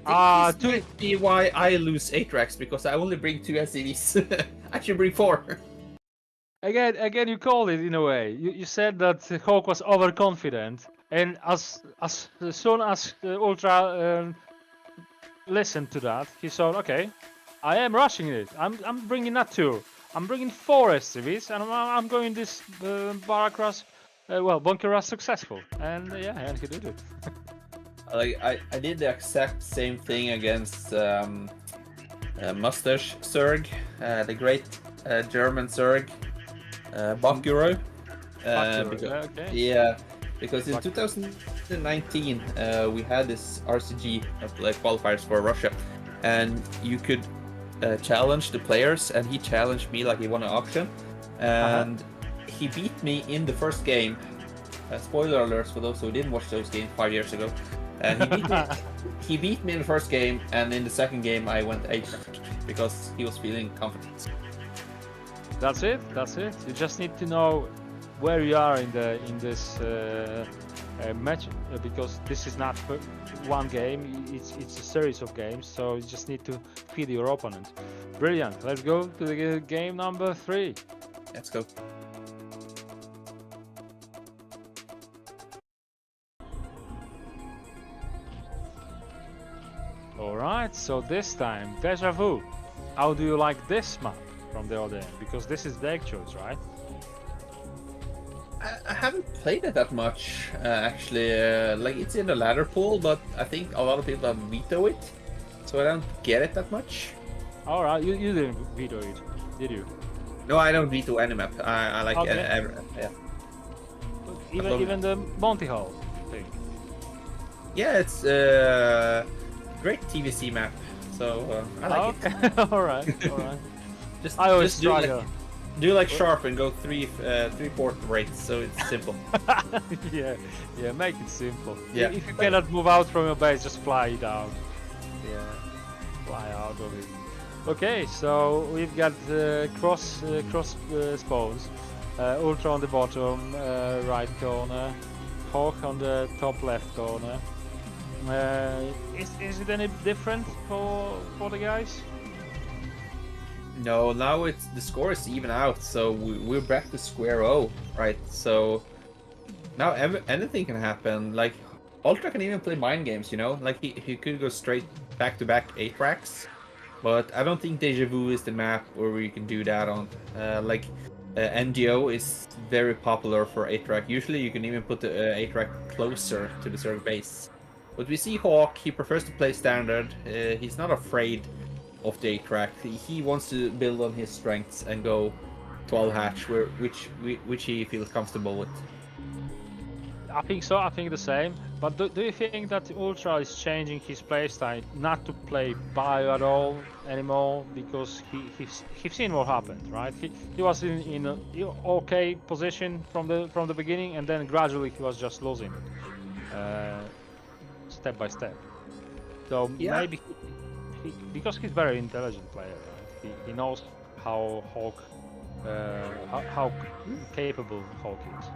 I think this might be why I lose 8 racks, because I only bring 2 SCVs. I should bring 4. Again, you called it in a way. You said that Hawk was overconfident, and as soon as Ultra listened to that, he thought, okay, I am rushing it. I'm bringing not 2. I'm bringing 4 SCVs, and I'm going this Baracross, Bunker Rush successful, and and he did it. I did the exact same thing against Mustache Zerg, the great German Zerg, Bakuro. Because in 2019 we had this RCG qualifiers for Russia, and you could challenge the players, and he challenged me like he won an auction, and he beat me in the first game. Spoiler alerts for those who didn't watch those games 5 years ago. He beat me in the first game, and in the second game I went 8 because he was feeling confident. That's it. You just need to know where you are in this match, because this is not one game. It's a series of games, so you just need to feed your opponent. Brilliant. Let's go to the game number 3. Let's go. Alright, so this time, Deja Vu. How do you like this map from the other end? Because this is deck choice, right? I haven't played it that much, actually. It's in the ladder pool, but I think a lot of people have vetoed it, so I don't get it that much. Alright, you didn't veto it, did you? No, I don't veto any map. I like Even the Monty Hall thing. Yeah, it's great TVC map, so I like it. Alright. I always try do like Sharp and go 3/4 rates, so it's simple. yeah, make it simple. Yeah. If you cannot move out from your base, just fly down. Yeah, fly out of it. Okay, so we've got cross spawns. Ultra on the bottom right corner, Hawk on the top left corner. Is it any different for the guys? No, now the score is even out, so we're back to square O, right? So now anything can happen. Like Ultra can even play mind games, you know? Like he could go straight back to back 8 racks, but I don't think Deja Vu is the map where we can do that on. NGO is very popular for 8 rack. Usually you can even put the 8 rack closer to the Zerg base. But we see Hawk, he prefers to play standard. He's not afraid of the 8 rack. He wants to build on his strengths and go 12 hatch, which he feels comfortable with. I think so. I think the same. But do you think that Ultra is changing his playstyle not to play bio at all anymore, because he's seen what happened, right? He was in an okay position from the beginning, and then gradually he was just losing step by step. So maybe because he's a very intelligent player, right? He knows how Hawk how capable Hawk is.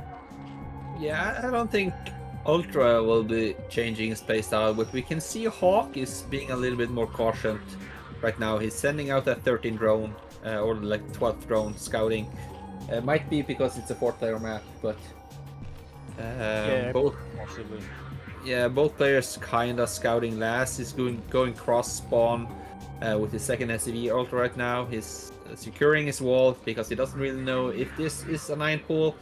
Yeah, I don't think Ultra will be changing his playstyle, but we can see Hawk is being a little bit more cautious right now. He's sending out that 13th drone, or like 12th drone scouting. Might be because it's a 4-player map, but Yeah, Both, possibly. yeah, both players kinda scouting last. He's going cross spawn with his second SCV ultra right now. He's securing his wall because he doesn't really know if this is a 9 pool.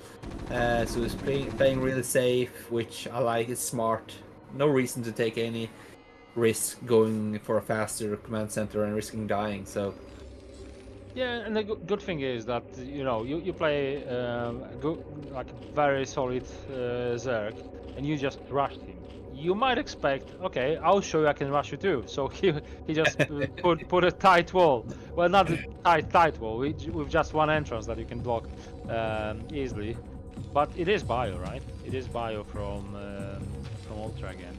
So he's playing really safe, which I like. It's smart. No reason to take any risk going for a faster command center and risking dying. So Yeah, and the good thing is that you play like very solid Zerg, and you just rushed him. You might expect, okay, I'll show you I can rush you too. So he just put a tight wall. Well, not a tight wall. With just one entrance that you can block easily. But it is bio, right? It is bio from UltrA again.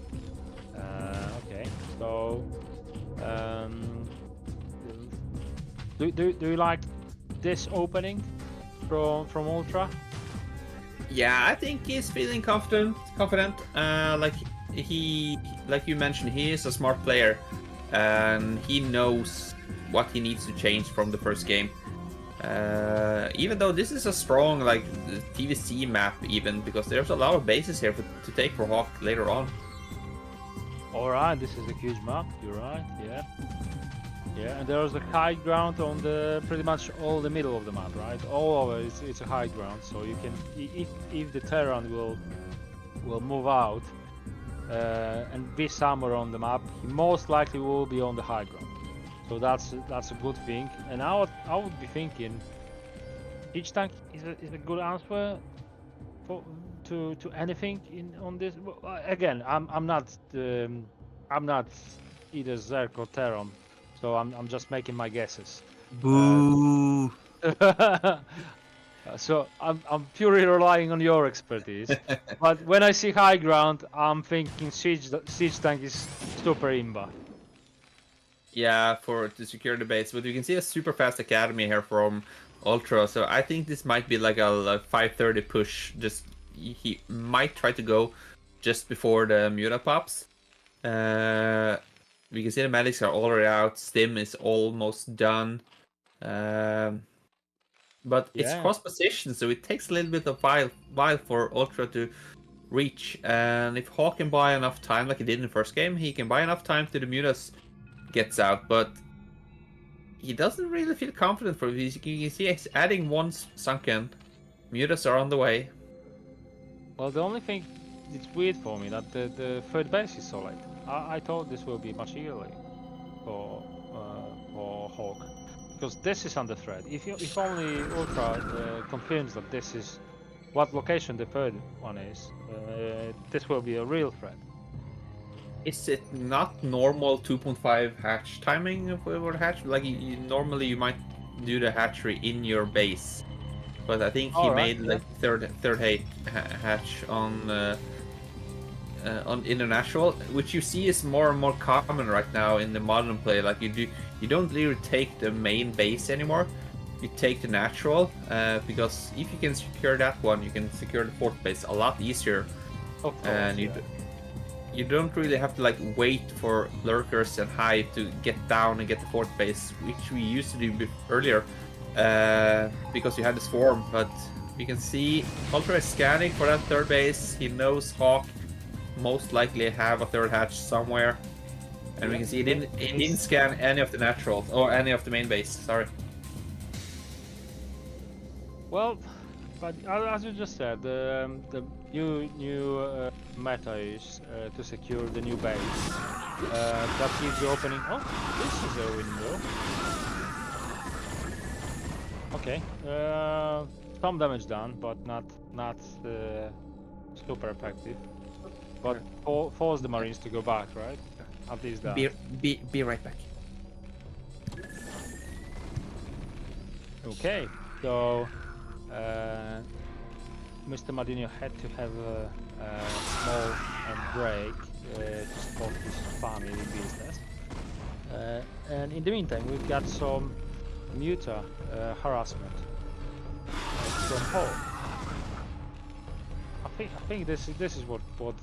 Okay, so. Do you like this opening from UltrA? yeah, I think he's feeling confident. Like you mentioned, he is a smart player, and he knows what he needs to change from the first game. Even though this is a strong like TVC map, even because there's a lot of bases here to take for Hawk later on. All right, this is a huge map. You're right. Yeah. Yeah, and there's a high ground on the pretty much all the middle of the map, right? All over it's a high ground, so you can if the Terran will move out and be somewhere on the map, he most likely will be on the high ground. So that's a good thing. And I would be thinking each tank is a good answer to anything on this. Again, I'm not either Zerg or Terran. So I'm just making my guesses. Boo! So I'm purely relying on your expertise. But when I see high ground, I'm thinking siege tank is super imba. Yeah, to secure the base. But you can see a super fast academy here from UltrA. So I think this might be like a 5:30 push. Just he might try to go just before the Muta pops. We can see the medics are already out. Stim is almost done. But it's cross position, so it takes a little bit of while for UltrA to reach. And if Hawk can buy enough time, like he did in the first game, he can buy enough time to the Mutas gets out. But he doesn't really feel confident for this. You can see he's adding one sunken. Mutas are on the way. Well, the only thing it's weird for me that the third base is so late. I thought this will be much earlier for Hawk, because this is under threat. If only UltrA confirms that this is what location the third one is, this will be a real threat. Is it not normal 2.5 hatch timing for the hatch? Like normally you might do the hatchery in your base, but I think he made like third hatch on international, which you see is more and more common right now in the modern play. Like you don't really take the main base anymore. You take the natural because if you can secure that one, you can secure the fourth base a lot easier. Of course, and you don't really have to like wait for lurkers and hive to get down and get the fourth base, which we used to do earlier because you had the swarm. But you can see UltrA is scanning for that third base. He knows Hawk most likely have a third hatch somewhere, and we can see he didn't scan any of the naturals or any of the main base. Sorry. Well, but as you just said, the new meta is to secure the new base. That gives you opening. Oh, this is a window. Okay, some damage done, but not super effective. But force the Marines to go back, right? At least that. Be right back. Okay, so Mr. Madinho had to have a small break to support his family business. And in the meantime, we've got some Muta harassment from home. I think this is what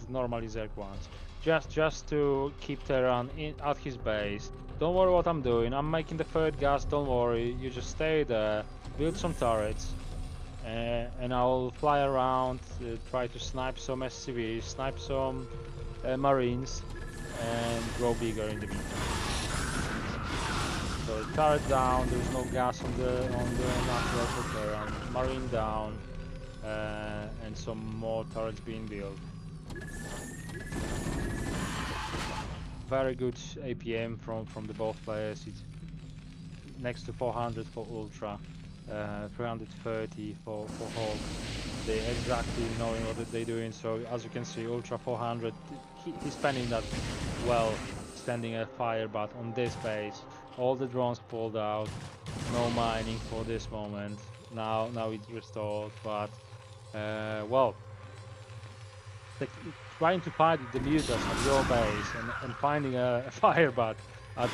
normally Zerg wants. Just to keep Terran at his base. Don't worry what I'm doing. I'm making the third gas. Don't worry. You just stay there, build some turrets, and I'll fly around, try to snipe some SCVs, snipe some Marines, and grow bigger in the meantime. So turret down, there's no gas on the natural propellant, Marine down, and some more turrets being built. Very good APM from the both players. It's next to 400 for Ultra, 330 for Hulk. They exactly knowing what they're doing. So as you can see, Ultra 400, he's spending that well, standing a fire, but on this base, all the drones pulled out, no mining for this moment. Now it's restored, but well, trying to fight the mutas at your base and finding a firebat at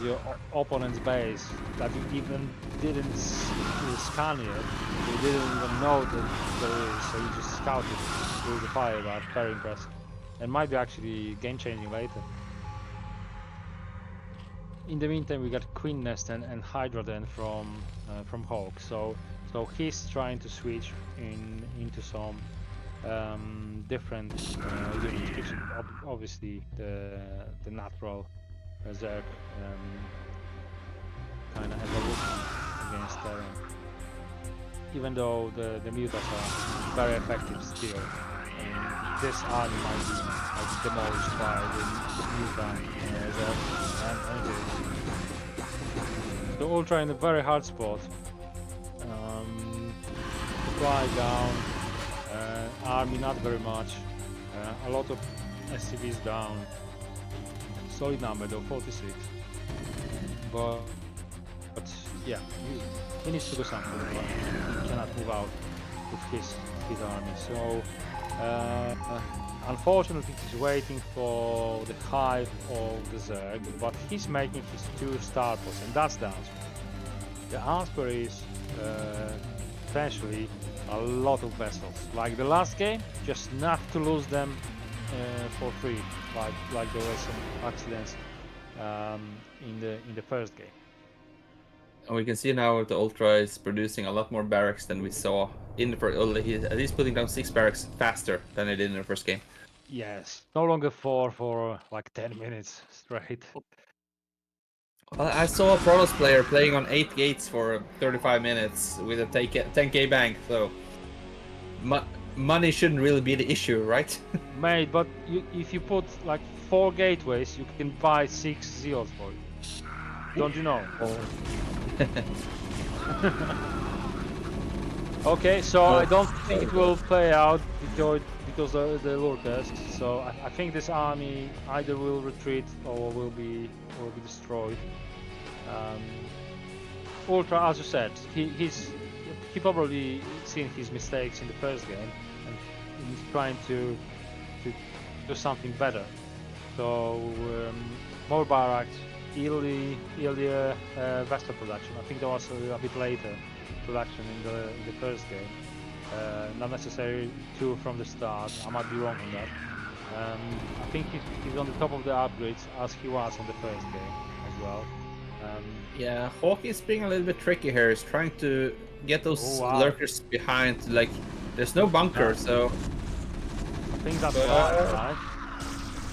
your opponent's base that you even didn't scan yet, you didn't even know that there is, so you just scouted through the firebat. Very impressive, and might be actually game changing later. In the meantime, we got Queen Nest and Hydra Den from Hulk, so he's trying to switch into some different units, which obviously the natural Zerg kind of evolution against Terran. Even though the mutas are very effective still, and this army might be demolished by the muta Zerg and the Ultra in a very hard spot. Fly down. Army not very much, a lot of SCVs down, solid number though, 46, but yeah, he needs to do something, but he cannot move out with his army, so unfortunately he's waiting for the hive of the Zerg, but he's making his 2 starports, and that's the answer. The answer is potentially a lot of vessels, like the last game, just not to lose them for free, like there were some accidents in the first game. And we can see now the Ultra is producing a lot more barracks than we saw in the first. He's putting down 6 barracks faster than they did in the first game. Yes, no longer 4 for like 10 minutes straight. I saw a Protoss player playing on 8 gates for 35 minutes with a 10k bank, so money shouldn't really be the issue, right? Mate, but if you put like 4 gateways, you can buy 6 Zeals for it. Don't you know? Okay, so I don't think it will play out because of the lurkers. So I think this army either will retreat or will be destroyed. Ultra, as you said, he probably seen his mistakes in the first game and he's trying to do something better. So more barracks, earlier vessel production. I think there was a bit later production in the first game. Not necessarily 2 from the start. I might be wrong on that. I think he's on the top of the upgrades as he was on the first game as well. Yeah, Hawk is being a little bit tricky here. He's trying to get those lurkers behind. Like, there's no bunker, so I think that's right.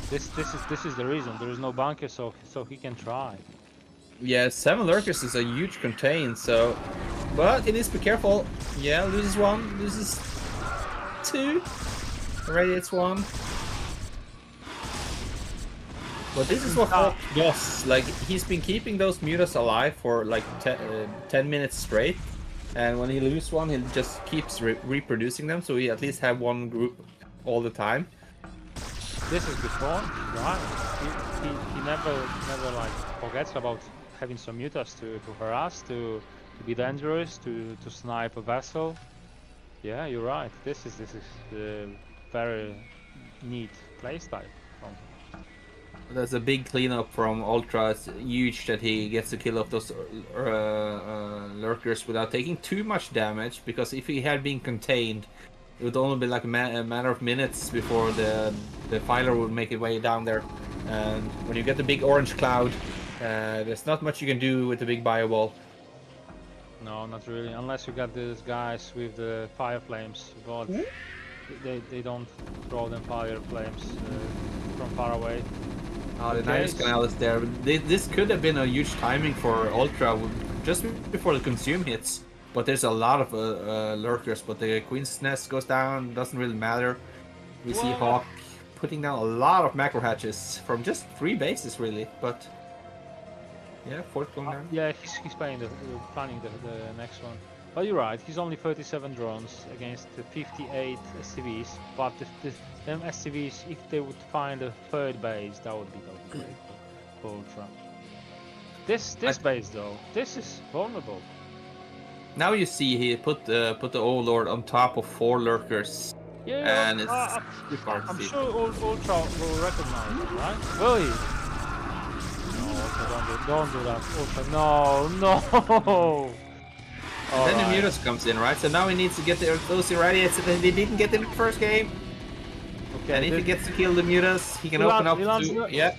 This is the reason. There is no bunker, so he can try. Yeah, 7 lurkers is a huge contain. So, but he needs to be careful. Yeah, loses 1, loses 2, radiates 1. But this is what Hawk does. Like, he's been keeping those mutas alive for like 10 minutes straight, and when he loses 1, he just keeps reproducing them, so we at least have 1 group all the time. This is good point, right? He never like forgets about having some mutas to harass, to be dangerous, to snipe a vessel. Yeah, you're right. This is very neat playstyle. There's a big cleanup from Ultra. It's huge that he gets to kill off those lurkers without taking too much damage, because if he had been contained, it would only be like a matter of minutes before the filer would make its way down there. And when you get the big orange cloud, there's not much you can do with the big bio wall. No, not really. Unless you got these guys with the fire flames, but they don't throw them fire flames from far away. Oh, the Nidus Canal is there. This could have been a huge timing for Ultra just before the consume hits. But there's a lot of lurkers. But the Queen's Nest goes down. Doesn't really matter. We see Hawk putting down a lot of macro hatches from just 3 bases, really. But yeah, 4th going down. Yeah, he's planning the next one. But you're right. He's only 37 drones against the 58 SCVs. But them SCVs, if they would find a 3rd base, that would be great for Ultra. This base though, this is vulnerable. Now you see he put the Overlord on top of 4 lurkers. Yeah, and it's too far to I'm see. sure Ultra will recognize it, right? Will he? No, Ultra, don't do that. Ultra, no. Then the Mutas comes in, right? So now he needs to get those irradiates that he didn't get in the first game. Okay, and if he gets to kill the Mutas, he can open up to... Yeah.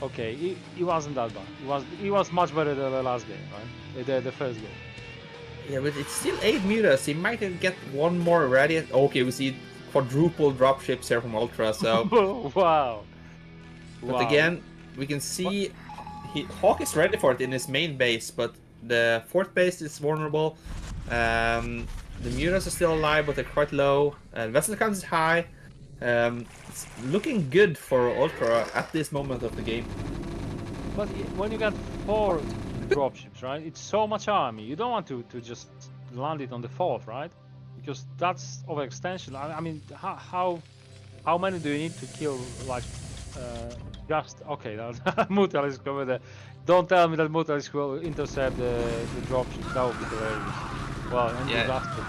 Okay, he wasn't that bad. He was much better than the last game, right? The first game. Yeah, but it's still 8 Mutas. He might get one more irradiate. Okay, we see quadruple dropships here from Ultra, so... Wow. But again, we can see Hawk is ready for it in his main base, but the 4th base is vulnerable. The Mutas are still alive, but they're quite low. Vessel count is high. It's looking good for Ultra at this moment of the game. But when you got 4 dropships, right? It's so much army. You don't want to just land it on the 4th, right? Because that's overextension. I mean, how many do you need to kill? Like, just okay. Mutal is coming there. Don't tell me that Mutal will intercept the dropship. That would be hilarious. Well, and disaster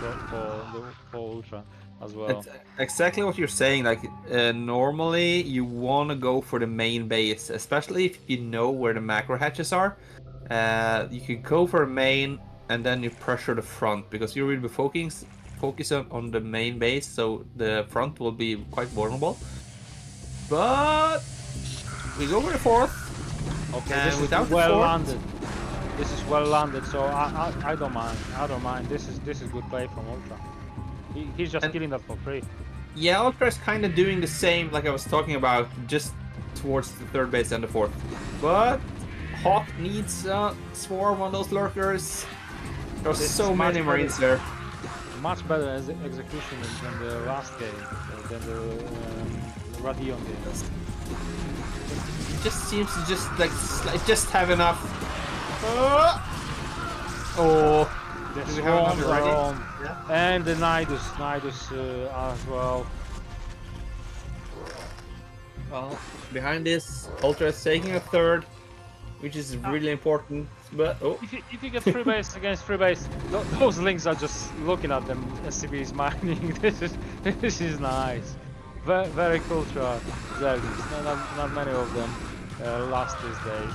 for Ultra as well. It's exactly what you're saying. Like normally you want to go for the main base, especially if you know where the macro hatches are. You can go for a main and then you pressure the front because you're really focus on the main base, so the front will be quite vulnerable. But we go for the 4th. Okay, this is well landed. This is well landed, so I don't mind. I don't mind. This is good play from Ultra. He's just killing that for free. Yeah, Ultra is kind of doing the same, like I was talking about, just towards the 3rd base and the 4th. But Hawk needs a swarm on those lurkers. There's so many Marines there. Much better as execution than the last game, than the Radion game. It just seems to just have enough. This is already. Yeah. And the Nidus as well. Well, behind this, Ultra is taking a 3rd, which is really important. But if you get 3 base against 3 base, those links are just looking at them. SCBs mining. This is nice. Very cool to not many of them last these days.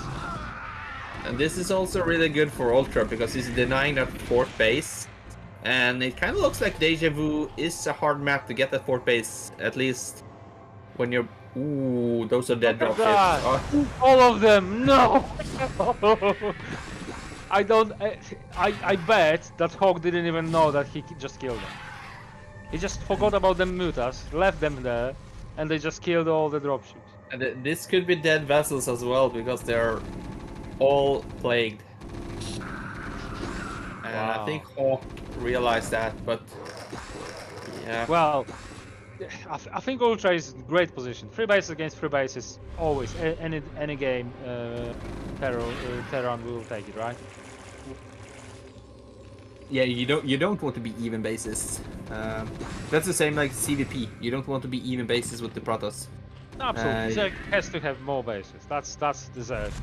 And this is also really good for Ultra because he's denying that 4th base. And it kind of looks like Deja Vu is a hard map to get that 4th base, at least when you're... Ooh, those are dead dropships. Oh. All of them, no! I bet that Hawk didn't even know that he just killed them. He just forgot about the Mutas, left them there, and they just killed all the dropships. And this could be dead vessels as well, because they're all plagued. And I think Hawk realized that, but yeah. Well, I think Ultra is in great position. 3 bases against 3 bases, always. Any game, Terran will take it, right? Yeah, you don't want to be even bases. That's the same like CVP. You don't want to be even bases with the Protoss. Absolutely, Zerg has to have more bases. That's the Zerg.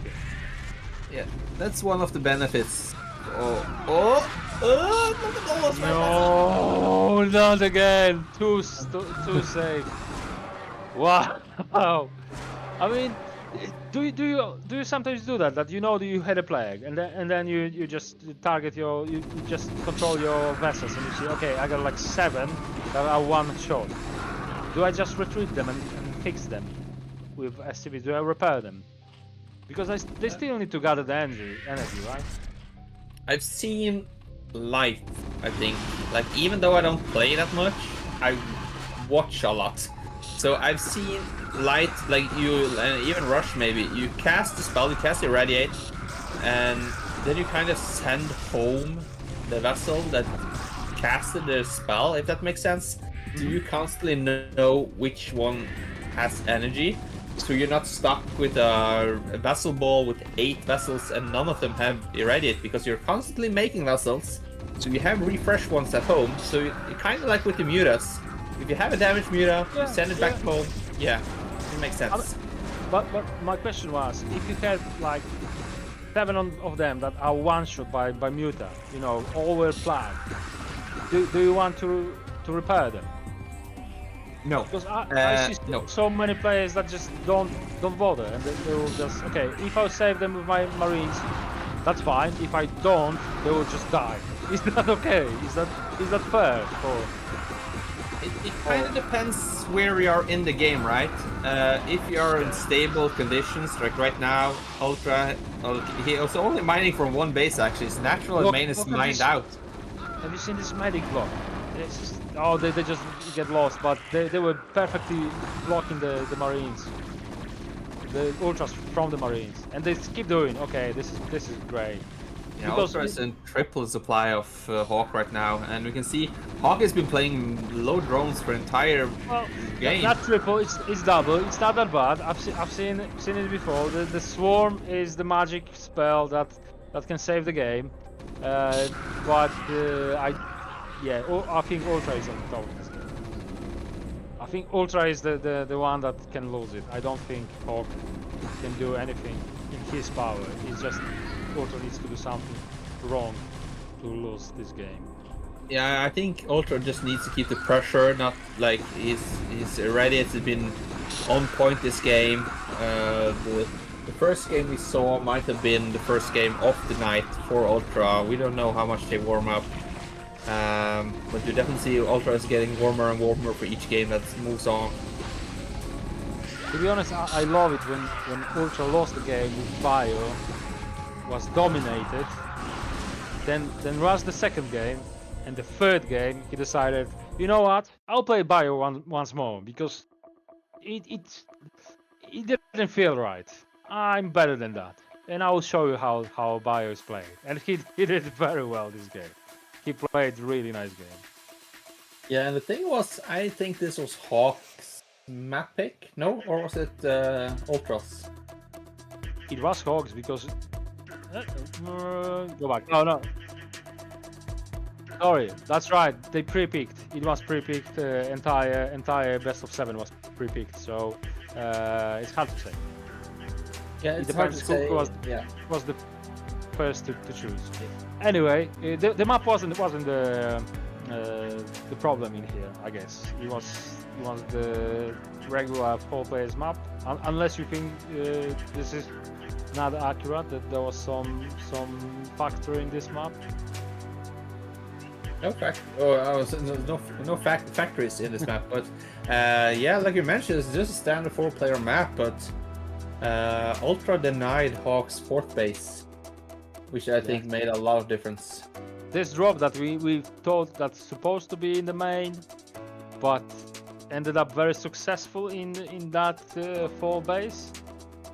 Yeah, that's one of the benefits. No, not again. Too safe. Wow. I mean, do you sometimes do that? That you know that you had a plague, and then you just target you just control your vessels, and you see, okay, I got like 7 that are one shot. Do I just retreat them and fix them with SCV? Do I repair them? Because they still need to gather the energy, right? I've seen Light, I think. Like, even though I don't play that much, I watch a lot. So I've seen Light, like you, even Rush maybe, you cast the spell, you cast Irradiate, and then you kind of send home the vessel that casted the spell, if that makes sense. So you constantly know which one has energy. So you're not stuck with a vessel ball with 8 vessels and none of them have Irradiate, because you're constantly making vessels. So you have refresh ones at home. So you're kind of like with the mutas. If you have a damaged muta, you send it back home. Yeah, it makes sense. But my question was, if you had like 7 of them that are one-shot by muta, you know, all were flagged, do you want to repair them? No. Because I see so many players that just don't bother, and they will just, okay, if I save them with my Marines, that's fine. If I don't, they will just die. Is that okay? Is that fair? It kind of depends where we are in the game, right? If you are in stable conditions, like right now, UltrA, he was only mining from one base actually. His natural main is mined out. Have you seen this medic block? It's just, oh, they just get lost, but they were perfectly blocking the Marines, the Ultras from the Marines, and they keep doing. Okay, this is great. Yeah, Ultra is in triple supply of Hawk right now, and we can see Hawk has been playing low drones for entire game. Not triple, it's double. It's not that bad. I've seen it before. The swarm is the magic spell that can save the game, but I think Ultra is on top of this game. I think Ultra is the one that can lose it. I don't think Hawk can do anything in his power. It's just Ultra needs to do something wrong to lose this game. Yeah, I think Ultra just needs to keep the pressure, not like his Irradiate has been on point this game. The first game we saw might have been the first game of the night for Ultra. We don't know how much they warm up. But you definitely see Ultra is getting warmer and warmer for each game that moves on. To be honest, I love it when Ultra lost the game with Bio, was dominated, then rushed the second game, and the third game he decided, you know what, I'll play Bio once more, because it didn't feel right. I'm better than that, and I will show you how Bio is played. And he did very well this game. He played really nice game. Yeah, and the thing was, I think this was Hawk's map pick, no? Or was it Ultra's? It was Hawks because... go back. No. Sorry, that's right. They pre-picked. It was pre-picked. Entire best of 7 was pre-picked. So it's hard to say. Yeah, it's hard to say. Who was the first to choose. Anyway, the map wasn't the problem in here. I guess it was the regular 4 players map. Unless you think this is not accurate, that there was some factor in this map. No fact. No factories in this map, but yeah, like you mentioned, it's just a standard 4-player map. But Ultra denied Hawk's 4th base, which I think made a lot of difference. This drop that we thought that's supposed to be in the main, but ended up very successful in that 4 base.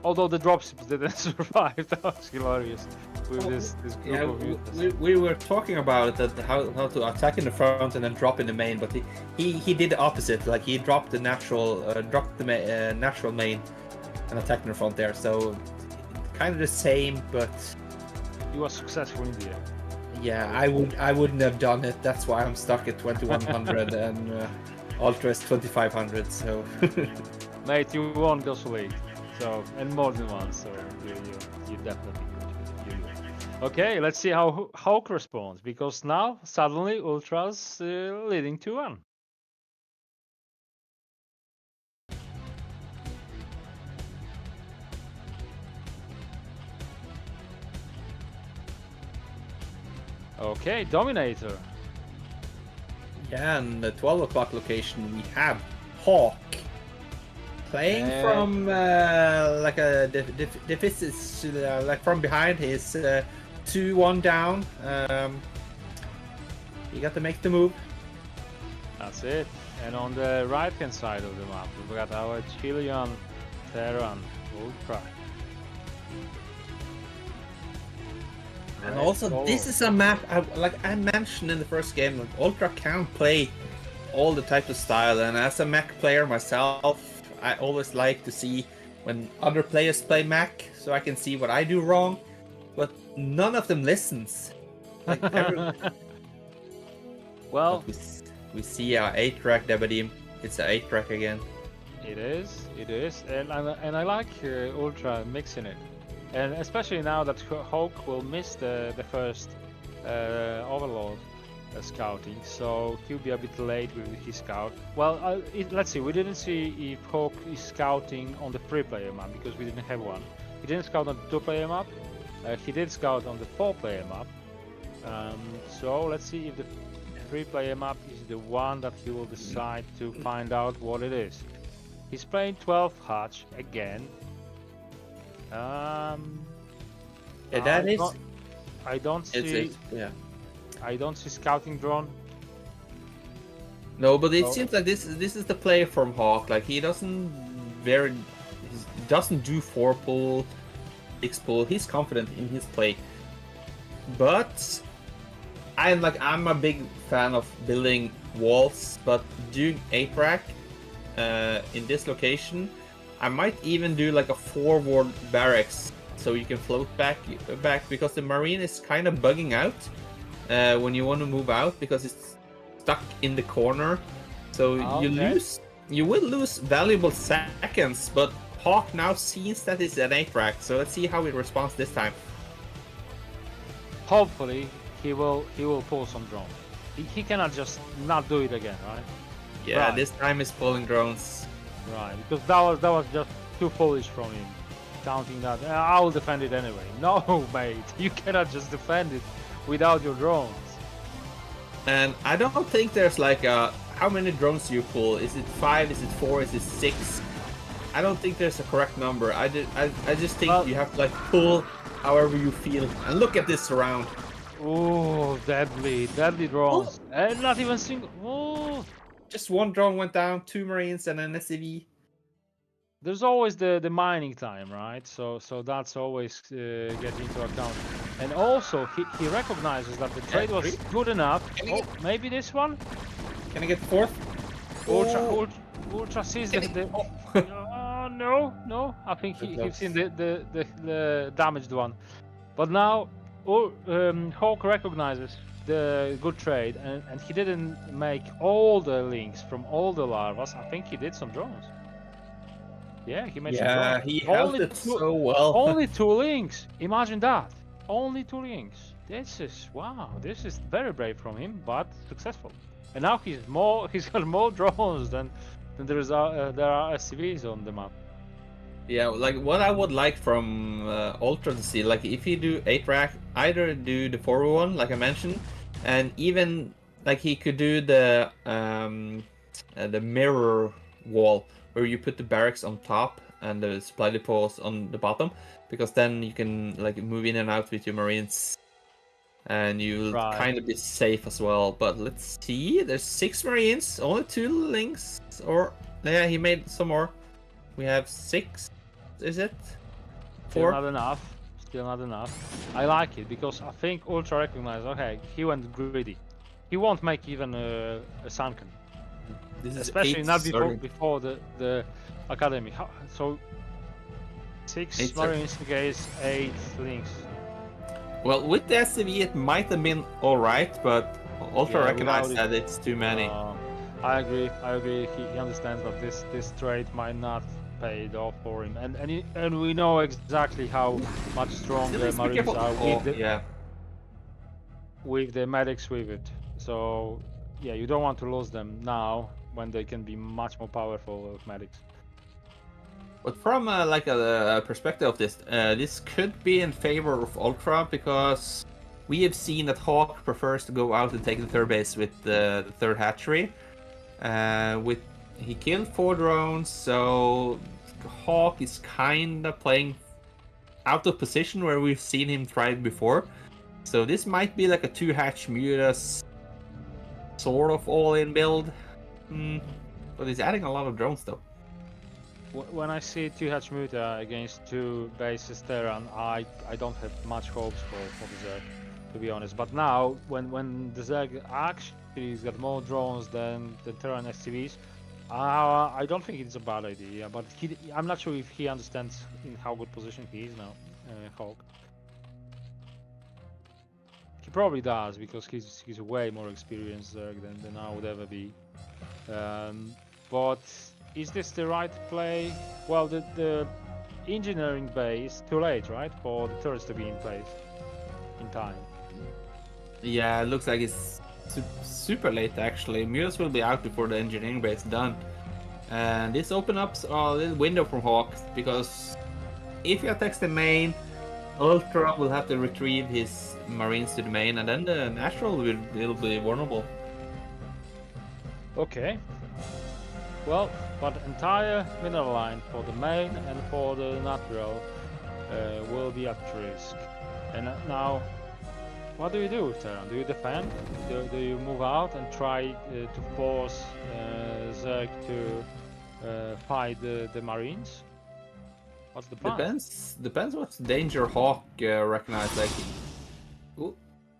Although the dropships didn't survive, that was hilarious with this group of mutants. We were talking about it, that how to attack in the front and then drop in the main, but he did the opposite. Like he dropped the natural main and attacked in the front there. So kind of the same, but he was successful in the end. Yeah, I wouldn't have done it. That's why I'm stuck at 2100 and Ultra is 2500. So mate, you won GosuLeague. So, and more than once, so you definitely good. Okay, let's see how Hawk responds, because now suddenly Ultra's leading 2-1. Okay, Dominator. Yeah, and the 12 o'clock location we have Hawk. Playing from like a deficit, like from behind his 2-1 down. You got to make the move. That's it. And on the right hand side of the map, we've got our Julian, Terran, UltrA. And also, this is a map, like I mentioned in the first game, like UltrA can play all the types of style. And as a mech player myself, I always like to see when other players play mech, so I can see what I do wrong. But none of them listens. Like Well, we see our 8-track dAbAdEEm. It's an 8-track again. it is, and I like UltrA mixing it, and especially now that Hawk will miss the first Overlord scouting, so he'll be a bit late with his scout. Well, let's see. We didn't see if Hawk is scouting on the 3-player map because we didn't have one. He didn't scout on the 2-player map. He did scout on the 4-player map. So let's see if the 3-player map is the one that he will decide to find out what it is. He's playing 12 Hatch again. Yeah, that is. I don't see. Yeah. I don't see scouting drone. No, but it seems like this is the play from Hawk. Like he doesn't do 4-pull, 6-pull. He's confident in his play, but I'm a big fan of building walls. But doing 8-rack in this location, I might even do like a forward barracks so you can float back because the Marine is kind of bugging out when you want to move out because it's stuck in the corner. So you will lose valuable seconds. But Hawk now sees that it's an 8-rack, so let's see how it responds this time. Hopefully he will pull some drones. He cannot just not do it again, right? Yeah, right. This time he's pulling drones. Right, because that was just too foolish from him, counting that. I will defend it anyway. No, mate, you cannot just defend it without your drones. And I don't think there's like how many drones do you pull? Is it 5? Is it 4? Is it 6? I don't think there's a correct number. I just think you have to like pull however you feel. And look at this round. Oh, deadly drones, and not even single. Oh. Just one drone went down, 2 Marines and an SCV. There's always the mining time, right? So that's always get into account. And also he recognizes that the trade was good enough. Maybe this one? Can I get the 4th? UltrA sees the no. I think he's seen the damaged one. But now Hawk recognizes the good trade, and he didn't make all the links from all the larvas. I think he did some drones. Yeah, he made some drones. Yeah, he held it so well. Only 2 links. Imagine that. Only 2 links. This is very brave from him, but successful. And now he's got more drones than there are SCVs on the map. Yeah, like what I would like from UltrA to see, like if you do 8-rack, either do the forward one, like I mentioned, and even like he could do the mirror wall where you put the barracks on top and the supply depots on the bottom, because then you can like move in and out with your Marines, and you'll kind of be safe as well. But let's see, there's 6 Marines, only 2 links, or yeah, he made some more. We have 6, is it? 4? Still not enough. I like it because I think UltrA recognized, okay, he went greedy. He won't make even a sunken. This is especially not before the academy. So 6 Marines against 8 links. Well, with the SCV it might have been alright, but UltrA recognized that it's too many. I agree. He understands that this trade might not pay it off for him, and we know exactly how much stronger the Marines are with the medics with it. So yeah, you don't want to lose them now when they can be much more powerful with medics. But from like a perspective of this, this could be in favor of UltrA, because we have seen that Hawk prefers to go out and take the 3rd base with the 3rd hatchery. He killed 4 drones, so Hawk is kind of playing out of position where we've seen him try before. So this might be like a 2-hatch Mutas sort of all-in build. But he's adding a lot of drones though. When I see 2-hatch Muta against 2 bases Terran, I don't have much hopes for the Zerg, to be honest. But now, when the Zerg actually has got more drones than the Terran SCVs, I don't think it's a bad idea. But I'm not sure if he understands in how good position he is now, Hawk. He probably does, because he's a way more experienced Zerg than I would ever be. But is this the right play? Well, the engineering bay is too late, right, for the turrets to be in place in time. Yeah, it looks like it's super late actually. Mutas will be out before the engineering base is done. And this opens up a little window from Hawk, because if he attacks the main, Ultra will have to retrieve his marines to the main, and then the natural will be vulnerable. Okay. Well, but entire mineral line for the main and for the natural will be at risk. And now, what do you do with Terran? Do you defend? Do you move out and try to force Zerg to fight the Marines? What's the plan? Depends what danger Hawk recognizes. Like,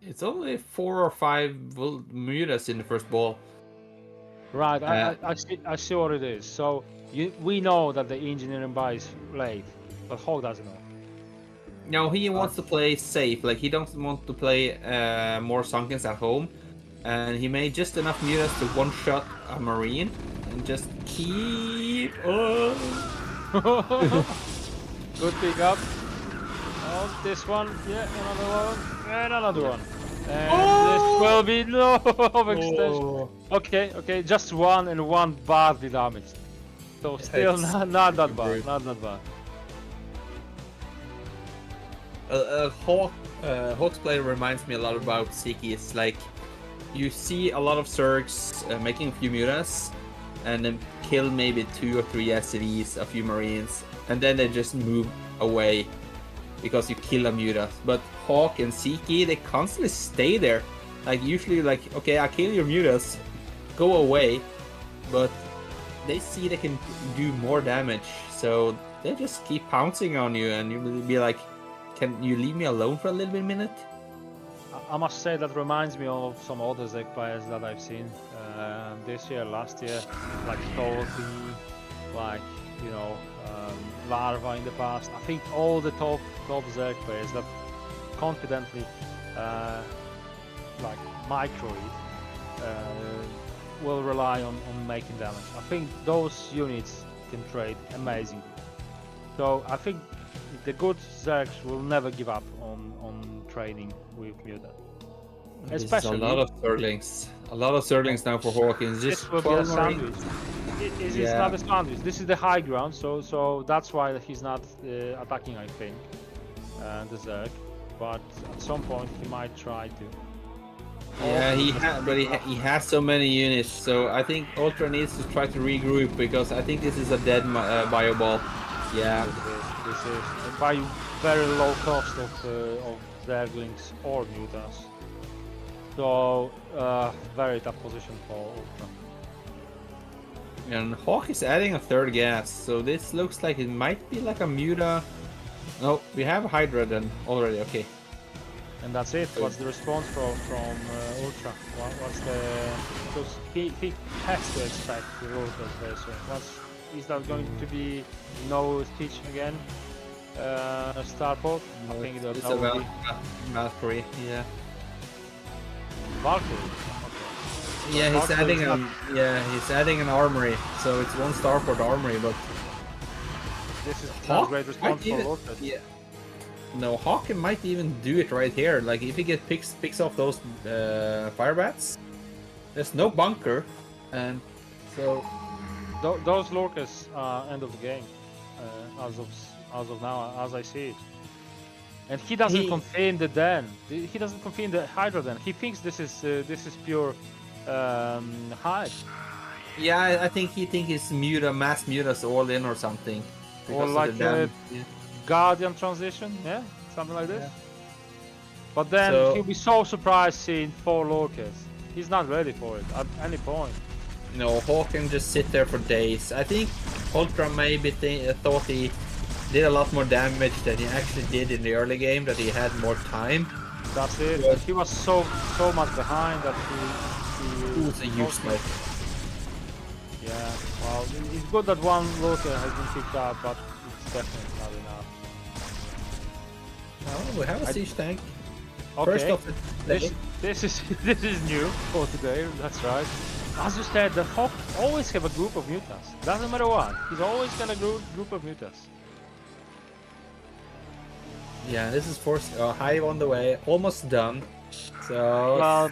it's only 4 or 5 Mutas in the first ball. Right, I see what it is. So we know that the engineering buy is late, but Hawk doesn't know. No, he wants to play safe. Like, he doesn't want to play more Sunkens at home, and he made just enough Mutas to one-shot a Marine and just keep. Good pick up. Oh, this one, yeah, another one, and another one. And this will be no overextension. Okay, just one and one badly damaged. So still not that bad, not that bad. Hawk's play reminds me a lot about Siki. It's like you see a lot of Zergs making a few Mutas, and then kill maybe 2 or 3 SCVs, a few Marines, and then they just move away because you kill a Muta. But Hawk and Siki, they constantly stay there. Like, usually, like, okay, I kill your Mutas, go away, but they see they can do more damage, so they just keep pouncing on you, and you will be like, can you leave me alone for a little bit minute? I must say that reminds me of some other Zerg players that I've seen this year, last year, like Torfi, like, you know, Larva in the past. I think all the top Zerg players that confidently like micro it will rely on making damage. I think those units can trade amazingly. So I think the good Zergs will never give up on training with Muta. Especially a lot of Zerglings. A lot of Zerglings now for Hawkins. Just this will be a sandwich. It's not a sandwich. This is the high ground, so that's why he's not attacking, I think, the Zerg. But at some point he might try to. Yeah, he has so many units, so I think Ultra needs to try to regroup, because I think this is a dead bio ball. Yeah. This is by very low cost of Zerglings or Mutas. So very tough position for Ultra. And Hawk is adding a 3rd gas, so this looks like it might be like a Muta. No, we have a Hydra then already. Okay. And that's it. What's the response from Ultra? What's the? Because he has to expect the Ultra's there. So is that going to be no Stitch again? Starport? No, I think it's that will be Valkyrie. Yeah. Valkyrie. Okay. Yeah, he's Valkyrie he's adding an armory, so it's 1 Starport armory, but this is not a great response for Ultra. Yeah. No, Hawk might even do it right here. Like, if he picks off those firebats, there's no bunker, and so those Lorcas are end of the game as of now, as I see it. And he doesn't confirm the den. He doesn't confirm the Hydra den. He thinks this is pure hide. Yeah, I think he thinks it's mass Mutas all in or something. Or like Guardian transition, yeah, something like this. But then So- he'll be so surprised seeing 4 Lorcas. He's not ready for it at any point. No, Hawk can just sit there for days. I think Ultra maybe thought he did a lot more damage than he actually did in the early game, that he had more time. That's it. Yeah. He was so much behind that he Who's a useless? Yeah, well, it's good that one Lorca has been picked up, but it's definitely not enough. Oh, we have a siege tank. Okay, First off, this is this is new for today. That's right. As you said, the Hawk always have a group of mutants. Doesn't matter what. He's always got a group of mutants. yeah, this is force Hive on the way, almost done. So Well,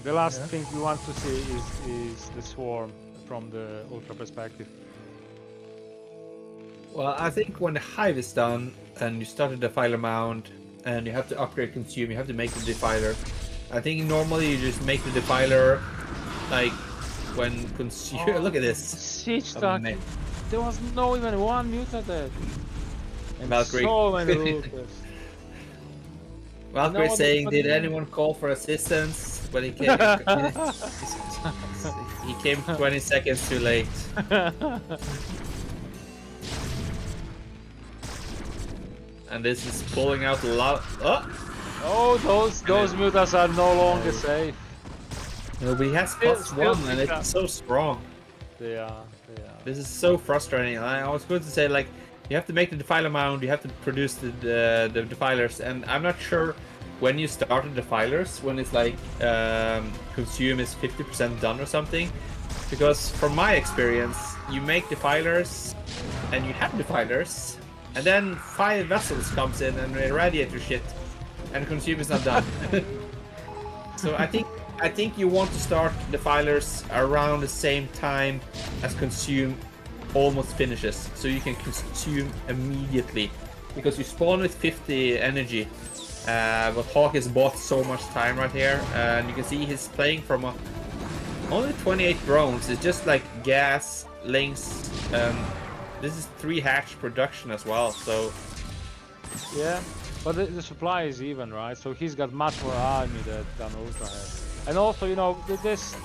the last Yeah. thing we want to see is the swarm from the Ultra perspective. well, I think when the Hive is done and you start a defiler mound and you have to upgrade consume, you have to make the defiler. I think normally you just make the defiler like when consume. Look at this. Siege stack. Ama- There was no even one mutant there. And Valkyrie. so many Lorcas. Valkyrie No, saying, but- did anyone call for assistance? But he came. He came 20 seconds too late. And this is pulling out a lot. Oh, Oh, those mutants are no longer safe. no, but he has Still- +1 and still- it's so strong. They are. This is so frustrating. I was going to say, like, you have to make the defiler mound, you have to produce the defilers, and I'm not sure when you start the defilers, when it's like consume is 50% done or something. Because from my experience, you make defilers and you have defilers, and then 5 vessels comes in and irradiate your shit, and consume is not done. So I think you want to start defilers around the same time as consume almost finishes, so you can consume immediately, because you spawn with 50 energy. But Hawk has bought so much time right here, and you can see he's playing from only 28 drones. It's just like gas, links. This is 3 hatch production as well, so Yeah, but the supply is even, right? So he's got much more army than Ultra has. And also, you know, this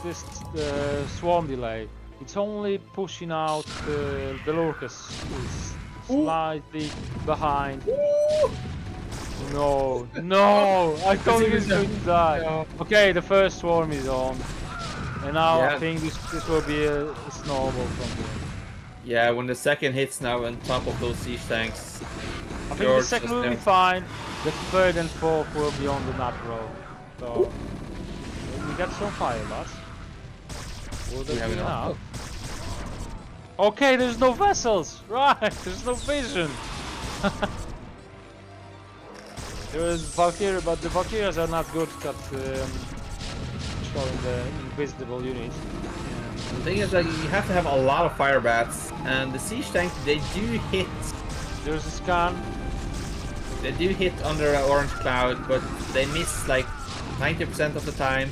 swarm delay, it's only pushing out the Lorcas is slightly behind. No, I thought he was going to die. No. Okay, the first swarm is on. And now Yeah. I think this will be a snowball from here. yeah, when the second hits now on top of those siege tanks, I think George the second just will be never- fine. The third and fourth will be on the nut road. So we got some fire bots. Will we that have be enough. enough? Okay, there's no vessels. Right, there's no vision. There is Valkyrie, but the Valkyries are not good at showing the invisible units. The thing is, like, you have to have a lot of fire bats, and the siege tank, they do hit. There's a scan. They do hit under an orange cloud, but they miss like 90% of the time.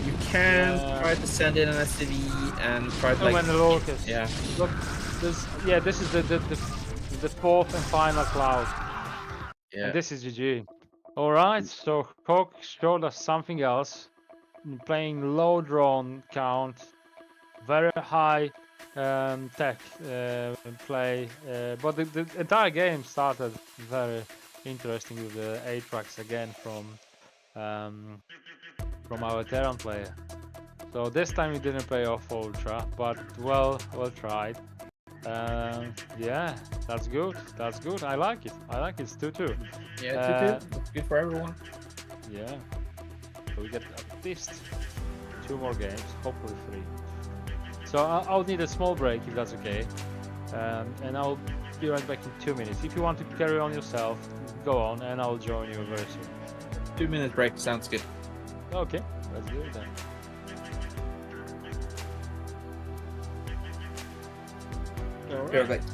You can Yeah. try to send in an SCV and try to Oh, like. and the Lorcas. Yeah. Look, this is the fourth and final cloud. Yeah. And this is GG. Alright, so Hawk showed us something else. Playing low drone count, very high tech play, but the entire game started very interesting with the A-tracks again from our Terran player. So this time it didn't pay off Ultra, but well tried. Yeah, that's good. That's good. I like it. It's 2-2. Yeah, 2-2. It's good for everyone. Yeah. So we get at least 2 more games, hopefully 3. So I'll need a small break if that's okay. And I'll be right back in 2 minutes. If you want to carry on yourself, go on and I'll join you very soon. 2-minute break sounds good. Okay, let's do it then. Perfect.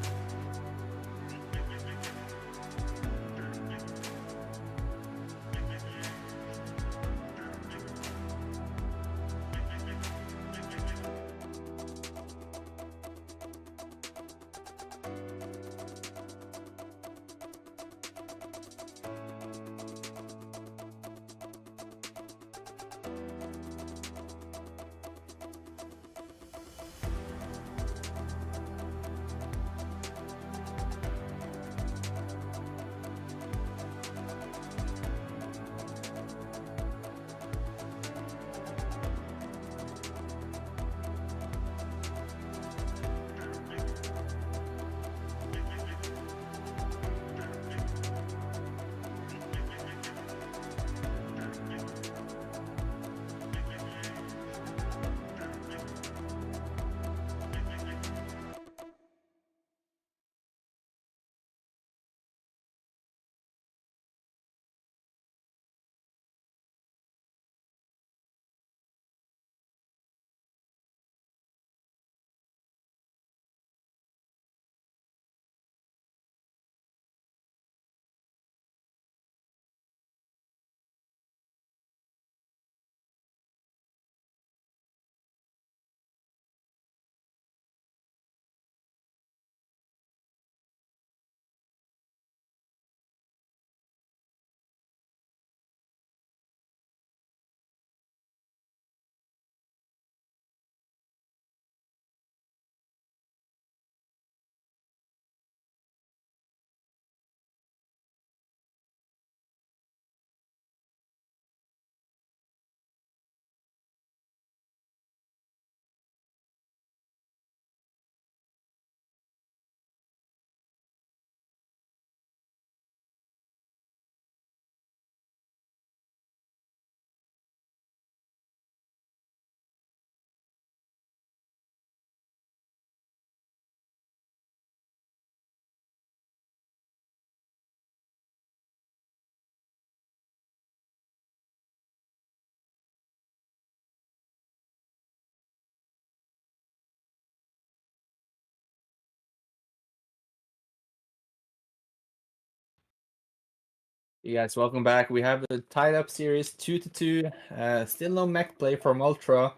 You guys, welcome back. We have the tied up series 2-2. Still no mech play from Ultra.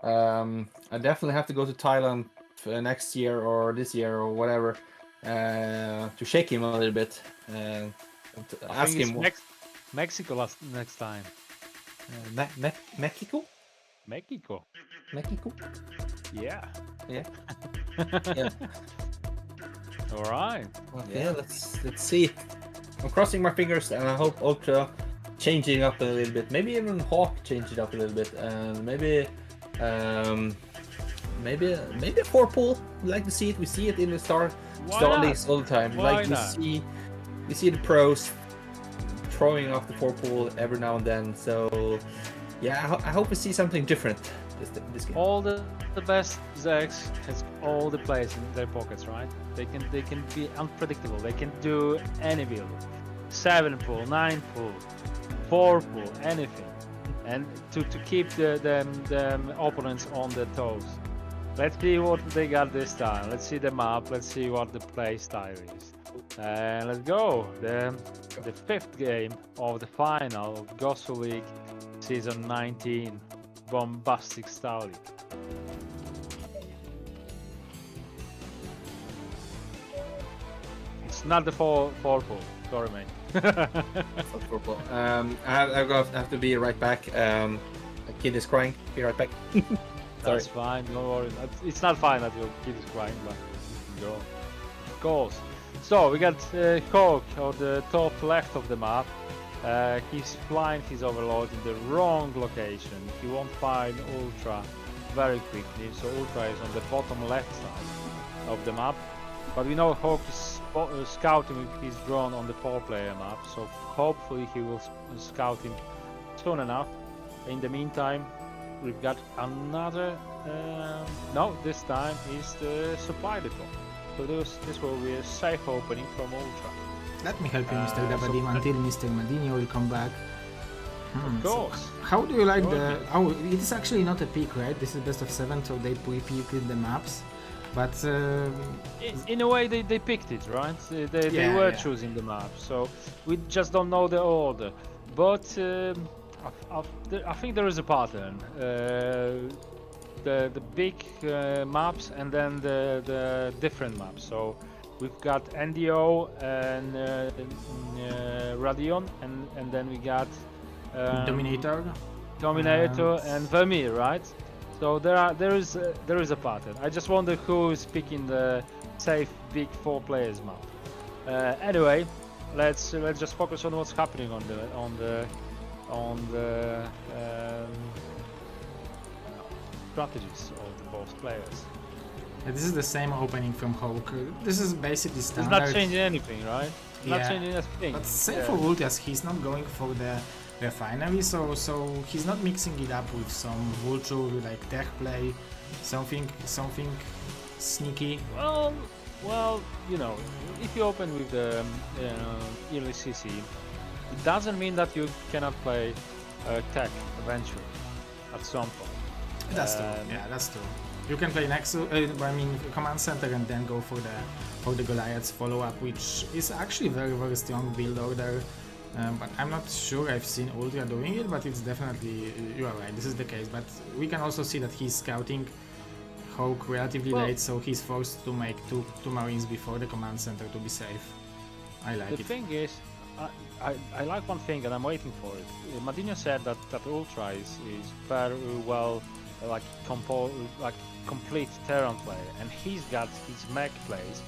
I definitely have to go to Thailand next year or this year or whatever to shake him a little bit. Ask him. Mexico next time. Mexico? Mexico. Mexico? Yeah. Yeah. Yeah. All right. Okay, yeah, let's see. I'm crossing my fingers, and I hope Ultra changing up a little bit. Maybe even Hawk change it up a little bit, and maybe a 4-pool. We like to see it. We see it in the Starleagues all the time. We see the pros throwing off the 4-pool every now and then. So yeah, I hope we see something different this game. All the best Zex has all the players in their pockets, right? They can be unpredictable. They can do any build. 7-pool, 9-pool, 4-pool, anything, and to keep the opponents on their toes. Let's see what they got this time. Let's see the map. Let's see what the play style is. And let's go. The 5th game of the final of GosuLeague Season 19 Bombastic Starleague. It's not the 4-pool. Sorry, mate. I have to be right back. A kid is crying. Be right back. That's fine. Don't worry. It's not fine that your kid is crying, but you can go. Of course. So we got Coke on the top left of the map. He's flying his overlord in the wrong location. He won't find Ultra very quickly. So Ultra is on the bottom left side of the map. But we know Hawk is scouting with his drone on the 4-player map, so hopefully he will scout him soon enough. In the meantime, we've got another... no, this time is the supply depot. So this will be a safe opening from Ultra. Let me help you, Mr. dAbAdEEm, until Mr. Madini will come back. Of course. So how do you like the... Oh, it is actually not a peak, right? This is best of 7, so they pre-peaked the maps. But in a way they picked it, right? They were choosing the map, so we just don't know the order. But I think there is a pattern. The big maps and then the different maps. So we've got NDO and Radion, and then we got Dominator and Vermeer, right? So there is a pattern. I just wonder who is picking the safe big 4 players map. Anyway, let's just focus on what's happening on the strategies of both players. Yeah, this is the same opening from Hawk. This is basically standard. It's not changing anything, right? Not changing anything. But same for Ultras. He's not going for the refinery, so he's not mixing it up with some vulture like tech play, something sneaky. Well, you know, if you open with the early CC, it doesn't mean that you cannot play tech eventually at some point. That's true. Yeah, that's true. You can play command center and then go for the Goliath's follow up, which is actually very strong build order. But I'm not sure I've seen Ultra doing it, but it's definitely, you are right, this is the case. But we can also see that he's scouting Hawk relatively late, so he's forced to make two Marines before the command center to be safe. I like it. The thing is, I like one thing and I'm waiting for it. Madinho said that Ultra is very well complete Terran player, and he's got his mech plays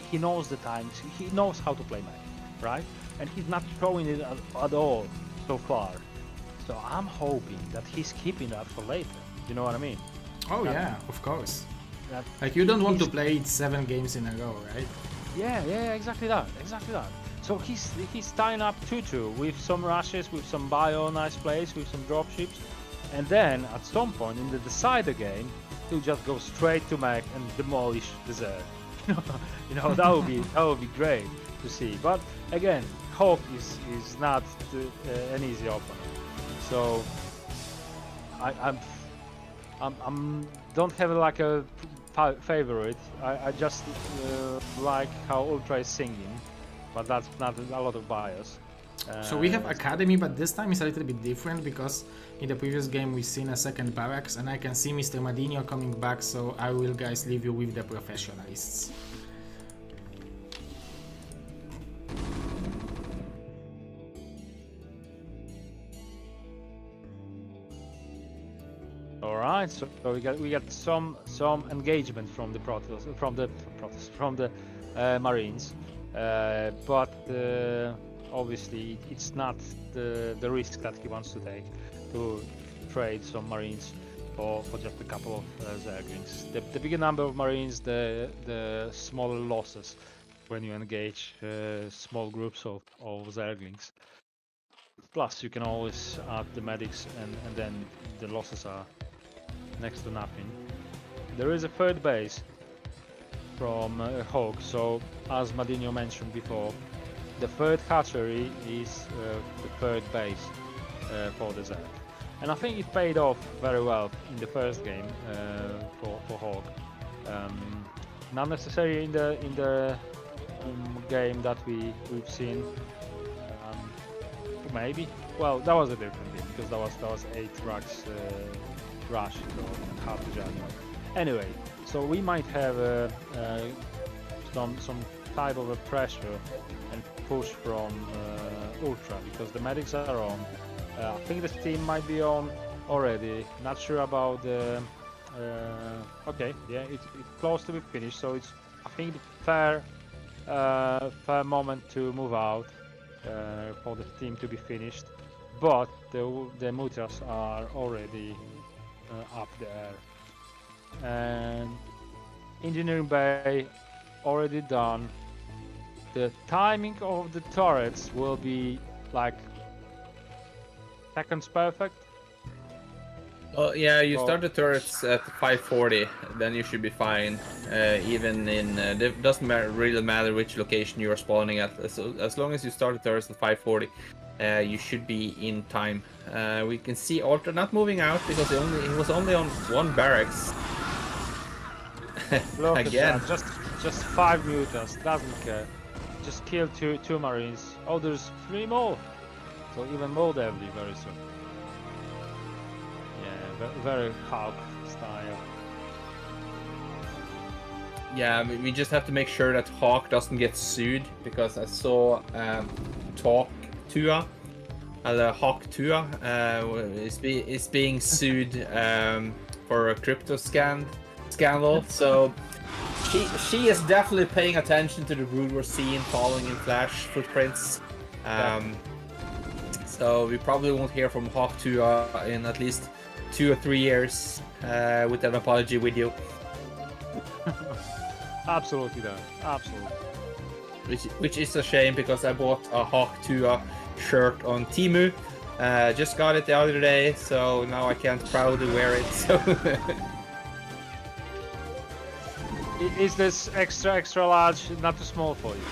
he knows the times, he knows how to play mech, right? And he's not showing it at all so far. So I'm hoping that he's keeping that for later. You know what I mean? Oh yeah, of course. Like you don't want to play it 7 games in a row, right? Yeah, exactly that. So he's tying up 2-2 with some rushes, with some bio nice plays, with some dropships, and then at some point in the decider game, he'll just go straight to mech and demolish the Zerg. You know, that would be great to see. But again, Hawk is not an easy opponent. So I'm don't have like a favorite. I just like how Ultra is singing, but that's not a lot of bias. So we have Academy, but this time it's a little bit different because in the previous game we've seen a second barracks, and I can see Mr. Madinho coming back, so I will, guys, leave you with the professionalists. All right, so we got some engagement from the Marines, but obviously it's not the risk that he wants to take to trade some Marines for just a couple of Zerglings. The bigger number of Marines, the smaller losses when you engage small groups of Zerglings. Plus, you can always add the medics, and then the losses are next to nothing. There is a third base from Hawk, so as Madinho mentioned before, the third hatchery is the third base for the Zerg. And I think it paid off very well in the first game for Hawk. Not necessarily in the game that we've seen. Maybe. Well, that was a different game because that was 8 racks rush or half the January. Anyway, so we might have some type of a pressure and push from Ultra because the medics are on. I think the team might be on already. Not sure about the. Okay, yeah, it's close to be finished, so it's I think fair moment to move out for the team to be finished. But the mutas are already up there, and engineering bay already done. The timing of the turrets will be like seconds perfect. Well, yeah, you start the turrets at 540, then you should be fine. Even in it doesn't really matter which location you are spawning at. So as long as you start the turrets at 540, you should be in time. We can see Ultra not moving out because he was only on 1 barracks. Look Again. at that. Just 5 mutas, doesn't care. Just kill two marines. Oh, there's 3 more. So even more deadly very soon. Yeah, very Hulk style. Yeah, we just have to make sure that Hawk doesn't get sued because I saw Hawk Tua is being sued for a crypto scandal. So she is definitely paying attention to the route we're seeing, following in Flash footprints. So we probably won't hear from Hawk Tua in at least 2 or 3 years with an apology video. Absolutely done. Absolutely. Which is a shame because I bought a Hawk Tua shirt on Temu. Just got it the other day, so now I can't proudly wear it. So Is this extra large not too small for you?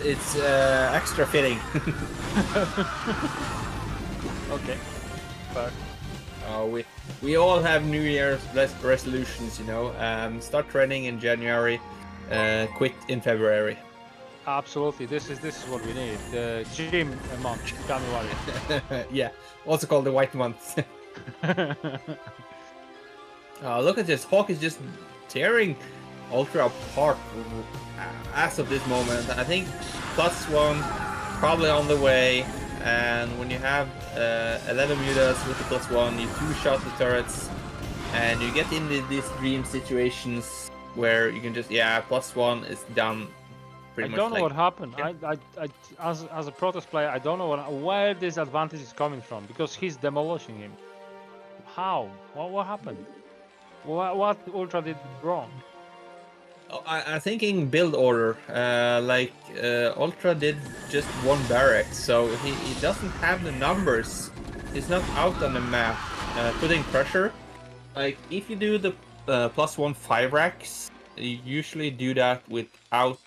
it's extra fitting. Okay. But We all have New Year's resolutions, you know. Start training in January, quit in February. absolutely, this is what we need. The gym month, January. Yeah, also called the White Month. Look at this. Hawk is just tearing Ultra apart as of this moment. I think +1 probably on the way. And when you have 11 mutas with the +1, you 2-shot the turrets, and you get into these dream situations where you can just, +1 is done. Pretty much. I don't know what happened. Yeah. I as a Protoss player, I don't know where this advantage is coming from because he's demolishing him. How? What happened? What Ultra did wrong? I'm thinking build order. Ultra did just 1 barrack, so he doesn't have the numbers. He's not out on the map putting pressure. Like, if you do the +1 5 racks, you usually do that without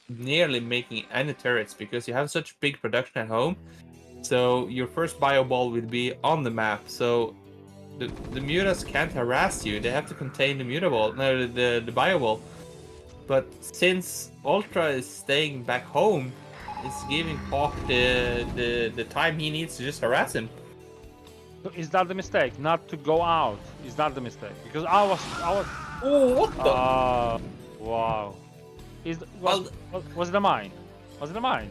nearly making any turrets because you have such big production at home. So your first bio ball will be on the map. So the mutas can't harass you. They have to contain the muta wall, no, the bio wall. But since Ultra is staying back home, it's giving Hawk the time he needs to just harass him. So is that the mistake? Not to go out? Is that the mistake? Because I was. Oh, what the? Wow. Was it a mine? Was it a mine?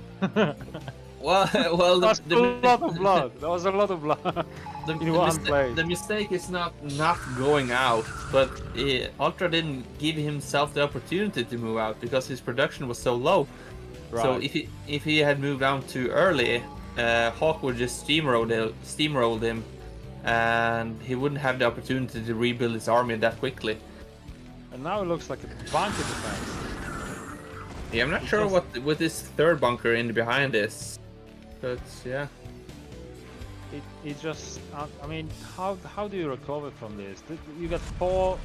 Well, that was a lot of blood. That was a lot of blood. The mistake is not going out, but Ultra didn't give himself the opportunity to move out because his production was so low. Right. So if he had moved out too early, Hawk would just steamroll him, and he wouldn't have the opportunity to rebuild his army that quickly. And now it looks like a bunker defense. Yeah, I'm not sure what this third bunker in behind is, but yeah. It just, I mean, how do you recover from this? You got four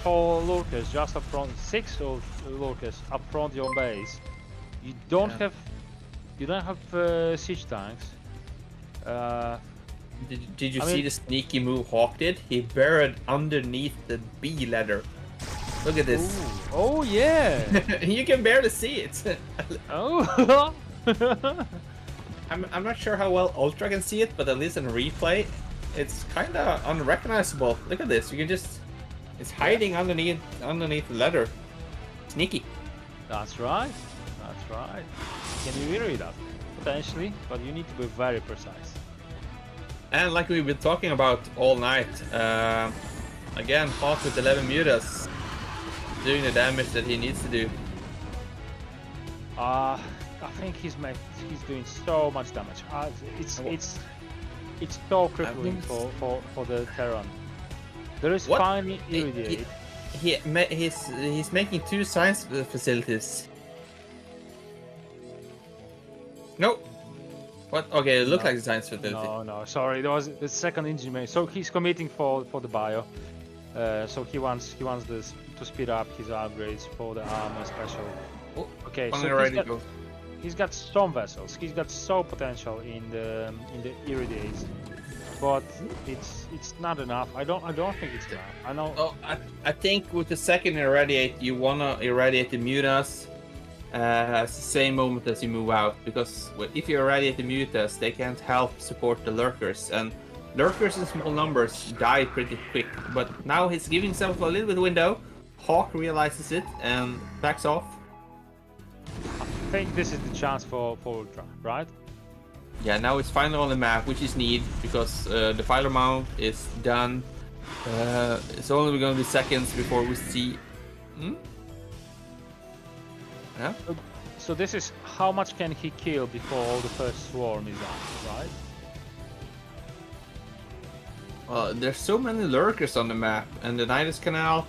lurkers just up front, 6 lurkers up front your base. You don't have siege tanks. Did you see the sneaky move Hawk did? He buried underneath the B ladder. Look at this. Ooh. Oh yeah. You can barely see it. Oh. I'm not sure how well Ultra can see it, but at least in replay, it's kind of unrecognizable. Look at this. You can just, it's hiding underneath the ladder. Sneaky. That's right. That's right. Can you read that? Potentially, but you need to be very precise. And like we've been talking about all night, again, Hawk with 11 mutas, doing the damage that he needs to do. I think he's doing so much damage. It's so crippling for the Terran. There is finally irradiate. He's making 2 science facilities. No. What? Okay, it looked like a science facility. No, sorry. There was the second engineer. So he's committing for the bio. So he wants this to speed up his upgrades for the armor special. Oh, okay, so he's got some vessels. He's got so potential in the irradiates, but it's not enough. I don't think it's enough. I know. Oh, I think with the second irradiate, you wanna irradiate the mutas at the same moment as you move out, because if you irradiate the mutas, they can't help support the lurkers, and lurkers in small numbers die pretty quick. But now he's giving himself a little bit of window. Hawk realizes it and backs off. I think this is the chance for Ultra, right? Yeah, now it's finally on the map, which is neat because the filer mount is done. It's only going to be seconds before we see. Yeah. So this is how much can he kill before the first swarm is done, right? Well, there's so many lurkers on the map, and the Nidus Canal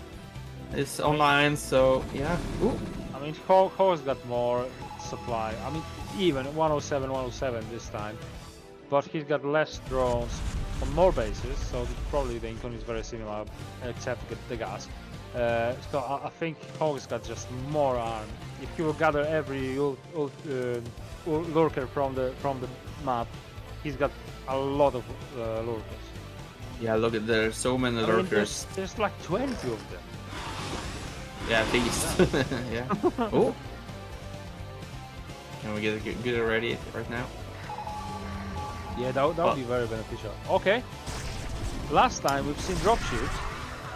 is online, so yeah. Ooh. I mean, Hawk's got more supply. I mean, even 107 this time, but he's got less drones on more bases, so probably the income is very similar, except the gas. So I think Hawk's got just more arm. If you gather every lurker from the map, he's got a lot of lurkers. Yeah, look at there's so many lurkers. There's like 20 of them. Yeah, at least. Yeah. Oh. Can we get a good irradiate right now? Yeah, that would be very beneficial. Okay. Last time we've seen dropships.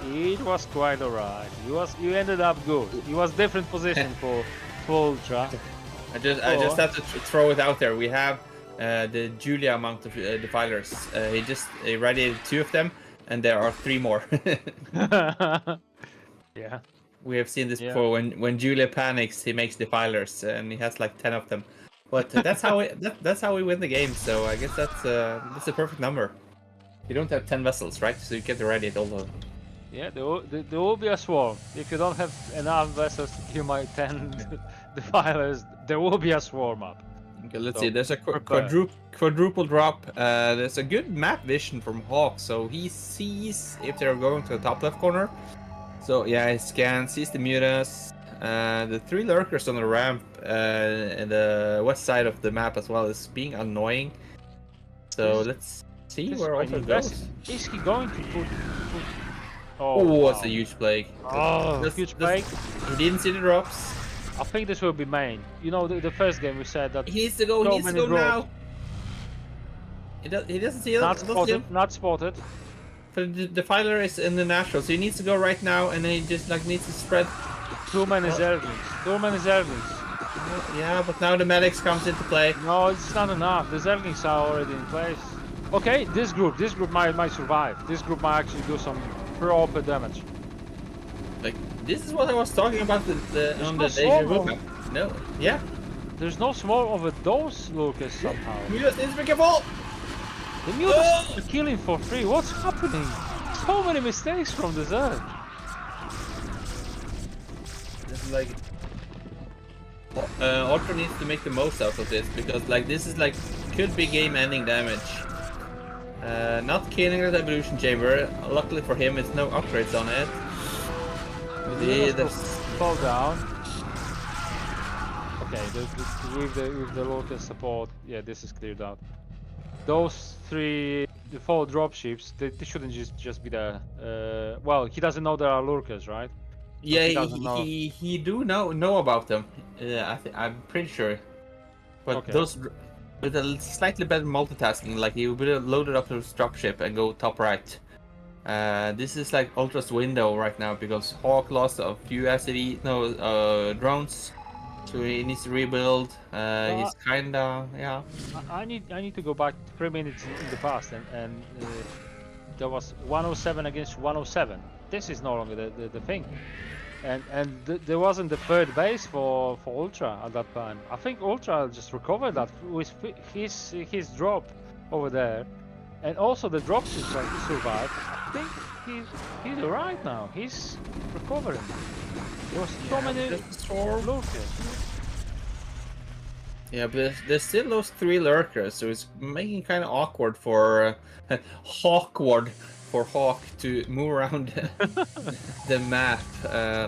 It was quite alright. You ended up good. It was different position for Ultra. I just have to throw it out there. We have the Julia amount of defilers. He just irradiated 2 of them, and there are 3 more. Yeah. We have seen this before. When Julia panics, he makes defilers, and he has like 10 of them. But that's how we win the game. So I guess that's a perfect number. You don't have 10 vessels, right? So you get to irradiate all of them. Yeah, there will be a swarm. If you don't have enough vessels to kill my 10 defilers, there will be a swarm up. Okay, let's see. There's a quadruple drop. There's a good map vision from Hawk, so he sees if they're going to the top left corner. So yeah, he scans, sees the mutas. The 3 lurkers on the ramp and the west side of the map as well is being annoying. So let's See This where is Ultra quite goes. Is he going to put... Oh, wow. it's a huge plague. Oh, huge plague. He didn't see the drops. I think this will be main. You know, the first game we said that He needs to go. so He needs to many go drops. now. He doesn't see it. Not Doesn't see spotted. him. Not spotted. But the filer is in the natural, so he needs to go right now, and then he just like needs to spread. Too many zerglings. Too many zerglings. Yeah, but now the medics comes into play. No, it's not enough. The zerglings are already in place. Okay, this group might survive. This group might actually do some proper damage. Like this is what I was talking about on the small Deja Vu map. No, yeah. There's no small overdose, Lucas, somehow. Mutas needs to be careful. The mutants are killing for free. What's happening? So many mistakes from the Zerg. This is like Ultra needs to make the most out of this because like this is like could be game-ending damage. Not killing the evolution chamber. Luckily for him, it's no upgrades on it. Fall down. Okay, with the Locust support, yeah, this is cleared out. Those three, the 4 dropships, they shouldn't just be there. Well, he doesn't know there are lurkers, right? Yeah, he do know about them. I'm pretty sure. But okay. Those with a slightly better multitasking, like he would have loaded up his dropship and go top right. This is like Ultra's window right now because Hawk lost a few drones. So he needs to rebuild. He's kinda, yeah. I need to go back 3 minutes in the past, and there was 107 against 107. This is no longer the thing, and there wasn't the third base for Ultra at that time. I think Ultra just recovered that with his drop over there, and also the dropships that he survived. I think he's alright now. He's recovering. There was so many lurkers. Yeah, but there's still those 3 lurkers, so it's making kind of awkward for Hawk to move around the map.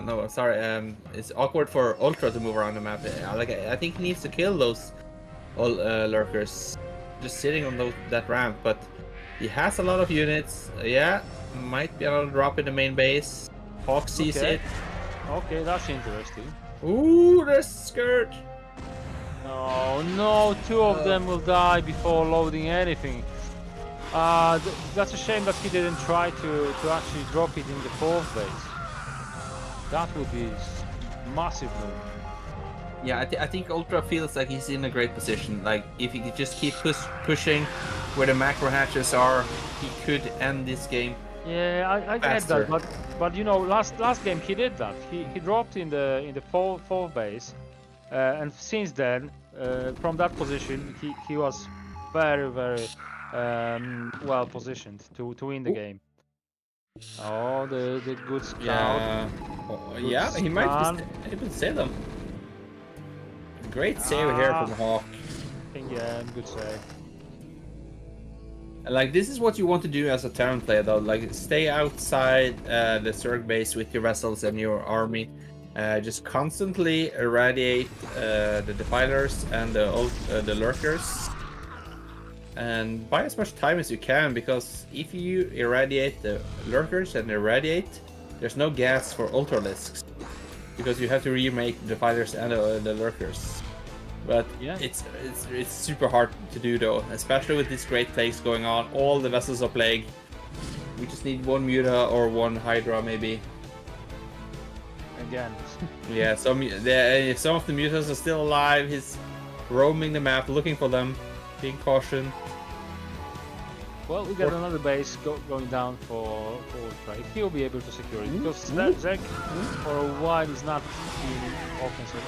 No, sorry. It's awkward for Ultra to move around the map. I think he needs to kill those lurkers just sitting on that ramp, but he has a lot of units. Yeah, might be another drop in the main base. Hawk sees it. Okay, that's interesting. Ooh, there's skirt. Oh no, 2 of them will die before loading anything. That's a shame that he didn't try to actually drop it in the 4th base. That would be massive move. Yeah, I think Ultra feels like he's in a great position. Like if he could just keep pushing where the macro hatches are, he could end this game. Yeah, I get that, but you know, last game he did that. He dropped in the 4th base, and since then, from that position, he was very well positioned to win the game. Oh, the good scout. Yeah, yeah, he might be able to save them. Great save here from Hawk. Yeah, good save. Like this is what you want to do as a Terran player, though. Like stay outside the Zerg base with your vessels and your army. Just constantly irradiate the defilers and the lurkers, and buy as much time as you can, because if you irradiate the lurkers and irradiate, there's no gas for ultralisks, because you have to remake the defilers and the lurkers. But yeah, it's super hard to do though, especially with these great plagues going on. All the vessels are plague. We just need 1 Muta or 1 Hydra maybe. Again. Yeah, some of the mutas are still alive. He's roaming the map looking for them, being cautioned. Well, we got another base going down for Ultra. If he'll be able to secure it, because Zek for a while is not being offensive.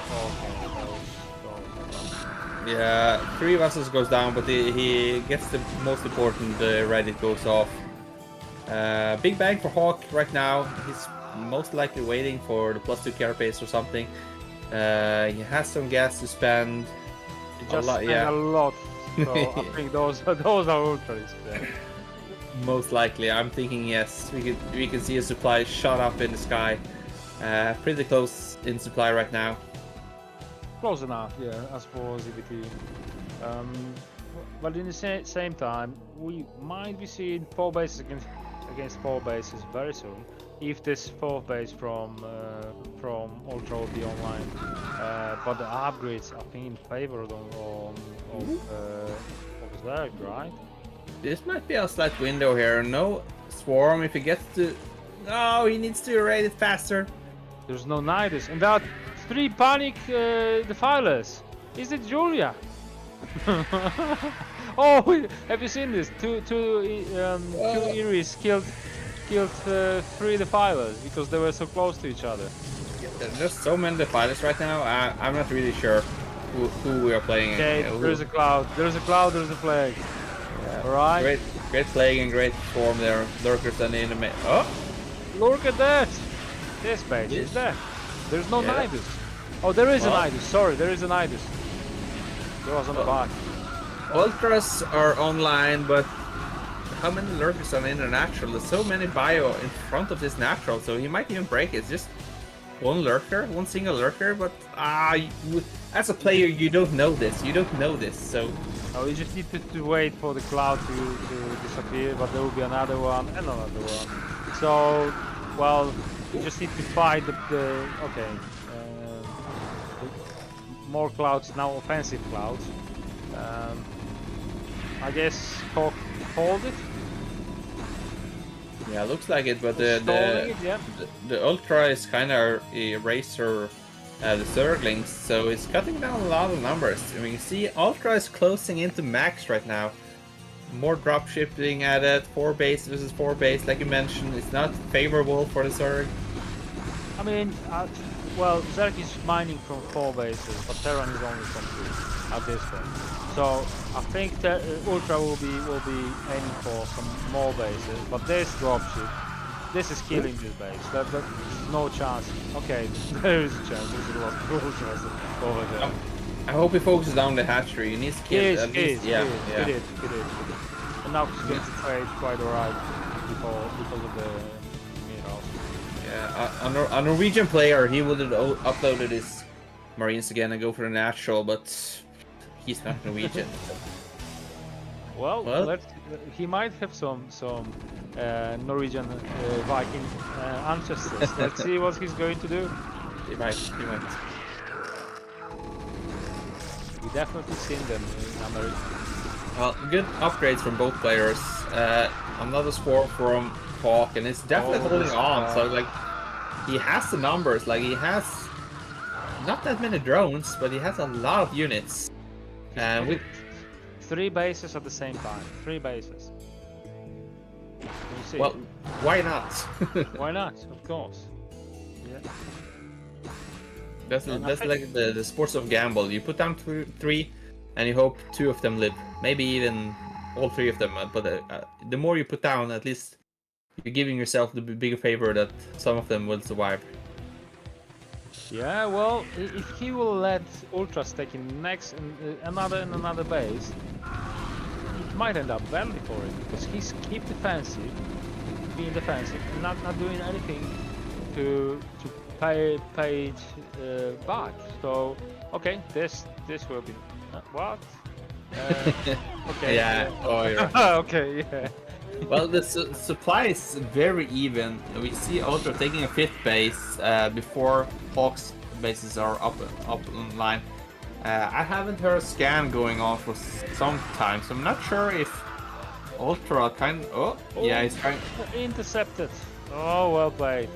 Yeah, 3 vessels goes down, but he gets the most important Reddit goes off. Big bang for Hawk right now. He's most likely waiting for the +2 carapace or something. He has some gas to spend. He just spent a lot. So I think those are ultras. Yeah. Most likely, I'm thinking yes. We can see a supply shot up in the sky. Pretty close in supply right now. Close enough, yeah. As for ZBT, but in the same time, we might be seeing 4 bases against 4 bases very soon. If this 4th base from UltrA will be online, but the upgrades I think in favor of Zerg, right? This might be a slight window here. No swarm if he gets to. No, he needs to erase it faster. There's no Nidus, and that 3 panic defilers. Is it Julia? Oh, have you seen this? Two Iris killed 3 defilers because they were so close to each other. There's so many defilers right now. I'm not really sure who we are playing. Okay, there's a cloud. There's a cloud. There's a plague. Yeah. All right. Great plague and great swarm there. Lurkers and enemy. Oh, look at that! This page is there. There's no Nidus. Oh, there is a Nidus. Sorry, there is a Nidus. There was on the back. Ultras are online, but how many lurkers are in the natural? There's so many bio in front of this natural, so he might even break it. It's just one lurker, one single lurker, but as a player, you don't know this. You don't know this, so. Oh, you just need to wait for the cloud to disappear, but there will be another one and another one. So, well, you just need to fight the more clouds, now offensive clouds. I guess hold it. Yeah, looks like it, but the Ultra is kind of eraser the Zerglings, so it's cutting down a lot of numbers. I mean, you see, Ultra is closing into max right now. More drop shipping added, 4 base versus 4 base, like you mentioned. It's not favorable for the Zerg. I mean, well, Zerg is mining from 4 bases, but Terran is only from 3 at this point. So I think that Ultra will be aiming for some more bases, but this dropship, this is killing this base. There's no chance. Okay, there is a chance. There's a lot of Ultras over there. I hope he focuses down the hatchery. He needs to kill at least. He did. And now he's going to trade quite alright because of the minerals. Yeah, a Norwegian player, he would have uploaded his Marines again and go for the natural, but he's not Norwegian. Well, he might have some Norwegian Viking ancestors. Let's see what he's going to do. He might. We definitely seen them in America. Well, good upgrades from both players. Another swarm from Hawk, and it's definitely holding on. So like, he has the numbers. Like he has not that many drones, but he has a lot of units. And with 3 bases at the same time. 3 bases. You see? Well, why not? Why not? Of course. Yeah. That's like the sports of gamble. You put down 3, and you hope 2 of them live. Maybe even all 3 of them. But the more you put down, at least you're giving yourself the bigger favor that some of them will survive. Yeah, well, if he will let Ultras take in another base, it might end up badly for him because he's being defensive, and not doing anything to pay it back. So okay, this will be what? Okay. Yeah. Oh, yeah. Okay. Yeah. Well, the supply is very even. We see Ultra taking a 5th base before Hawk's bases are up in line. I haven't heard a scan going on for some time, so I'm not sure if Ultra yeah, he's trying. Intercepted. Oh, well played.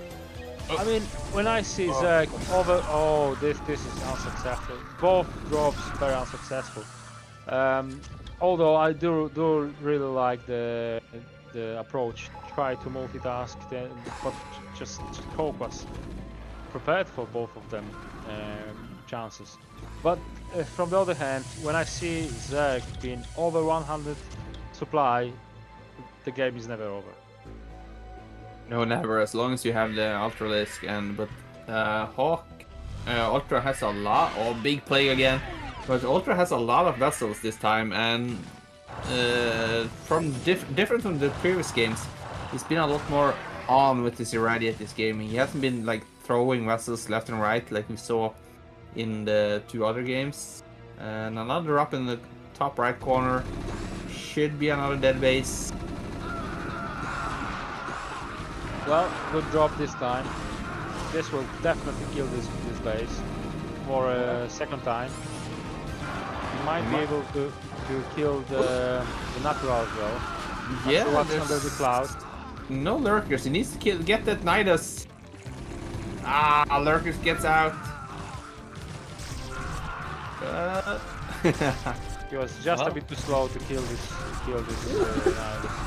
I mean, when I see Zerg over, this is unsuccessful. Both drops very unsuccessful. Although I do really like the approach. Try to multitask, but just focus. Prepared for both of them chances. But from the other hand, when I see Zerg being over 100 supply, the game is never over. No, never. As long as you have the Ultralisk, but Hawk, Ultra has a lot. Big play again. But Ultra has a lot of vessels this time, and from different from the previous games, he's been a lot more on with his irradiate this game. He hasn't been like throwing vessels left and right like we saw in the 2 other games. And another drop in the top right corner. Should be another dead base. Well, good drop this time. This will definitely kill this base for a second time. You might be able to kill the natural as well. Yeah, what's under the cloud. No lurkers. He needs to get that Nidus. Lurkers gets out. He was just a bit too slow to kill this Nidus.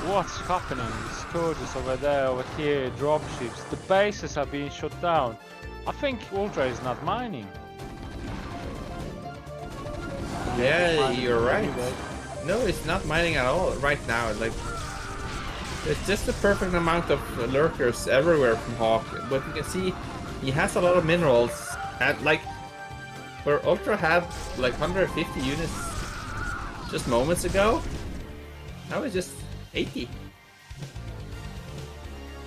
What's happening? Scourges over there, over here, dropships. The bases are being shut down. I think Ultra is not mining. Yeah, you're right. No, it's not mining at all right now. Like, it's just the perfect amount of lurkers everywhere from Hawk. But you can see he has a lot of minerals. And like, where Ultra had like 150 units just moments ago, now it's just 80.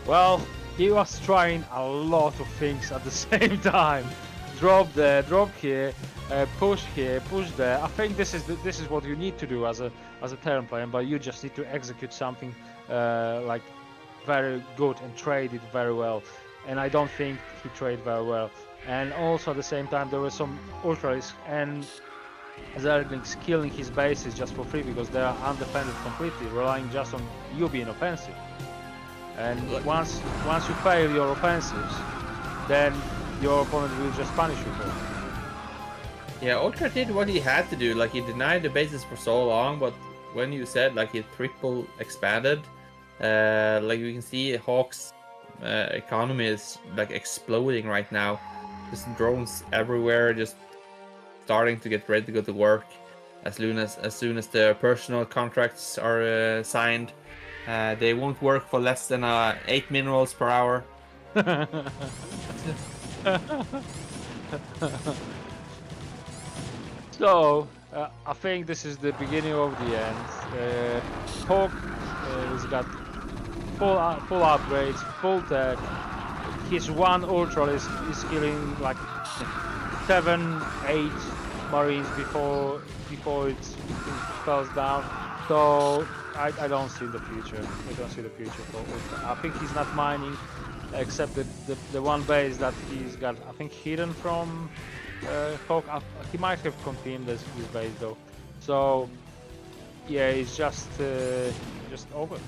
Well, he was trying a lot of things at the same time. Drop there, drop here, push here, push there. I think this is what you need to do as a Terran player, but you just need to execute something like very good and trade it very well. And I don't think he traded very well. And also at the same time there were some Ultras and ZZZero killing his bases just for free because they are undefended completely, relying just on you being offensive. And once you fail your offensives, then your opponent will just punish you for it. Yeah, Ultra did what he had to do. Like, he denied the bases for so long, but when you said like he triple expanded, like you can see Hawk's economy is like exploding right now. Just drones everywhere, just starting to get ready to go to work as soon as the personal contracts are signed. They won't work for less than 8 minerals per hour. So I think this is the beginning of the end. Hawk has got full upgrades, full tech. His one Ultra is killing like 7, 8 Marines before it falls down. So I don't see the future. I don't see the future for Ultra. I think he's not mining, except the one base that he's got, I think, hidden from Hawk. He might have confirmed this base though. So yeah, it's just over.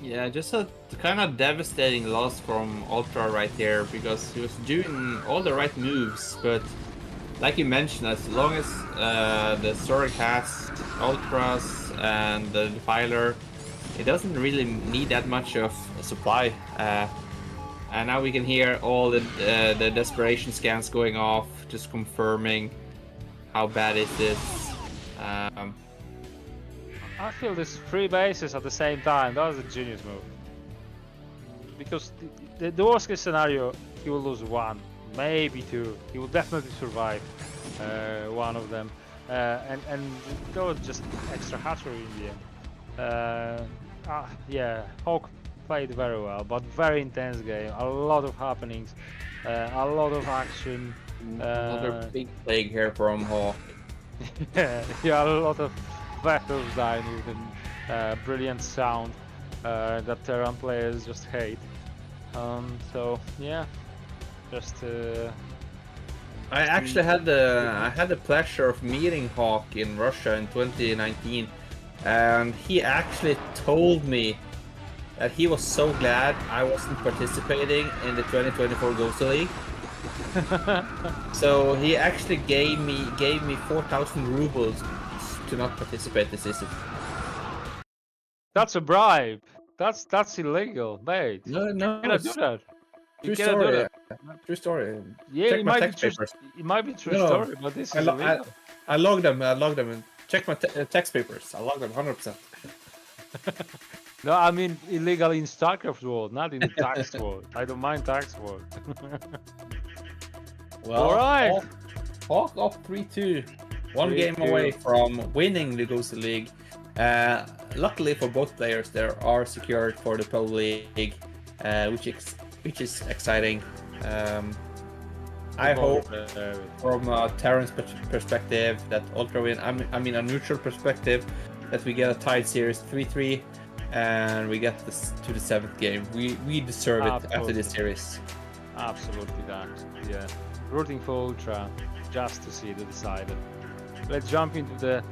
Yeah, just a kind of devastating loss from Ultra right there, because he was doing all the right moves, but like you mentioned, as long as the Zoroark has Ultras and the Defiler, it doesn't really need that much of a supply. And now we can hear all the desperation scans going off, just confirming how bad is this. I feel this 3 bases at the same time. That was a genius move. Because the worst case scenario, he will lose 1, maybe 2. He will definitely survive one of them. And that was just extra hatchery in the end. Yeah, Hawk played very well, but very intense game. A lot of happenings, a lot of action. Another big plague here from Hawk. Yeah, a lot of battles dying with brilliant sound that Terran players just hate. So yeah, just. I actually had the pleasure of meeting Hawk in Russia in 2019, and he actually told me that he was so glad I wasn't participating in the 2024 GosuLeague. So he actually gave me 4,000 rubles to not participate this season. That's a bribe. That's illegal, mate. No, You cannot do that. True story. True story. Yeah, check my text papers. It might be true story, but this is illegal. I logged them and check my text papers. I logged them 100%. No, I mean illegal in StarCraft world, not in the tax world. I don't mind tax world. Well, all right. Hawk up 3-2. One game away from winning the GosuLeague. Luckily for both players, they are secured for the ProLeague, which is exciting. I hope from Terran's perspective that UltrA win. I mean a neutral perspective that we get a tied series 3-3, and we get this to the 7th game. We deserve it after this series. Absolutely, that. Yeah, rooting for Ultra just to see the decider. Let's jump into the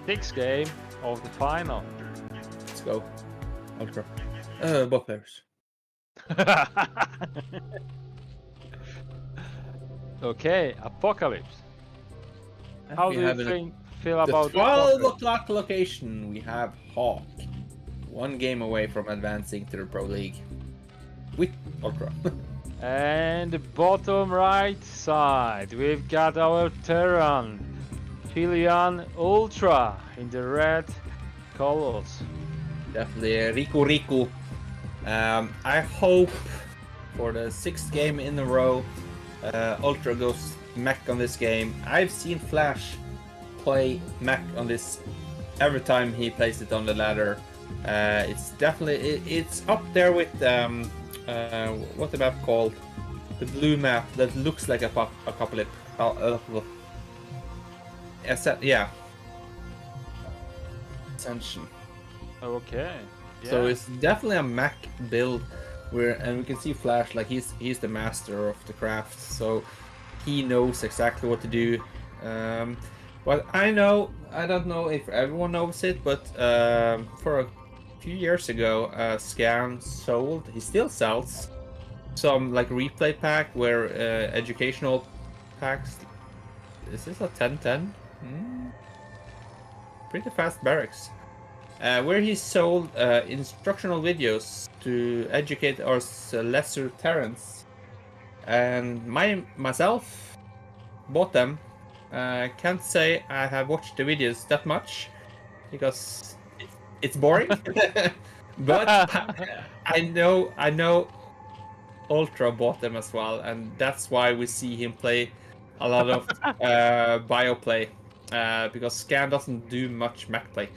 6th game of the final. Let's go, UltrA. Both players. Okay, Apocalypse. How do you feel about the 12 o'clock location? We have Hawk, 1 game away from advancing to the Pro League with UltrA. And the bottom right side, we've got our Terran, Julian UltrA in the red colors. Definitely Riku. I hope for the 6th game in a row, UltrA goes mech on this game. I've seen Flash play mech on this every time he plays it on the ladder. It's definitely it's up there with what the map called? The blue map that looks like a apocalypse. Yeah. Ascension. Okay. Yeah. So it's definitely a mech build and we can see Flash, like he's the master of the craft, so he knows exactly what to do. But I don't know if everyone knows it, but for a few years ago, Scan sold, he still sells some like replay pack where educational packs. Is this a 1010? Pretty fast barracks. Where he sold instructional videos to educate us lesser Terrans, and myself bought them. Can't say I have watched the videos that much because it's boring. But I know UltrA bought them as well, and that's why we see him play a lot of bio play, because Scan doesn't do much mech play.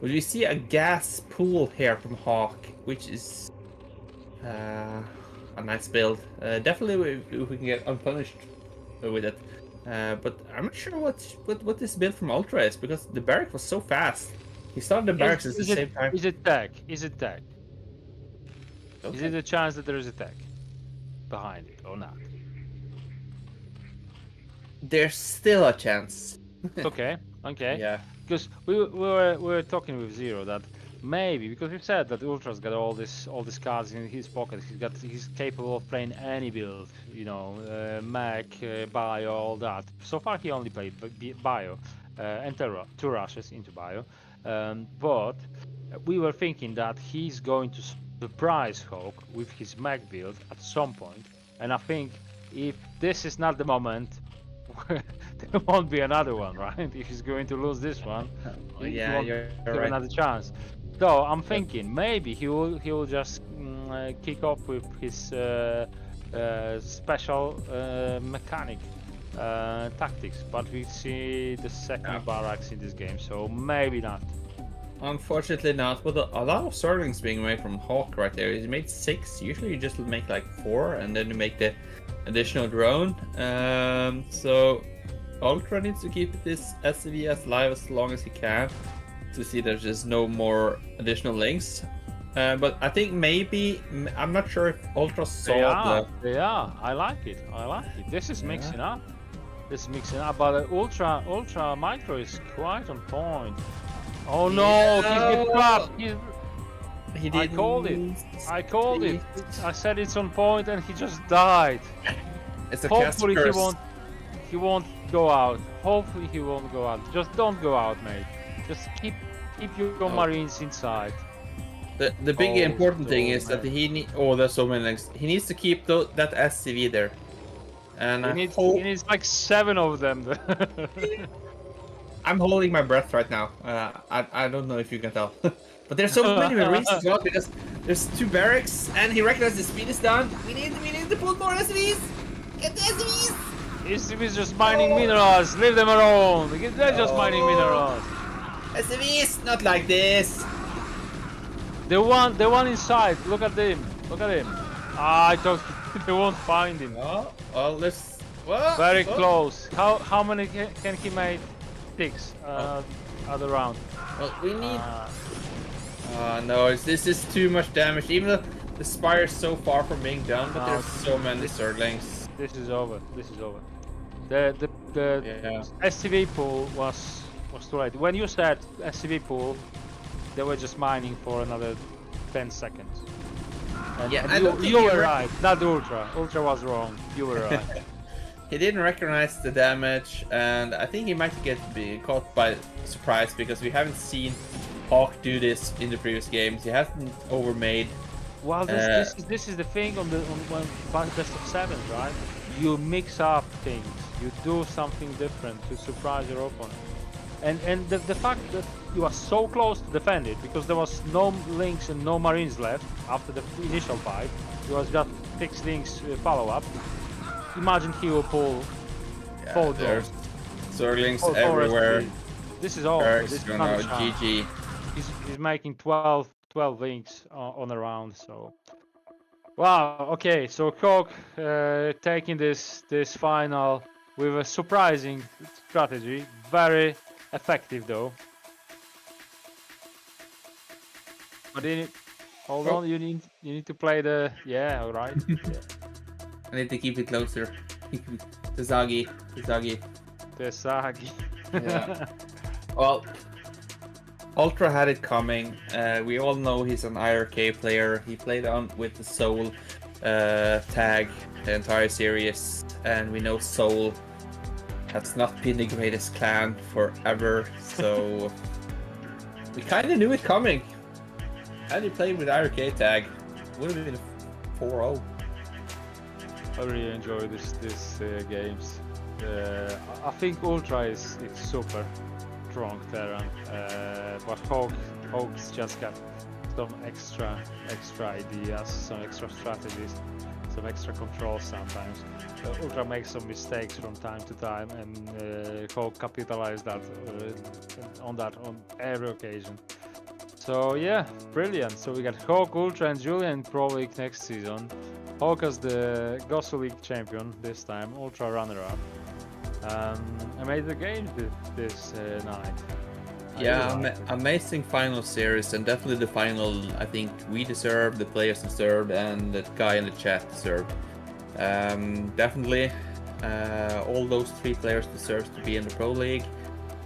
But we see a gas pool here from Hawk, which is a nice build. Definitely if we can get unpunished with it. But I'm not sure what this build from UltrA is, because the barrack was so fast. He started the barracks at the same time. Is it tech? Is it tech? Okay. Is it a chance that there is a tech behind it or not? There's still a chance. Okay. Yeah. Because we were talking with Zero that maybe, because we've said that UltrA's got all these cards in his pocket. He's capable of playing any build, you know, mech, bio, all that. So far he only played bio and two rushes into bio. But we were thinking that he's going to surprise Hawk with his mech build at some point. And I think if this is not the moment, there won't be another one, right? If he's going to lose this one, yeah, you're give right. Another chance. So I'm thinking maybe he will just kick off with his special mechanic tactics, but we see the second barracks in this game, so maybe not. Unfortunately not, but a lot of Sterlings being made from Hawk right there. He made 6. Usually you just make like 4 and then you make the additional drone. So UltrA needs to keep this SCV as live as long as he can to see there's just no more additional links. But I think maybe, I'm not sure if UltrA saw Yeah, I like it. This is mixing up. But Ultra Micro is quite on point. Oh no, he's get trapped. He didn't. I called it. I said it's on point and he just died. It's a Hopefully curse. he won't go out. Hopefully he won't go out. Just don't go out, mate. Just keep your marines inside. The big important thing is that there's so many links. He needs to keep that SCV there. And he needs like 7 of them. I'm holding my breath right now. I don't know if you can tell. But there's so many marines as well, because there's 2 barracks and he recognizes the speed is down. We need to pull more SCVs! Get the SCVs! SCVs just mining minerals, leave them alone. They're just mining minerals. SCVs, not like this. The one inside, look at him. I thought they won't find him. Well, let's What? Very What? close. How many can he make? 6 other round. Well, we need. No, this is too much damage. Even though the Spire is so far from being done, but No, there's so many Zerglings. This is over. This is over. The Yeah. SCV pool was too late. When you said SCV pool, they were just mining for another 10 seconds. And, Yeah, and I don't think you he were right. Not Ultra. Ultra was wrong. You were right. He didn't recognize the damage, and I think he might be caught by surprise because we haven't seen Hawk do this in the previous games. He hasn't overmade. Well, this is the thing on best of 7, right? You mix up things. You do something different to surprise your opponent. And the fact that you are so close to defend it, because there was no links and no marines left after the initial fight. It was just 6 links follow-up. Imagine he will pull 4 There's drones. Zerglings 4 everywhere. This is all. Eric's This is gonna not a chance. GG. He's making 12 links on a round. So wow. Okay. So Coke taking this final with a surprising strategy. Very effective though. But hold on. You need to play the all right. Yeah. I need to keep it closer. The Zagi. The Sagi. Yeah. Well, Ultra had it coming. We all know he's an IRK player. He played on with the Soul tag the entire series, and we know Soul has not been the greatest clan forever, so we kind of knew it coming. Had he played with IRK tag, would have been a 4-0. I really enjoy this games. I think Ultra is super strong Terran, but Hawks just got some extra ideas, some extra strategies, some extra controls sometimes. Ultra makes some mistakes from time to time, and Hawk capitalized that on every occasion. So yeah, brilliant. So we got Hawk, Ultra, and Julian ProLeague next season. Hawk as the GosuLeague champion this time, Ultra runner-up. I made the game this night. Yeah, amazing final series, and definitely the final I think we deserve, the players deserved, and the guy in the chat deserved. Definitely, all those 3 players deserve to be in the Pro League.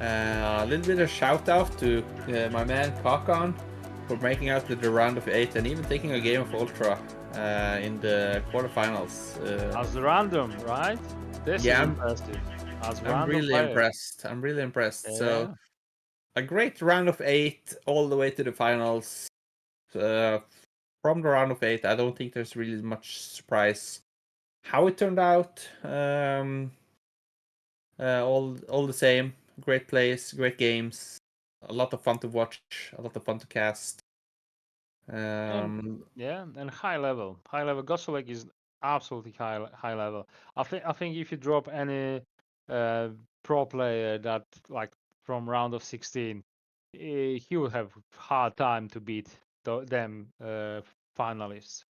A little bit of shout out to my man Kakan for making out to the round of 8 and even taking a game of Ultra in the quarterfinals. As random, right? This is impressive. I'm really impressed. Yeah. So a great round of 8 all the way to the finals. From the round of 8, I don't think there's really much surprise how it turned out. All the same. Great plays, great games, a lot of fun to watch, a lot of fun to cast. And high level. GosuLeague is absolutely high level. I think if you drop any pro player that like from round of 16, he will have hard time to beat them finalists.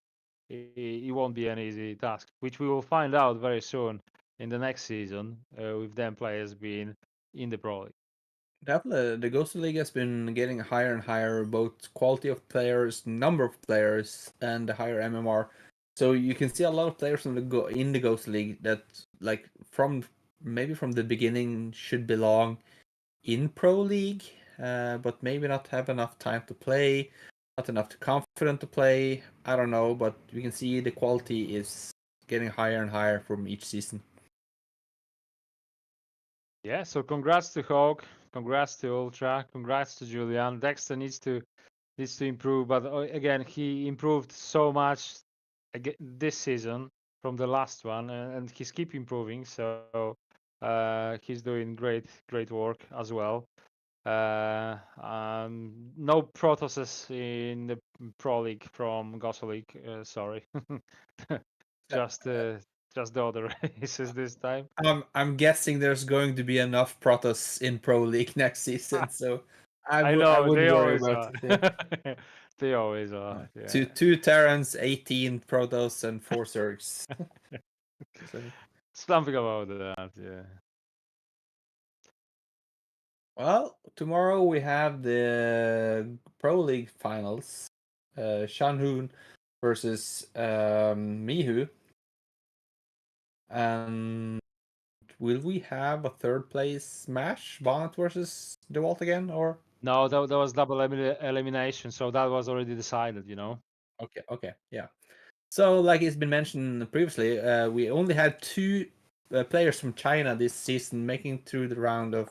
It won't be an easy task, which we will find out very soon in the next season with them players being in the Pro League. Definitely, the GosuLeague has been getting higher and higher, both quality of players, number of players, and the higher MMR. So you can see a lot of players in the GosuLeague that, like, from the beginning should belong in Pro League, but maybe not have enough time to play, not enough confident to play. I don't know, but we can see the quality is getting higher and higher from each season. Yeah, so congrats to Hawk, congrats to Ultra, congrats to Julian. Dexter needs to improve, but again, he improved so much this season from the last one, and he's keep improving. So he's doing great work as well. No Protosses in the Pro League from GosuLeague. Sorry, just the other races this time. I'm guessing there's going to be enough Protoss in Pro League next season, so I know wouldn't they worry always about are. it. They always are. Yeah. Two Terrans, 18 Protoss, and 4 Zergs. So, Something about that, yeah. Well, tomorrow we have the Pro League Finals. Shanhoon versus Mihu. And will we have a third place smash? Bonnet versus DeWalt again, or? No, that was double elimination, so that was already decided, you know. Okay, yeah. So, like it's been mentioned previously, we only had two players from China this season making through the round of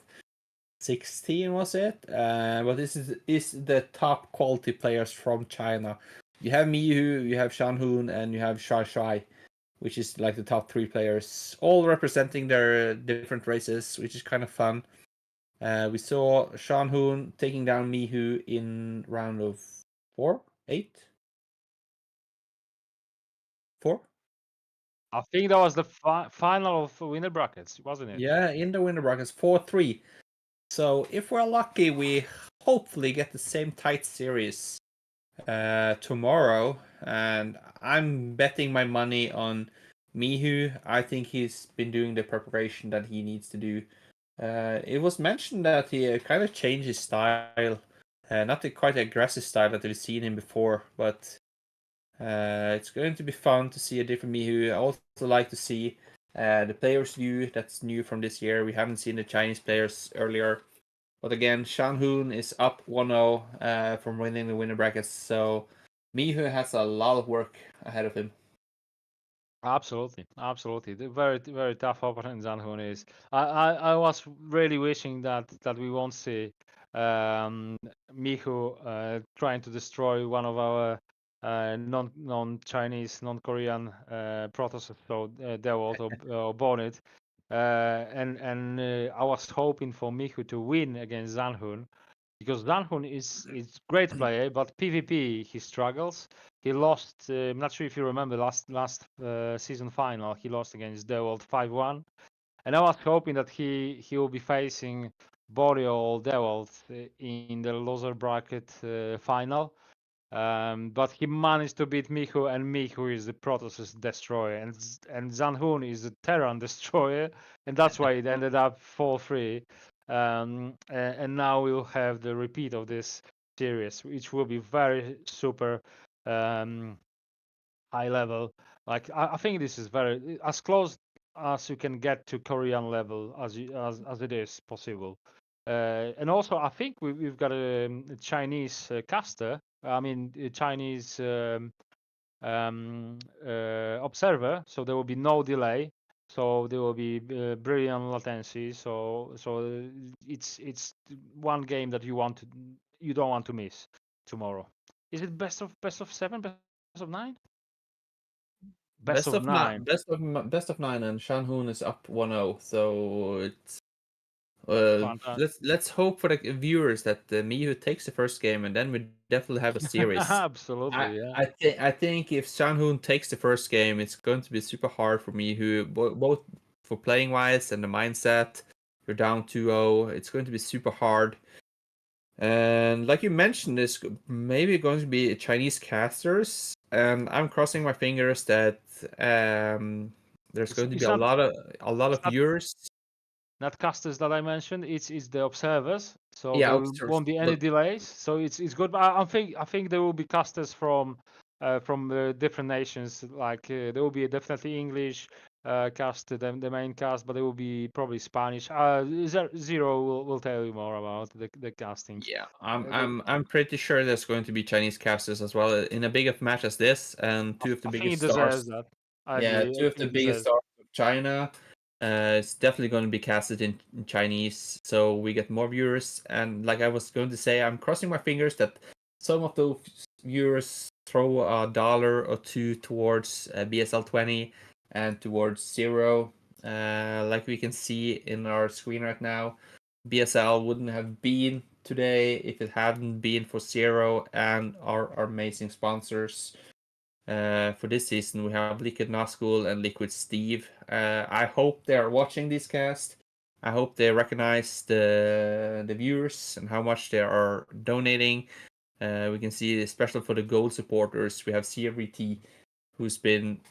16, was it? But this is the top quality players from China. You have Miyu, you have Shanhoon, and you have Shai, which is like the top three players, all representing their different races, which is kind of fun. We saw Shanhoon taking down Mihu in round of 4, 8, 4. I think that was the final of winner brackets, wasn't it? Yeah, in the winner brackets, 4-3. So if we're lucky, we hopefully get the same tight series tomorrow. And I'm betting my money on Mihu. I think he's been doing the preparation that he needs to do. It was mentioned that he kind of changed his style. Not the quite aggressive style that we've seen him before, but it's going to be fun to see a different Mihu. I also like to see the players' view that's new from this year. We haven't seen the Chinese players earlier. But again, Shanhoon is up 1-0 from winning the winner brackets. So Mihu has a lot of work ahead of him. Absolutely. The very, very tough opponent Zanhun is. I was really wishing that we won't see Mihu trying to destroy one of our non-Chinese, non-Korean protoss, so Dawid or Bonnet. And I was hoping for Mihu to win against Zanhun, because Zanhun is great player, but PvP he struggles. He lost. I'm not sure if you remember last season final. He lost against Dawid 5-1, and I was hoping that he will be facing Borio or Dawid in the loser bracket final. But he managed to beat Mihu, and Mihu is the Protoss destroyer, and Zanhun is the Terran destroyer, and that's why it ended up 4-3. And now we'll have the repeat of this series, which will be very super high level. Like I think this is very as close as you can get to Korean level as it is possible. And also, I think we've got a Chinese caster. I mean, a Chinese observer. So there will be no delay. So there will be brilliant latency. So it's one game that you don't want to miss tomorrow. Is it best of 7, best of 9? Best of 9. Best of 9, and Shanhoon is up 1-0. So it's let's hope for the viewers that Mihu takes the first game, and then we definitely have a series. Absolutely, yeah. I think if Shanhoon takes the first game, it's going to be super hard for Mihu, both for playing wise and the mindset. You're down 2-0. It's going to be super hard. And like you mentioned, it's maybe going to be Chinese casters, and I'm crossing my fingers that there's going to be a lot of viewers. Not casters that I mentioned. It's the observers. So Yeah, there won't be any delays. So it's good. But I think there will be casters from different nations. Like there will be definitely English cast, the main cast, but there will be probably Spanish. Zero will tell you more about the casting. Yeah, I'm pretty sure there's going to be Chinese casters as well in a big of match as this, and two of the biggest stars. That. Two of the biggest stars of China. It's definitely going to be casted in Chinese, so we get more viewers. And like I was going to say, I'm crossing my fingers that some of those viewers throw $1 or $2 towards BSL20 and towards Zero. Like we can see in our screen right now, BSL wouldn't have been today if it hadn't been for Zero and our amazing sponsors. For this season, we have Liquid Nazgul and Liquid Steve. I hope they are watching this cast. I hope they recognize the viewers and how much they are donating. We can see, especially for the gold supporters, we have CRVT, who's been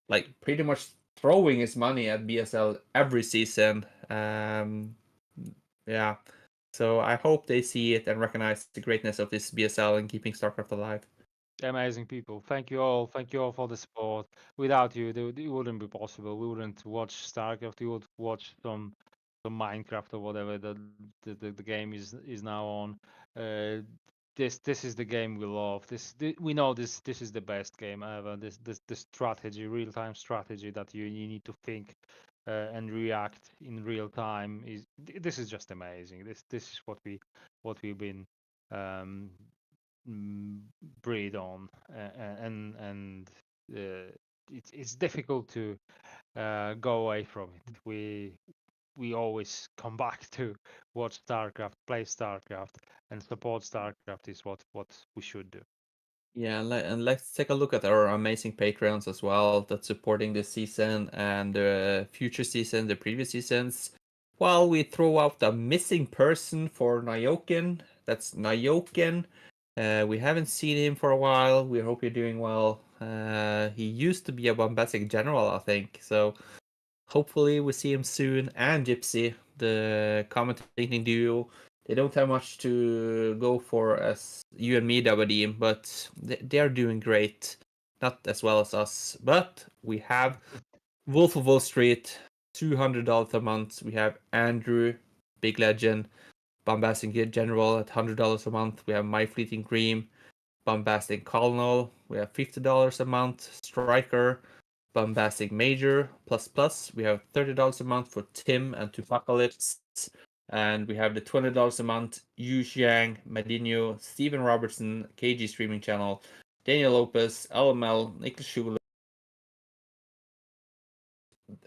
like pretty much throwing his money at BSL every season. Yeah. So I hope they see it and recognize the greatness of this BSL and keeping StarCraft alive. Amazing people. Thank you all. Thank you all for the support. Without you, it wouldn't be possible. We wouldn't watch StarCraft. We would watch some Minecraft or whatever the game is now on. This is the game we love. We know this is the best game ever. This strategy, real time strategy that you need to think and react in real time this is just amazing. This is what we've been um, breed on, and it's difficult to go away from it. We always come back to watch StarCraft, play StarCraft, and support StarCraft is what we should do. Yeah, and let's take a look at our amazing Patreons as well that's supporting this season and the future season, the previous seasons. While we throw out the missing person for Nyoken, that's Nyoken. We haven't seen him for a while. We hope you're doing well. He used to be a Bombastic General, I think. So hopefully we see him soon. And Gypsy, the commentating duo. They don't have much to go for as you and me, dAbAdEEm, but they're doing great. Not as well as us, but we have Wolf of Wall Street, $200 a month. We have Andrew, big legend, Bombastic General at $100 a month. We have My Fleeting Dream, Bombastic Colonel. We have $50 a month. Striker, Bombastic Major plus. We have $30 a month for Tim and Tupacalypse. And we have the $20 a month, Yu Xiang, Madinho, Steven Robertson, KG Streaming Channel, Daniel Lopez, LML, Nicholas Schuler.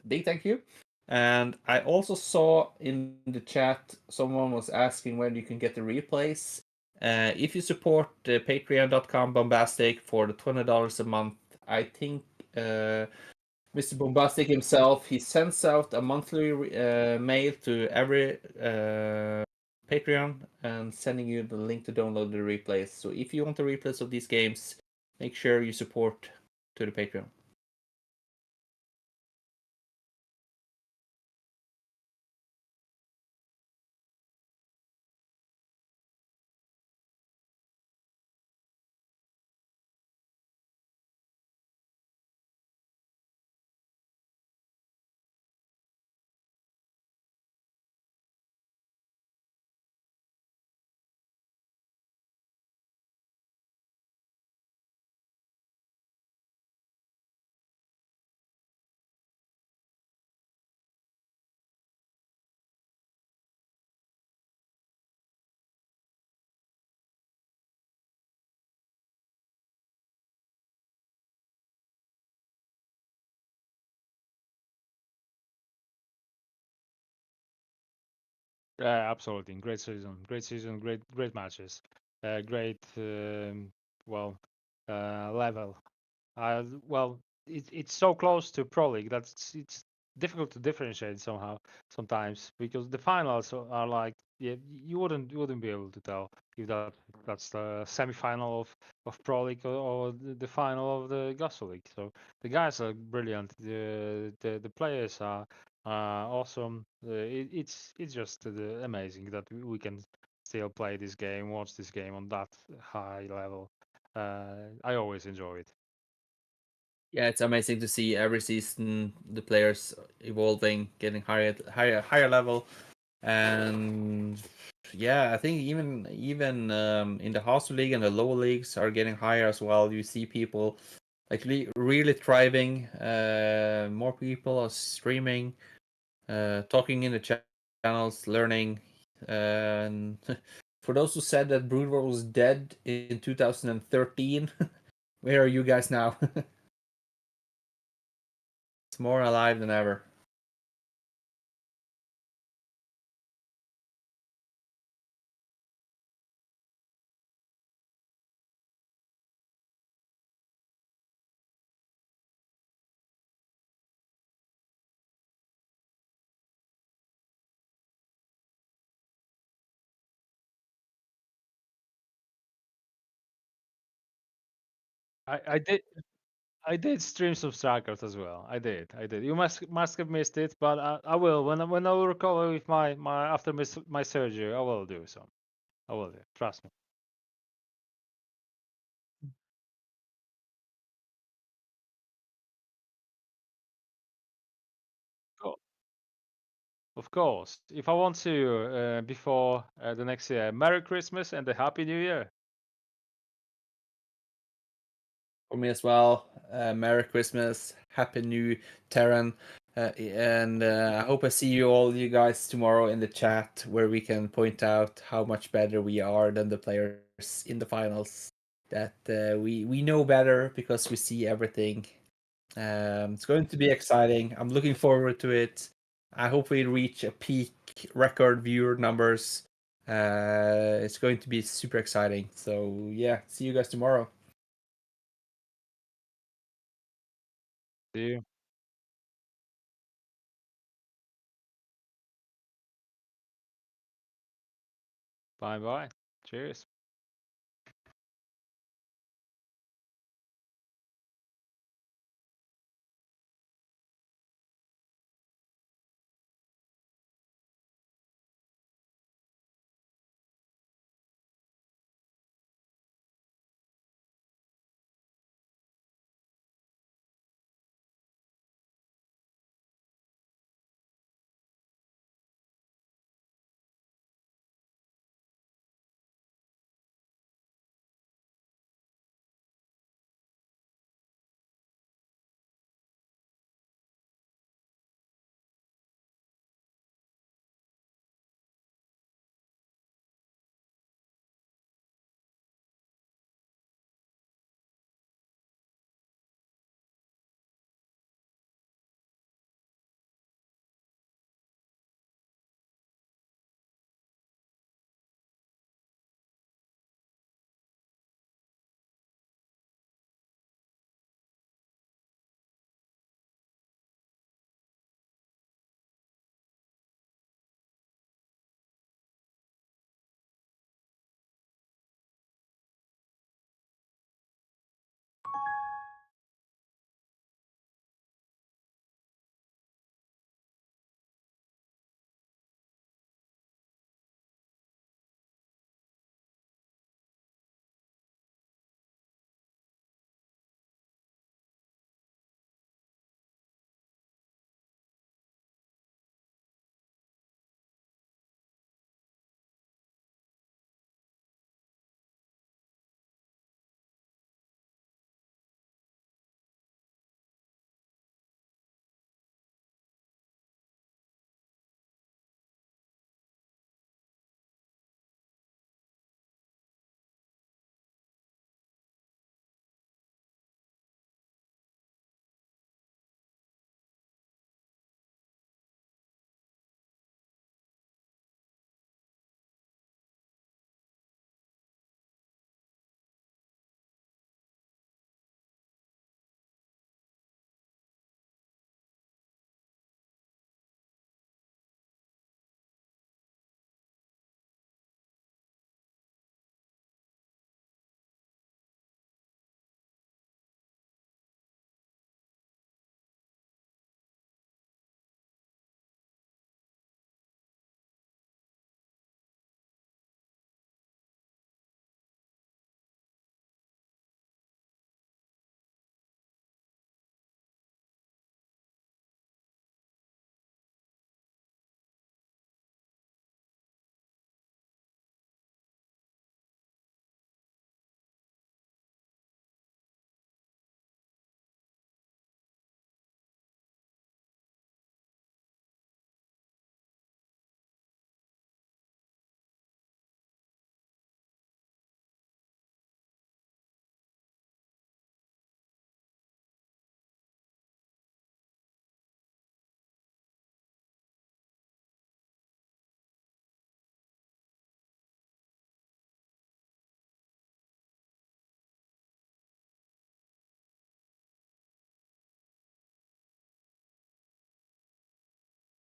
Big thank you. And I also saw in the chat someone was asking when you can get the replays. If you support patreon.com Bombastic for the $20 a month, I think Mr. Bombastic himself, he sends out a monthly mail to every Patreon and sending you the link to download the replays. So if you want the replays of these games, make sure you support to the Patreon. Absolutely, great season, great matches, great level. Well, it's so close to Pro League that it's difficult to differentiate somehow sometimes because the finals are like you wouldn't be able to tell if that's the semi-final of Pro League or the final of the GosuLeague. So the guys are brilliant. The players are awesome. It's just amazing that we can still play this game, watch this game on that high level. I always enjoy it. Yeah, it's amazing to see every season the players evolving, getting higher level, and yeah, I think even in the House League and the lower leagues are getting higher as well. You see people actually really thriving. More people are streaming, talking in the channels, learning. And for those who said that Brood War was dead in 2013, where are you guys now? It's more alive than ever. I did I did stream some StarCraft as well. I did. You must have missed it, but I will when I will recover with my after my surgery. I will do so. I will do. Trust me. Cool. Of course. If I want to before the next year, Merry Christmas and a Happy New Year. For me as well. Merry Christmas, Happy New Terran, and I hope I see you guys tomorrow in the chat where we can point out how much better we are than the players in the finals. That we know better because we see everything. It's going to be exciting. I'm looking forward to it. I hope we reach a peak record viewer numbers. It's going to be super exciting. So yeah, see you guys tomorrow. See you. Bye bye. Cheers.